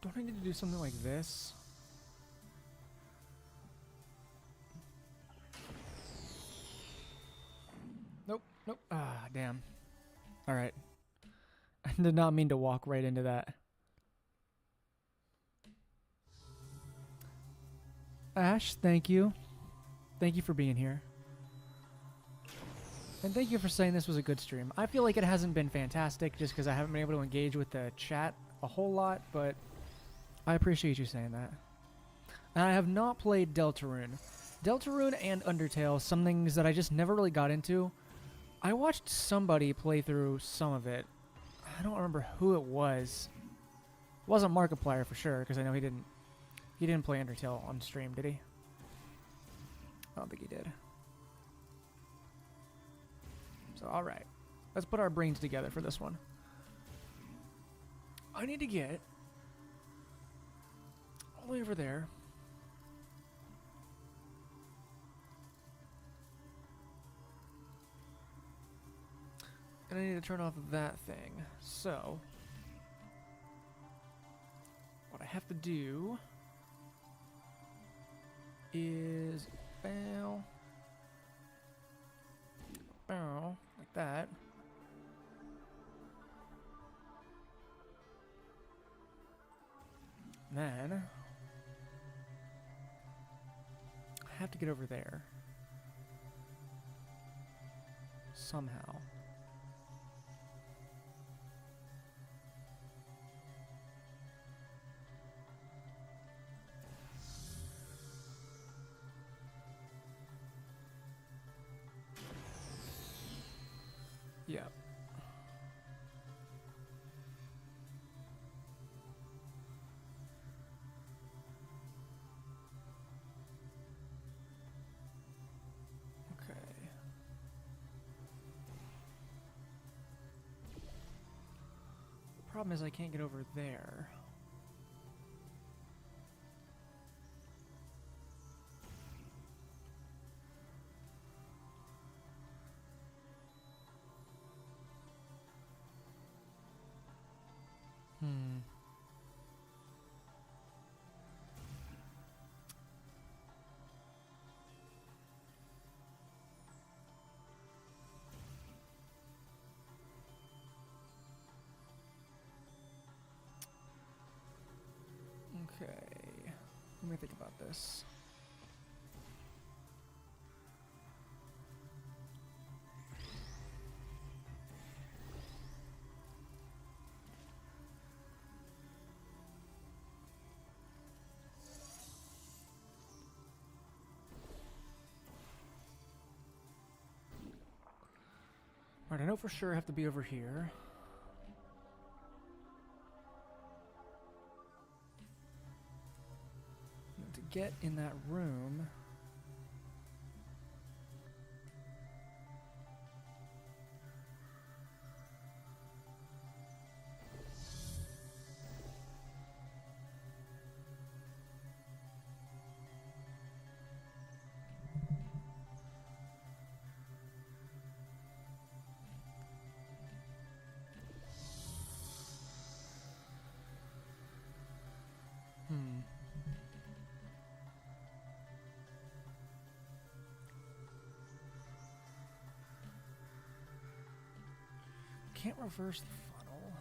Don't I need to do something like this? Nope, nope. Ah, damn. Alright. I did not mean to walk right into that. Ash, thank you. Thank you for being here. And thank you for saying this was a good stream. I feel like it hasn't been fantastic just because I haven't been able to engage with the chat a whole lot, but I appreciate you saying that. And I have not played Deltarune. Deltarune and Undertale, some things that I just never really got into. I watched somebody play through some of it. I don't remember who it was. It wasn't Markiplier for sure, because I know he didn't play Undertale on stream, did he? I don't think he did. So, alright. Let's put our brains together for this one. I need to get all the way over there. And I need to turn off that thing. So, what I have to do is bow, bow, like that. Then I have to get over there somehow. Yeah. Okay. The problem is I can't get over there. Okay. Let me think about this. Alright, I know for sure I have to be over here. And to get in that room... can't reverse the funnel.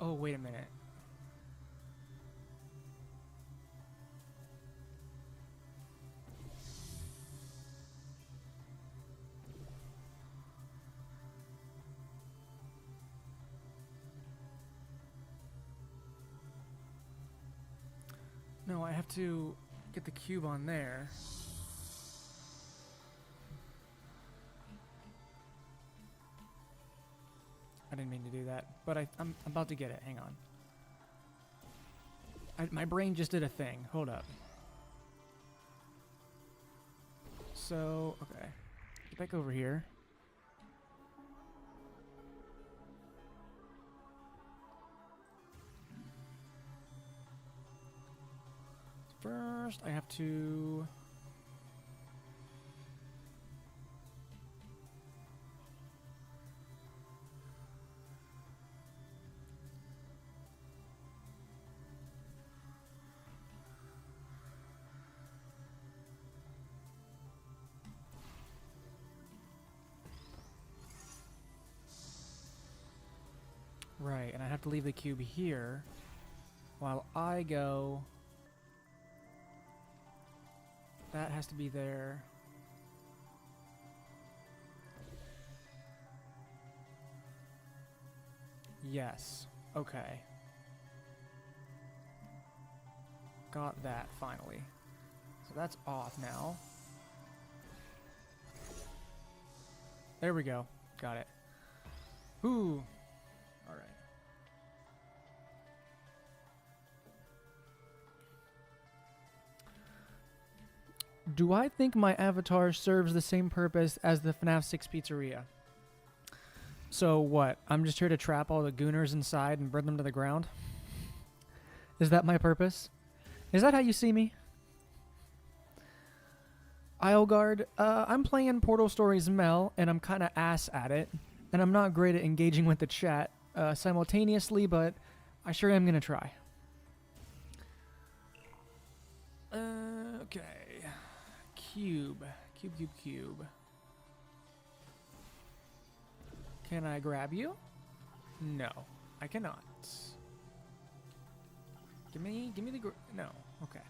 Oh, wait a minute. No, I have to get the cube on there. I didn't mean to do that, but I'm about to get it. Hang on. My brain just did a thing. Hold up. So, okay. Get back over here. First, I have to... Right, and I have to leave the cube here while I go... That has to be there. Yes. Okay. Got that, finally. So that's off now. There we go. Got it. Ooh. Alright. Do I think my avatar serves the same purpose as the FNAF 6 pizzeria? So what? I'm just here to trap all the gooners inside and burn them to the ground? Is that my purpose? Is that how you see me? Isleguard, I'm playing Portal Stories Mel, and I'm kind of ass at it. And I'm not great at engaging with the chat simultaneously, but I sure am going to try. Okay. Cube. Cube. Can I grab you? No, I cannot. Give me the no. Okay.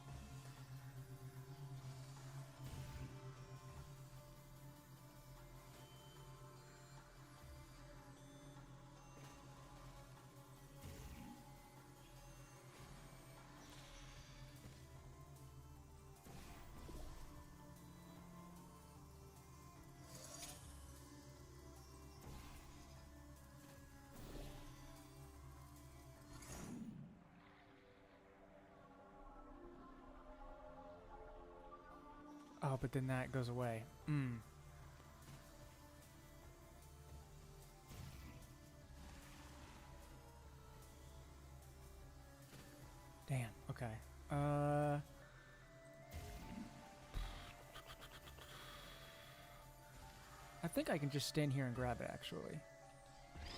Oh, but then that goes away. Damn, okay. I think I can just stand here and grab it, actually.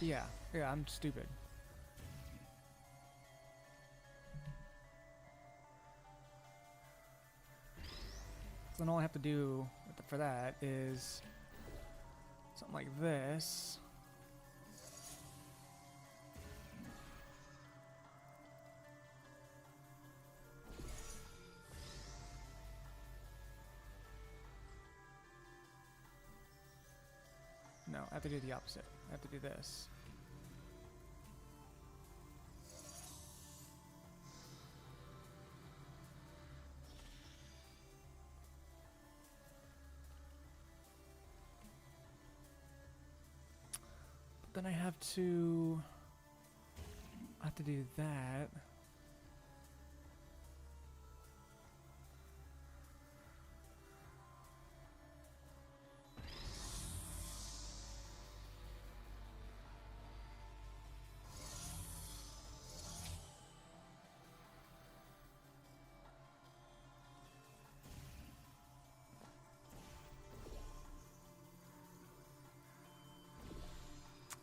Yeah, I'm stupid. So then all I have to do for that is something like this. No, I have to do the opposite. I have to do this. Then I have to do that.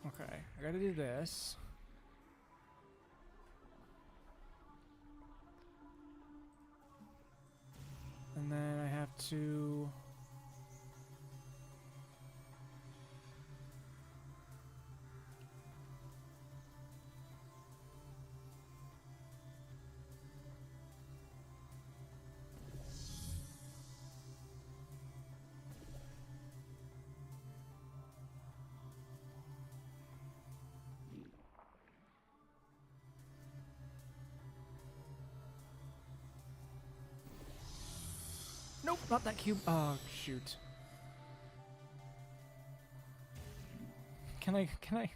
Okay, I gotta do this. And then to... Nope, not that cube. Oh, shoot. Can I let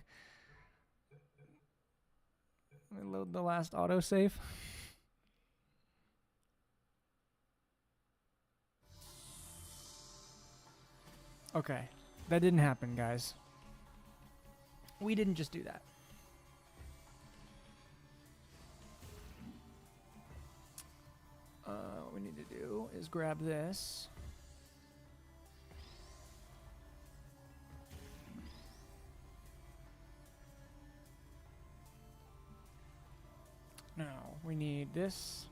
me load the last autosave? Okay. That didn't happen, guys. We didn't just do that. What we need to do is grab this. Now, we need this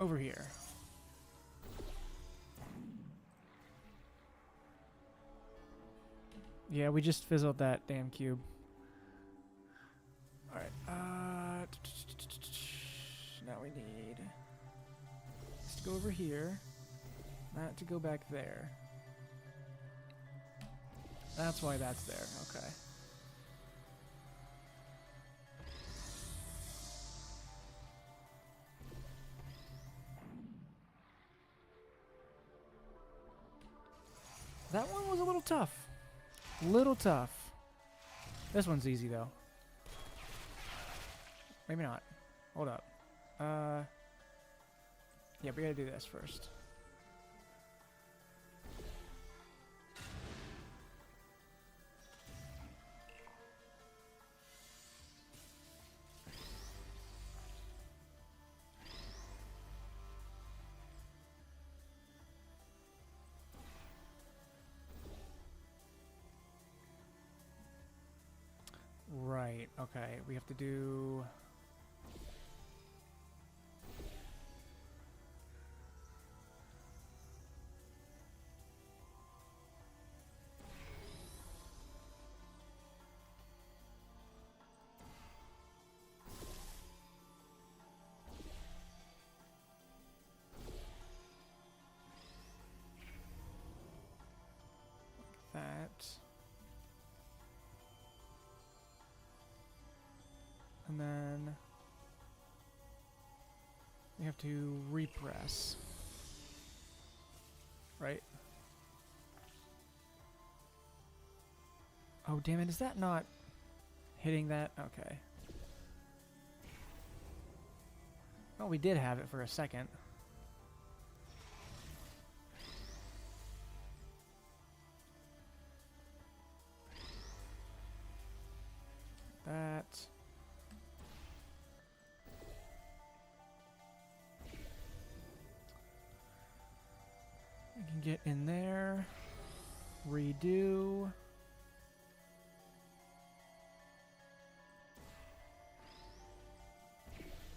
over here. Yeah, we just fizzled that damn cube. Alright, now we need this to go over here, that to go back there. That's why that's there, okay. That one was a little tough. Little tough. This one's easy though. Maybe not. Hold up. Yeah, we gotta do this first. Right, okay, we have to do... that. And then we have to repress. Right? Oh, damn it. Is that not hitting that? Okay. Well, we did have it for a second. That. We can get in there. Redo.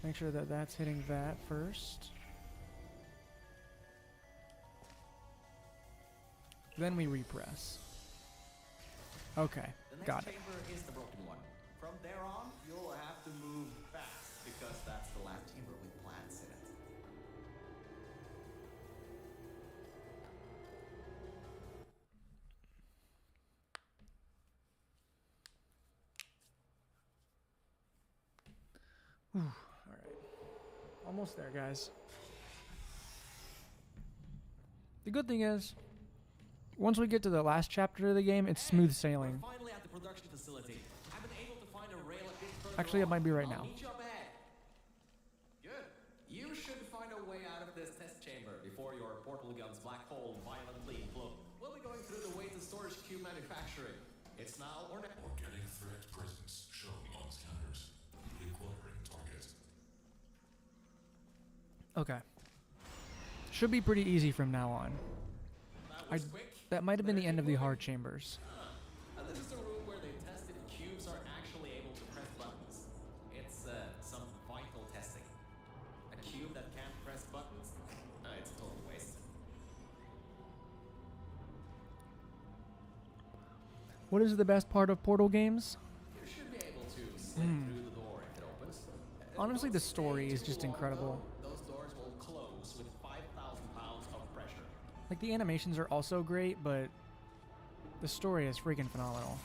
Make sure that that's hitting that first. Then we repress. Okay, got it. The next chamber is the broken one. From there on, you'll have to move fast because that's the last chamber with plants in it. Whew. All right. Almost there, guys. The good thing is, once we get to the last chapter of the game, it's smooth sailing. We're finally at the production facility. I've been able to find a rail a bit further Actually, it on. might be right I'll now. meet you up ahead. Good. You should find a way out of this test chamber before your portal gun's black hole violently implodes. We'll be going through the weight and storage cube manufacturing. It's now or never. Organic threat presence shown on scanners. Decluttering target. Okay. Should be pretty easy from now on. That was quick. That might have been the end of the hard chambers. And this is the room where they test if cubes are actually able to press buttons. It's some vital testing. A cube that can't press buttons, it's a total waste. What is the best part of Portal games? You should be able to slip through the door if it opens. Honestly, Don't the story stay is too just long, incredible. though. Those doors will close with 5,000 pounds of pressure. Like, the animations are also great, but the story is freaking phenomenal.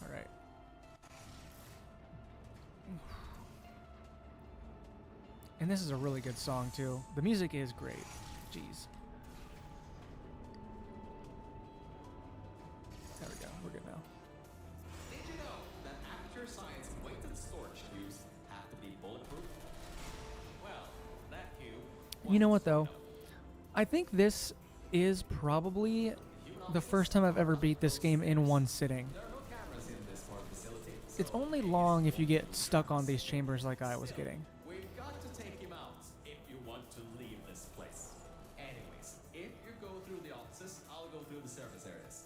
Alright. And this is a really good song, too. The music is great. Jeez. There we go. We're good now. Did you know that Aperture Science weighted storage cubes have to be bulletproof? Well, that cube. You know what, though? I think this is probably the first time I've ever beat this game in one sitting. There are no cameras in this smart facility. It's only long if you get stuck on these chambers like I was getting. We've got to take him out if you want to leave this place. Anyways, if you go through the offices, I'll go through the service areas.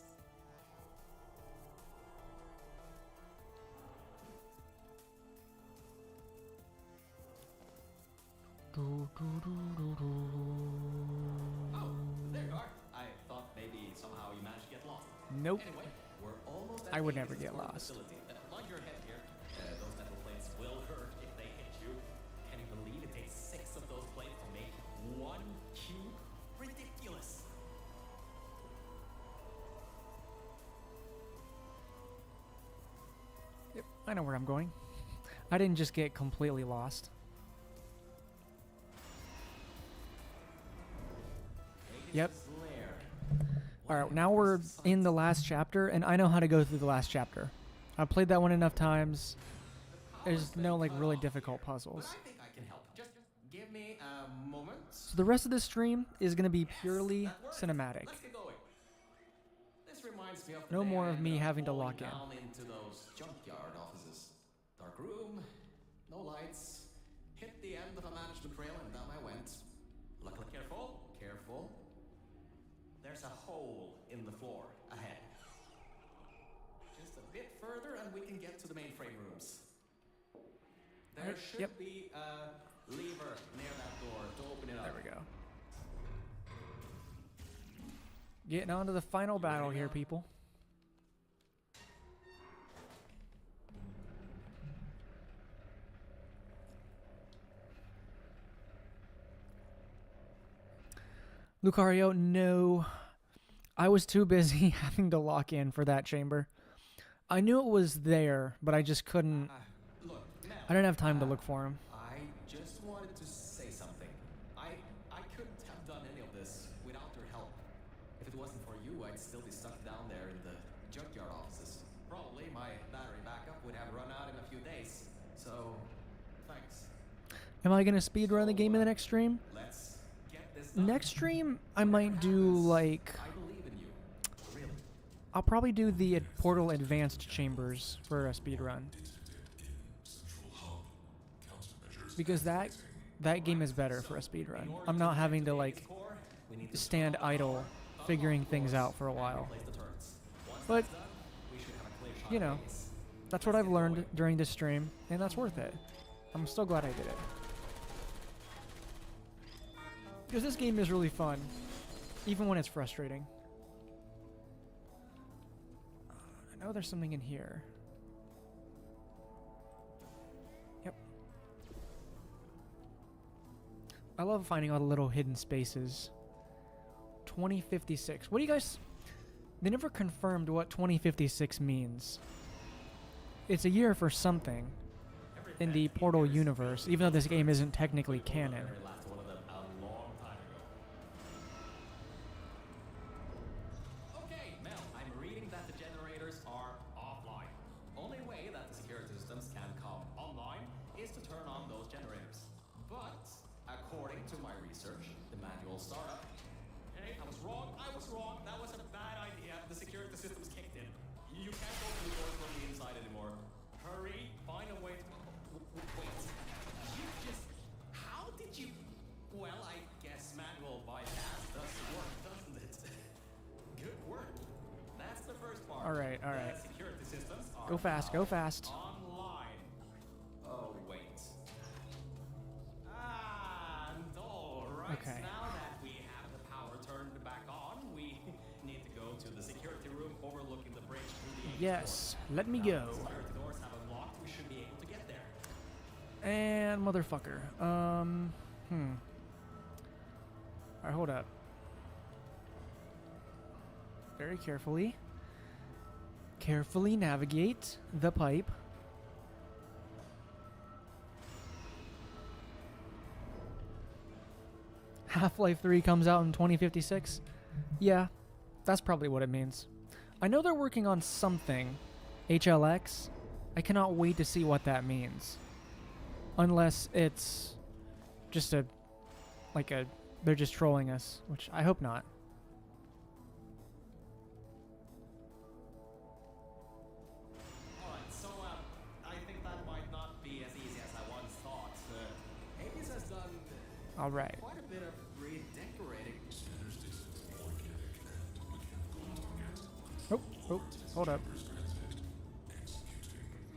Oh, there you are. I thought maybe somehow you managed to get lost. Nope. Anyway, we're almost at I would the never get smart lost. facility. Nod your head here. Those metal plates will hurt if they hit you. Can you believe it takes 6 of those plates to make 1 cube? Ridiculous. Yep, I know where I'm going. I didn't just get completely lost. Yep. Alright, now we're in the last chapter, and I know how to go through the last chapter. I've played that one enough times. There's no, like, really difficult puzzles. I think I can help. Just give me a moment. So the rest of this stream is going to be purely That worked. cinematic. Let's get going. This reminds me of the No day more I of me ended up having to falling lock in. down into those junkyard offices. Dark room, no lights. Hit the end of a management rail and down I went. Luckily, careful. There's a hole in the floor ahead. Just a bit further and we can get to the mainframe rooms. There Right, should yep. be a lever near that door to open it up. There we go. Getting on to the final battle here, people. Lucario, no. I was too busy having to lock in for that chamber. I knew it was there, but I just couldn't. Look, Mel, I didn't have time to look for him. I just wanted to say something. I couldn't have done any of this without your help. If it wasn't for you, I'd still be stuck down there in the junkyard offices. Probably my battery backup would have run out in a few days. So, thanks. Am I going to speedrun the game in the next stream? Let's get this done. Next stream, I might do, like... I believe in you. Really. I'll probably do the Portal Advanced Chambers for a speedrun. Because that game is better for a speedrun. I'm not having to, like, Core, we need to stand idle figuring things out for a while. place the turrets. Once But, that's done, we should have a clear shot you of know, things. that's what I've learned during this stream, and that's worth it. I'm still glad I did it. Because this game is really fun, even when it's frustrating. I know there's something in here. Yep. I love finding all the little hidden spaces. 2056. What do you guys... They never confirmed what 2056 means. It's a year for something in the Portal universe, even though this game isn't technically canon. Very last one of them a long time ago. Okay, Mel, I'm reading that the generators are offline. Only way that the security systems can come online is to turn on those generators. But according to my research, the manual startup. Hey, I was wrong. That was a bad idea. The security systems kicked in. You can't open the doors from the inside anymore. Hurry, find a way to... Wait. You just... How did you... Well, I guess manual bypass does work, doesn't it? Good work. That's the first part. All right. The security systems are Go fast, now go fast. online. Oh, wait. And all right. Yes, let me go. Security doors have unlocked. We should be able to get there. And motherfucker. Alright, hold up. Very carefully. Carefully navigate the pipe. Half-Life 3 comes out in 2056? Yeah, that's probably what it means. I know they're working on something. HLX? I cannot wait to see what that means. Unless it's just they're just trolling us, which I hope not. Alright, so I think that might not be as easy as I once thought. Hades has done Alright. quite a bit of redecorating. Oh, hold up.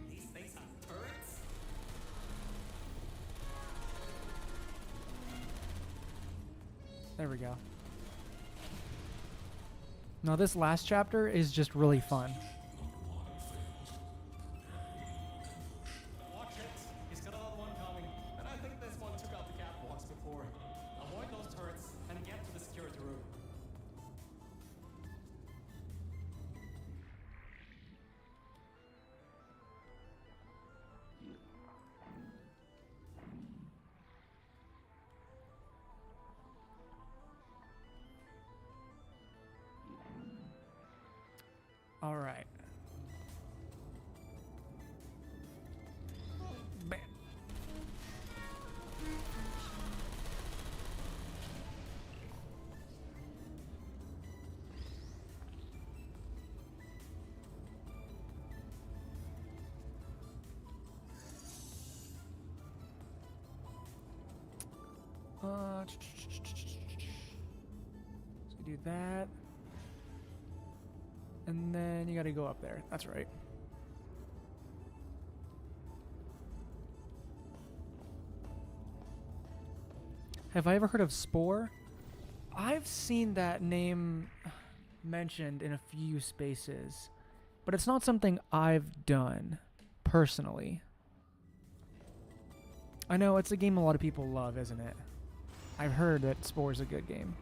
These things have turrets? There we go. Now this last chapter is just really fun. Watch it. He's got another one coming. And I think this one took out the catwalks before. Avoid those turrets and get to the security room. All right. Bam. So do that. And then you gotta go up there. That's right. Have I ever heard of Spore? I've seen that name mentioned in a few spaces, but it's not something I've done personally. I know it's a game a lot of people love, isn't it? I've heard that Spore's a good game.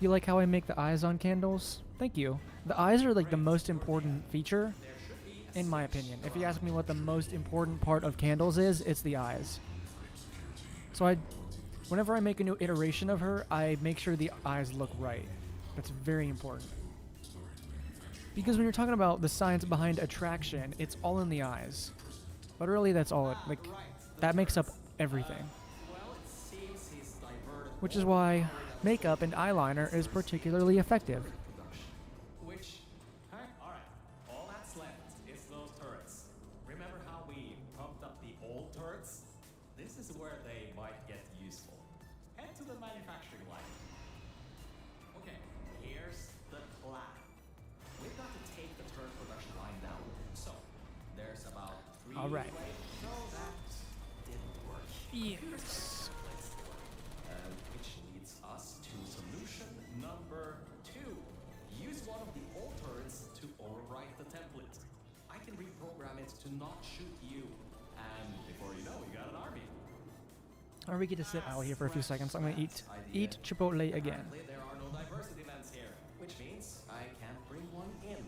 You like how I make the eyes on candles? Thank you. The eyes are like the most important feature, in my opinion. If you ask me what the most important part of candles is, it's the eyes. So whenever I make a new iteration of her, I make sure the eyes look right. That's very important. Because when you're talking about the science behind attraction, it's all in the eyes. But really, that's all it, like, that makes up everything. Which is why makeup and eyeliner is particularly effective. Which, alright, all that's left is those turrets. Remember how we pumped up the old turrets? This is where they might get useful. Head to the manufacturing line. Okay, here's the plan. We've got to take the turret production line down. So, there's about 3 All right. ways. So that didn't work. Yes. Which leads us to solution number 2. Use one of the old turrets to overwrite the template. I can reprogram it to not shoot you, and before you know, you got an army. Or we get to sit out here for a few seconds. I'm gonna eat Chipotle again. Apparently, there are no diversity events here, which means I can't bring one in.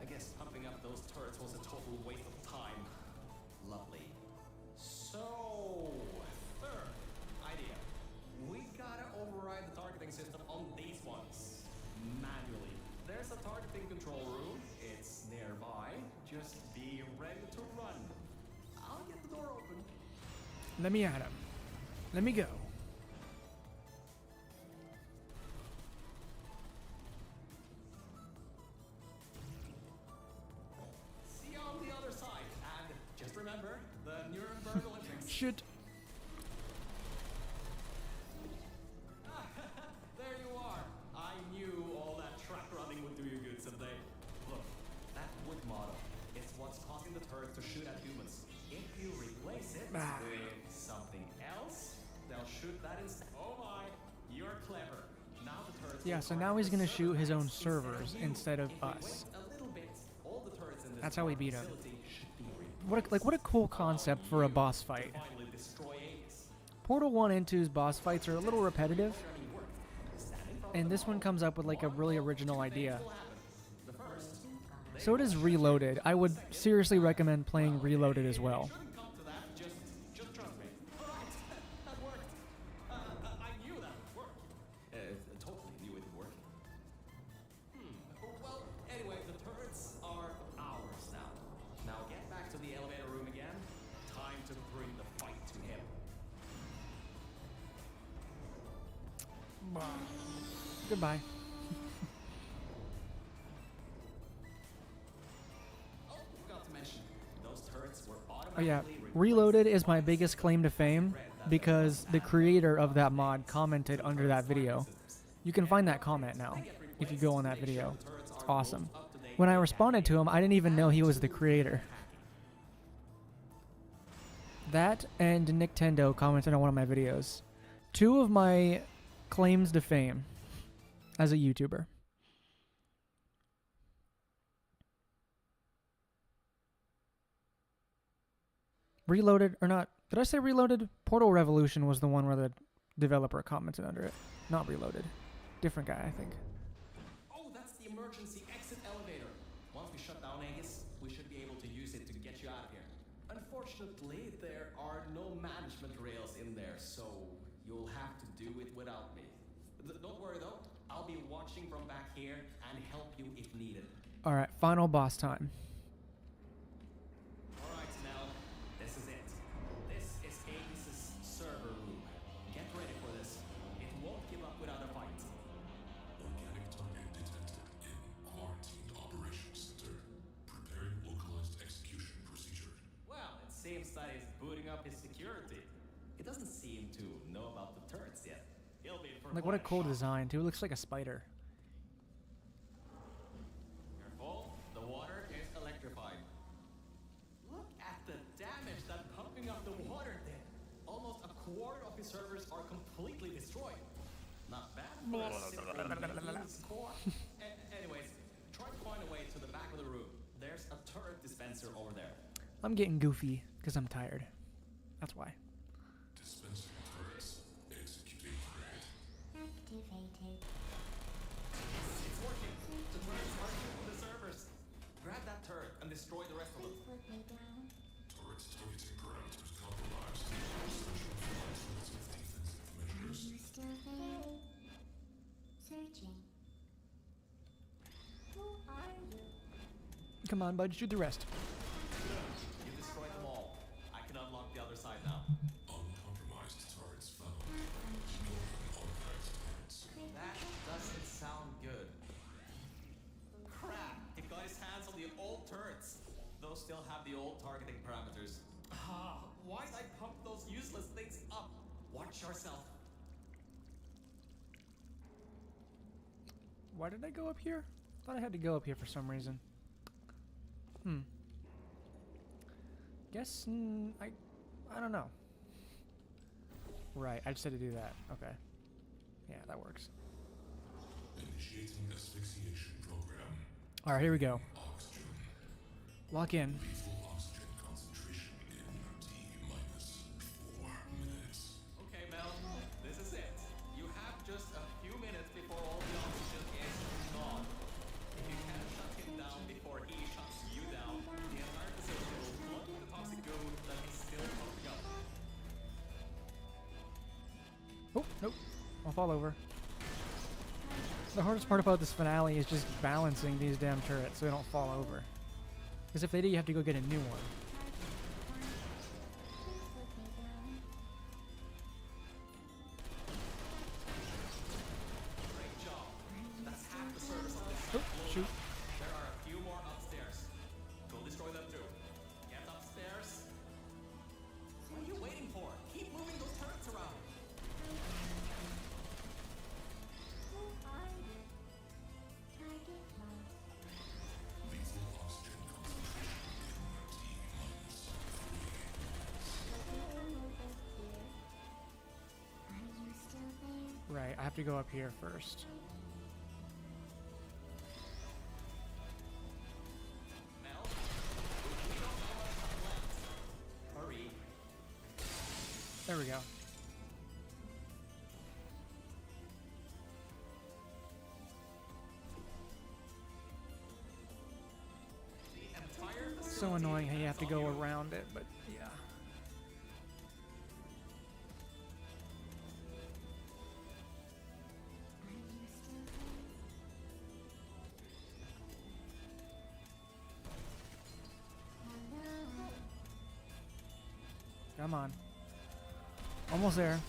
I guess pumping up those turrets was a total waste of time. Lovely. So, third idea. We gotta override the targeting system on these ones manually. There's a targeting control room. It's nearby. Just be ready to run. I'll get the door open. Let me at him. Let me go. See you on the other side. And just remember, the Nuremberg Olympics. Shit. There you are. I knew all that track running would do you good someday. Look, that wood model is what's causing the turrets to shoot at humans. If you replace it Ah. with something else, they'll shoot that instead. Oh my, you're clever. Now the turrets Yeah, will so target now he's the gonna shoot his server own instead of servers you. instead of If we us. wait a little bit, all the turrets in this That's how we large beat him. facility should be What a cool concept for a boss fight. to finally destroy Aegis. Portal 1 and 2's boss fights are a little repetitive, Programming worked. Stand in front of and the this one wall. comes up with like a really original Two idea. things will happen. The first, So it is Reloaded. I would seriously recommend playing Reloaded as well. shouldn't come to that. Just trust me. All right, that worked. I knew that would work. Totally knew it would work. Well, anyway, the turrets are ours now. Now get back to the elevator room again. Time to bring the fight to him. Goodbye. Oh, forgot to mention, those turrets were Oh yeah, automatically Reloaded is my biggest claim to fame because the creator of that mod commented under that video. You can find that comment now if you go on that video. It's awesome. When I responded to him, I didn't even know he was the creator. That and Nintendo commented on one of my videos. Two of my claims to fame as a YouTuber. Reloaded, or not, did I say Reloaded? Portal Revolution was the one where the developer commented under it. Not Reloaded. Different guy, I think. Oh, that's the emergency exit elevator. Once we shut down Aegis, we should be able to use it to get you out of here. Unfortunately, there are no management rails in there, so you'll have to do it without me. Don't worry though, I'll be watching from back here and help you if needed. Alright, final boss time. Alright, Nell, this is it. This is Aegis' server room. Get ready for this. It won't give up without a fight. Organic target detected in quarantined operations center. Preparing localized execution procedure. Well, it seems that he's booting up his security. He doesn't seem to know about the turrets yet. He'll be in for Like, what a quite cool shock. design, too. It looks like a spider. Careful, the water is electrified. Look at the damage that pumping up the water did. Almost a quarter of his servers are completely destroyed. Not bad for a simple score. Anyways, try to find a way to the back of the room. There's a turret dispenser over there. I'm getting goofy because I'm tired. That's why. Dispensing turrets. Executing threat. Activated. It's working. The turrets are shooting the servers. Grab that turret and destroy the rest of them. Please put me down. Turrets targeting parameters compromised. Essential for alternative defensive measures. Are you still there? Searching. Who are you? Come on, bud, shoot the rest. You destroyed them all. I can unlock the other side now. Uncompromised turrets found. Archived turrets. That doesn't sound good. Crap! He got his hands on the old turrets. Those still have the old targeting parameters. Why'd I pump those useless things up? Watch yourself. Why did I go up here? Thought I had to go up here for some reason. Guess I don't know. Right, I just had to do that. Okay. Yeah, that works. Initiating asphyxiation program. All right, here we go. Oxygen. Lock in. Lethal oxygen concentration in T-4 minutes. Okay, Mel, this is it. You have just a few minutes before all the oxygen is gone. If you can't shut him down before he shuts you down, the entire facility will flood with the toxic goo that he's still pumping up. Oh, nope. I'll fall over. The hardest part about this finale is just balancing these damn turrets so they don't fall over. Because if they do, you have to go get a new one. Please put me down. Great job. That's half the service of this Oh, site. shoot. There are a few more upstairs. Go destroy them too. Get upstairs. What are you waiting for? Keep moving those turrets around. Who are you? Target locked. Lethal oxygen concentration in I have to go up here first. Mel, we don't know what's left. Hurry. There we go. The entire So facility annoying how you have to depends go on you. around it, but yeah. Are you still there? Hello? Come on. Almost there.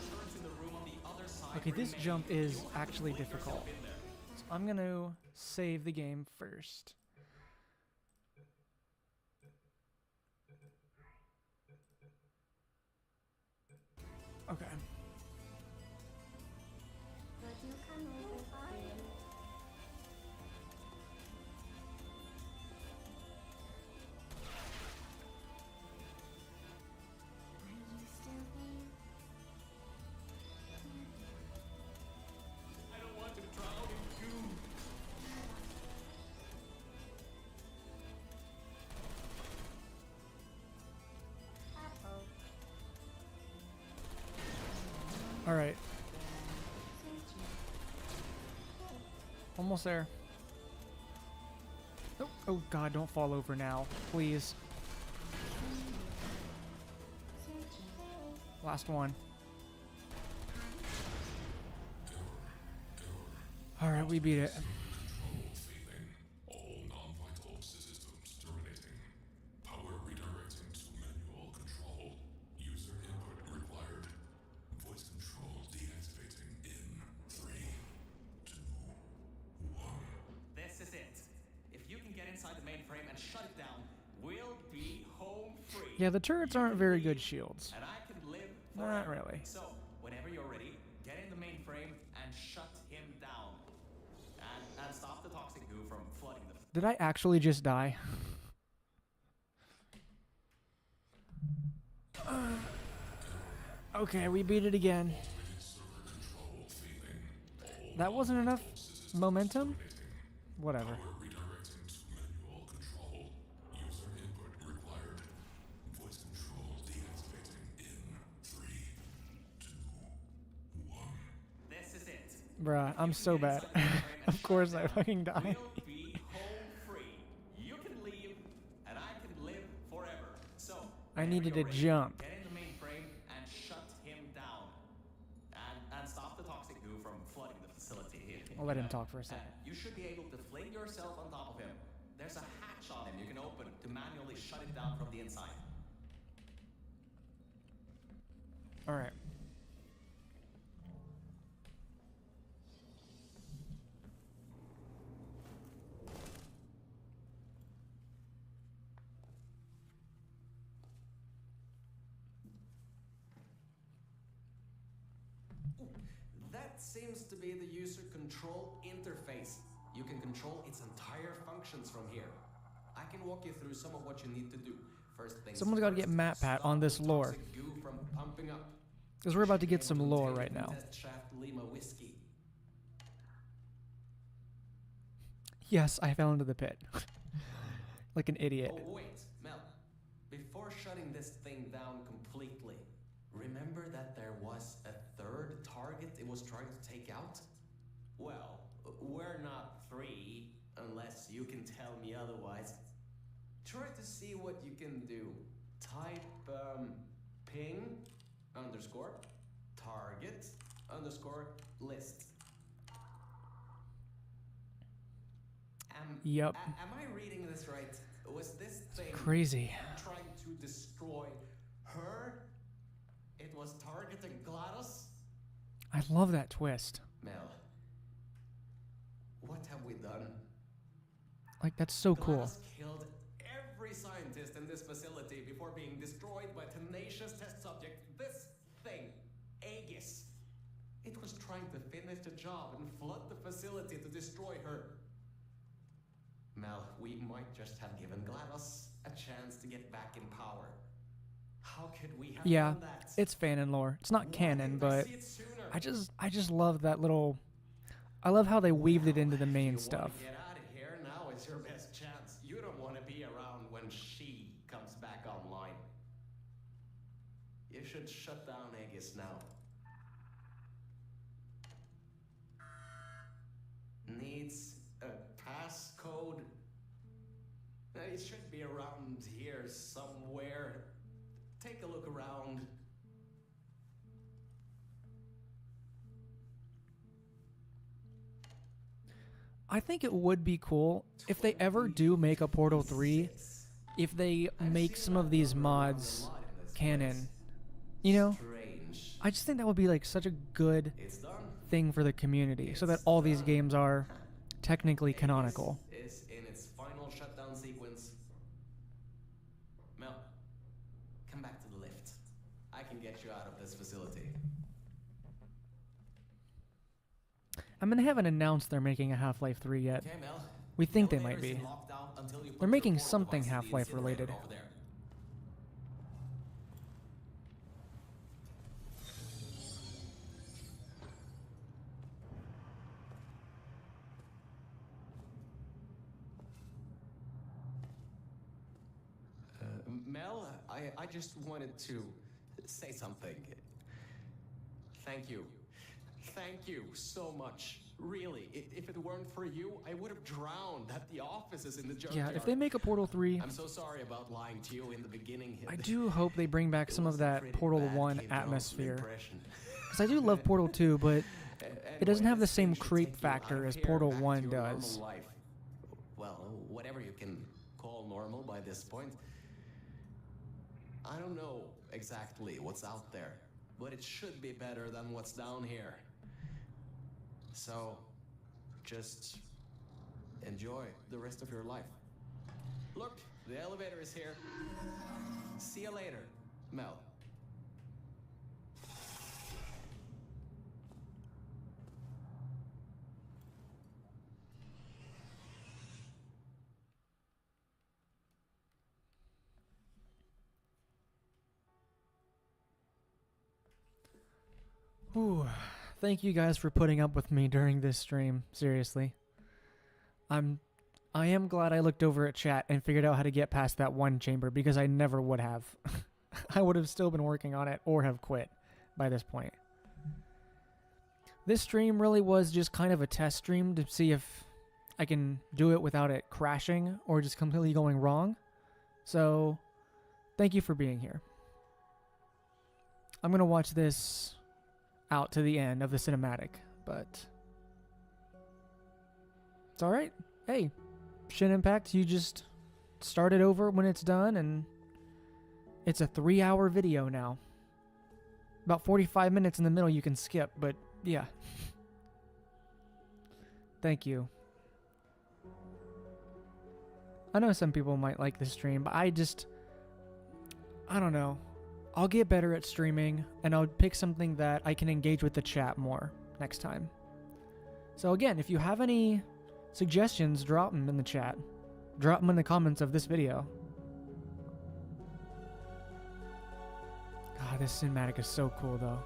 Turrets in the room on the other side Okay, this remain. jump is You'll have to actually fling yourself difficult. in there. So I'm going to save the game first. Okay. Would you come over for it? Are you still there? I don't want to drown in goo. Uh-oh. All right. Searching. Almost there. Oh, oh God, don't fall over now. Please. Searching. Last one. All right, we beat it. Control failing. All non-vital systems terminating. Power redirecting to manual control. User input required. Voice control deactivating in 3, 2, 1. This is it. If you can get inside the mainframe and shut it down, we'll be home free. Yeah, the turrets aren't very good shields. And I can live Not forever. really. So, whenever you're ready, get in the mainframe and shut him down. And stop the toxic goo from flooding the... Did I actually just die? Okay, we beat it again. That wasn't enough momentum? Whatever. Redirecting to manual control. User input required. Voice control deactivating in 3, 2, 1. This is it. Bruh, I'm so bad. Of course I fucking died. We'll be home free. You can leave, and I can live forever. So, I whenever needed you're to ready, jump. Get in the mainframe and shut him down. And stop the toxic goo from flooding the facility. I'll let him talk for a And second. you should be able to fling yourself on top of him. There's a hatch on him you can open to manually shut it down from the inside. Alright. That seems to be the user control interface. You can control its entire functions from here. I can walk you through some of what you need to do. First things Someone's gotta get first, Matt Pat stop on this the lore. toxic goo from pumping up. Because we're about to You should get be some able to lore take right the now. Test Shaft Lima whiskey. Yes, I fell into the pit. Like an idiot. Oh wait, Mel. Before shutting this thing down completely, remember that there was a third target it was trying to take out? Well, we're not three, unless you can tell me otherwise. Try to see what you can do. Type ping underscore target underscore list. Yep. Am I reading this right? Was this thing Crazy. trying to destroy her? It was targeting GLaDOS? I love that twist. Mel, what have we done? Like, that's so cool. GLaDOS killed every scientist in this facility before being destroyed by tenacious test subject, this thing, Aegis. It was trying to finish finish the job and flood the facility to destroy her. Mel, we might just have given GLaDOS a chance to get back in power. How could we have Yeah, done that? it's fan and lore. It's not Why canon, didn't I but see it sooner? I just love that little. I love how they weaved it into the main If you stuff. want to get out of here, now is your best chance. You don't want to be around when she comes back online. You should shut down Aegis now. Needs a passcode. It should be around here somewhere. Take a look around. I think it would be cool if they ever do make a Portal 3, if they make some of these mods canon. You know? Strange. I just think that would be like such a good It's done. thing for the community, so that all these games are technically canonical. Is in its final shutdown sequence. Mel, come back to the lift. I can get you out of this facility. I mean, they haven't announced they're making a Half-Life 3 yet. Okay, Mel. We think they might be. They're making something Half-Life Half-Life related. Over there. Mel, I just wanted to say something. Thank you. Thank you so much. Really, if it weren't for you, I would have drowned at the offices in the junkyard. Yeah, if they make a Portal 3, I'm so sorry about lying to you in the beginning. I do hope they bring back some of that Pretty Portal bad 1 Cave Johnson atmosphere. impression. Because I do love Portal 2, but it doesn't have the same Anyway, this thing creep should take you out factor of as here, Portal back to 1 your normal does. life. Well, whatever you can call normal by this point. I don't know exactly what's out there, but it should be better than what's down here. So, just enjoy the rest of your life. Look, the elevator is here. See you later, Mel. Ooh, thank you guys for putting up with me during this stream. Seriously. I am glad I looked over at chat and figured out how to get past that one chamber, because I never would have. I would have still been working on it or have quit by this point. This stream really was just kind of a test stream to see if I can do it without it crashing or just completely going wrong. So, thank you for being here. I'm going to watch this out to the end of the cinematic, but it's alright. Hey, Shin Impact, you just start it over when it's done, and it's a 3-hour video now. About 45 minutes in the middle you can skip, but yeah. Thank you. I know some people might like this stream, but I don't know. I'll get better at streaming, and I'll pick something that I can engage with the chat more next time. So again, if you have any suggestions, drop them in the chat. Drop them in the comments of this video. God, this cinematic is so cool, though.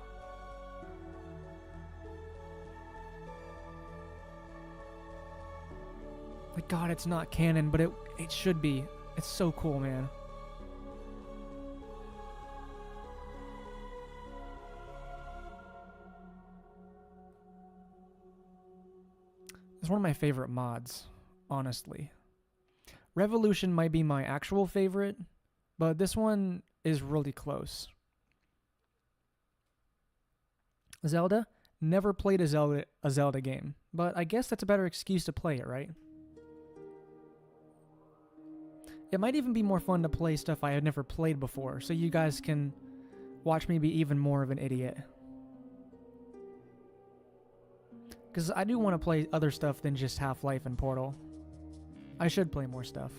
Like, God, it's not canon, but it should be. It's so cool, man. It's one of my favorite mods, honestly. Revolution might be my actual favorite, but this one is really close. Zelda? Never played a Zelda game, but I guess that's a better excuse to play it, right? It might even be more fun to play stuff I had never played before, so you guys can watch me be even more of an idiot. Because I do want to play other stuff than just Half-Life and Portal. I should play more stuff.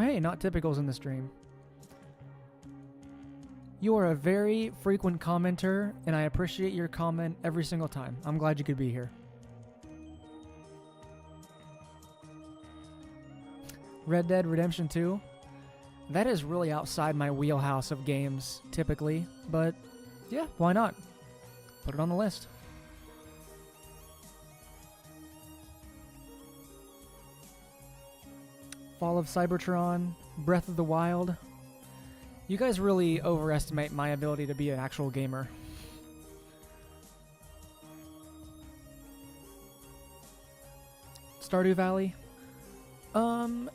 hey, not typicals in the stream. You are a very frequent commenter, and I appreciate your comment every single time. I'm glad you could be here. Red Dead Redemption 2. That is really outside my wheelhouse of games, typically. But, yeah, why not? Put it on the list. Fall of Cybertron, Breath of the Wild. You guys really overestimate my ability to be an actual gamer. Stardew Valley.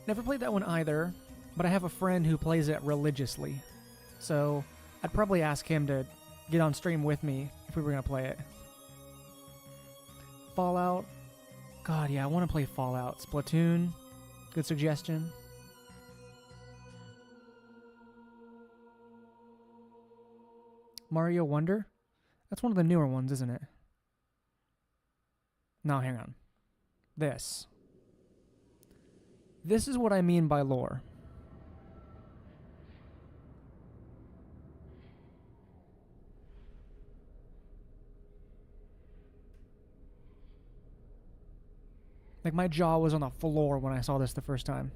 Never played that one either, but I have a friend who plays it religiously. So, I'd probably ask him to get on stream with me if we were going to play it. Fallout. God, yeah, I want to play Fallout. Splatoon. Good suggestion. Mario Wonder? That's one of the newer ones, isn't it? No, hang on. This. This is what I mean by lore. Like, my jaw was on the floor when I saw this the first time.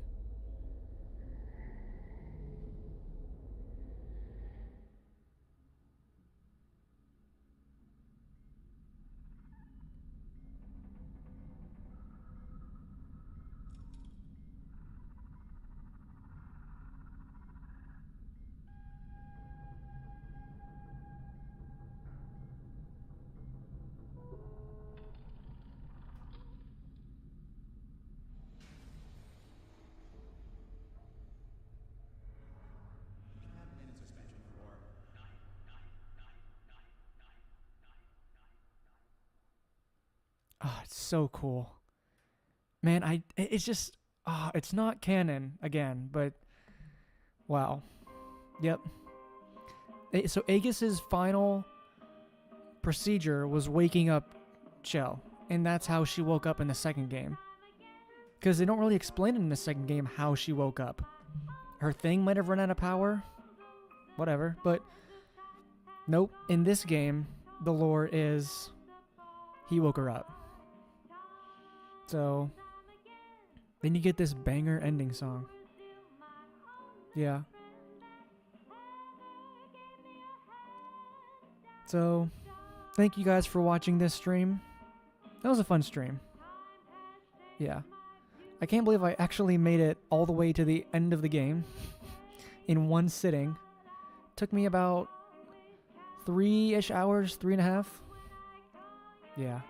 Oh, it's so cool. Man, it's just, it's not canon again, but wow. Yep. So Aegis's final procedure was waking up Chell, and that's how she woke up in the second game. Because they don't really explain it in the second game how she woke up. Her thing might have run out of power, whatever, but nope. In this game, the lore is he woke her up. So, then you get this banger ending song. Yeah. So, thank you guys for watching this stream. That was a fun stream. Yeah. I can't believe I actually made it all the way to the end of the game in one sitting. Took me about 3-ish hours, 3.5. Yeah.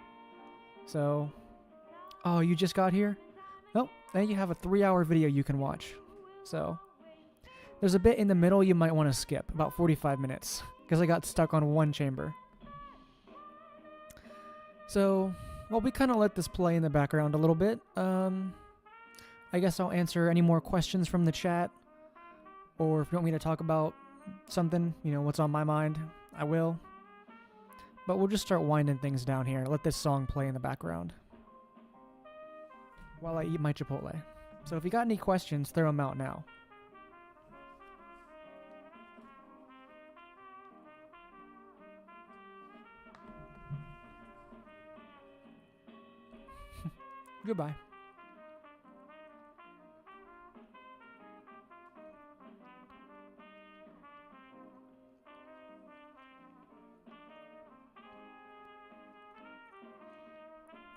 So... Oh, you just got here? Well, then you have a 3-hour video you can watch. So, there's a bit in the middle you might want to skip, about 45 minutes, because I got stuck on one chamber. So, well, we kind of let this play in the background a little bit. I guess I'll answer any more questions from the chat, or if you want me to talk about something, you know, what's on my mind, I will. But we'll just start winding things down here. Let this song play in the background while I eat my Chipotle. So if you got any questions, throw them out now. Goodbye.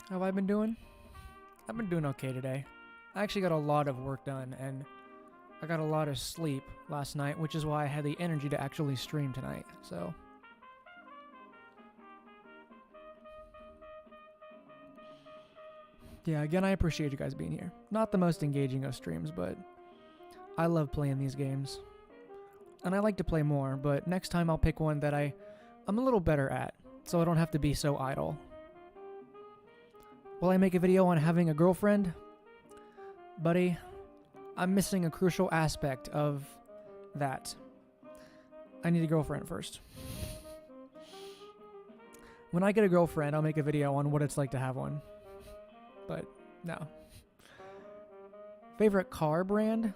How have I been doing? I've been doing okay today. I actually got a lot of work done, and I got a lot of sleep last night, which is why I had the energy to actually stream tonight, so... Yeah, again, I appreciate you guys being here. Not the most engaging of streams, but I love playing these games. And I like to play more, but next time I'll pick one that I'm a little better at, so I don't have to be so idle. Will I make a video on having a girlfriend? Buddy, I'm missing a crucial aspect of that. I need a girlfriend first. When I get a girlfriend, I'll make a video on what it's like to have one. But, no. Favorite car brand?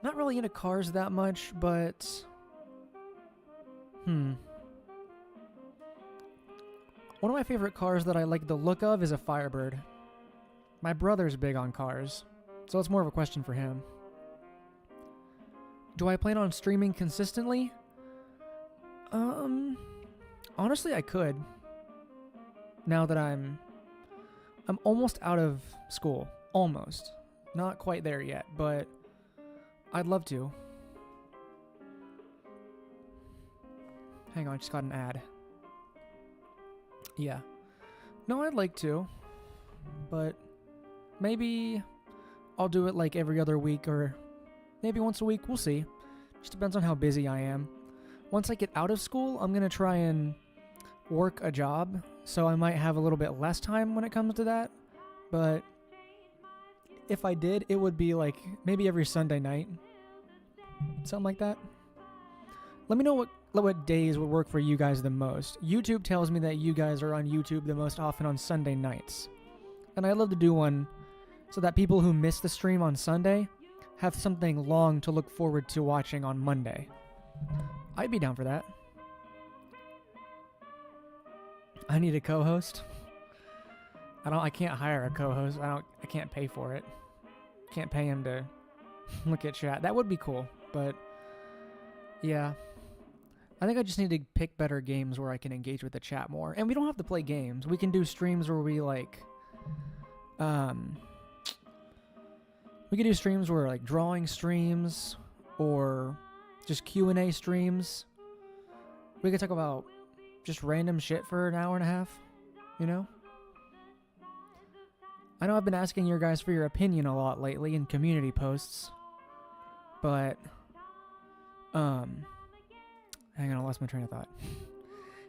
Not really into cars that much, but... One of my favorite cars that I like the look of is a Firebird. My brother's big on cars, so it's more of a question for him. Do I plan on streaming consistently? Honestly, I could. Now that I'm almost out of school. Almost. Not quite there yet, but I'd love to. Hang on, I just got an ad. Yeah. No, I'd like to. But maybe I'll do it like every other week or maybe once a week. We'll see. Just depends on how busy I am. Once I get out of school, I'm going to try and work a job. So I might have a little bit less time when it comes to that. But if I did, it would be like maybe every Sunday night. Something like that. Let me know what days would work for you guys the most. YouTube tells me that you guys are on YouTube the most often on Sunday nights. And I'd love to do one so that people who miss the stream on Sunday have something long to look forward to watching on Monday. I'd be down for that. I need a co-host. I can't hire a co-host. I can't pay for it. Can't pay him to look at chat. That would be cool, but yeah. I think I just need to pick better games where I can engage with the chat more. And we don't have to play games. We can do streams where we like we could do streams where like drawing streams or just Q&A streams. We could talk about just random shit for an hour and a half, you know? I know I've been asking your guys for your opinion a lot lately in community posts, but hang on, I lost my train of thought.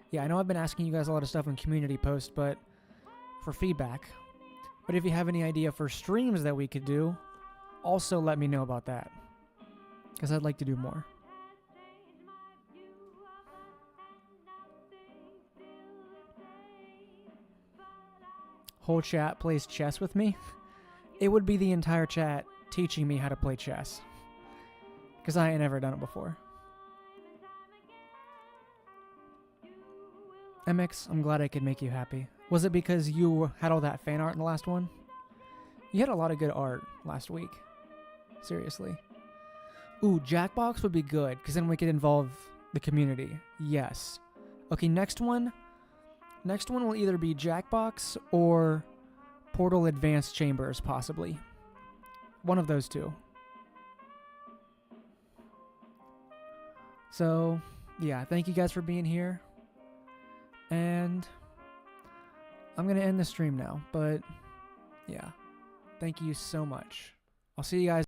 Yeah, I know I've been asking you guys a lot of stuff in community posts, but for feedback. But if you have any idea for streams that we could do, also let me know about that, because I'd like to do more. Whole chat plays chess with me? It would be the entire chat teaching me how to play chess, because I ain't never done it before. MX, I'm glad I could make you happy. Was it because you had all that fan art in the last one? You had a lot of good art last week. Seriously. Ooh, Jackbox would be good, because then we could involve the community. Yes. Okay, next one. Next one will either be Jackbox or Portal Advanced Chambers, possibly. One of those two. So, yeah, thank you guys for being here. And I'm going to end the stream now, but yeah, thank you so much. I'll see you guys.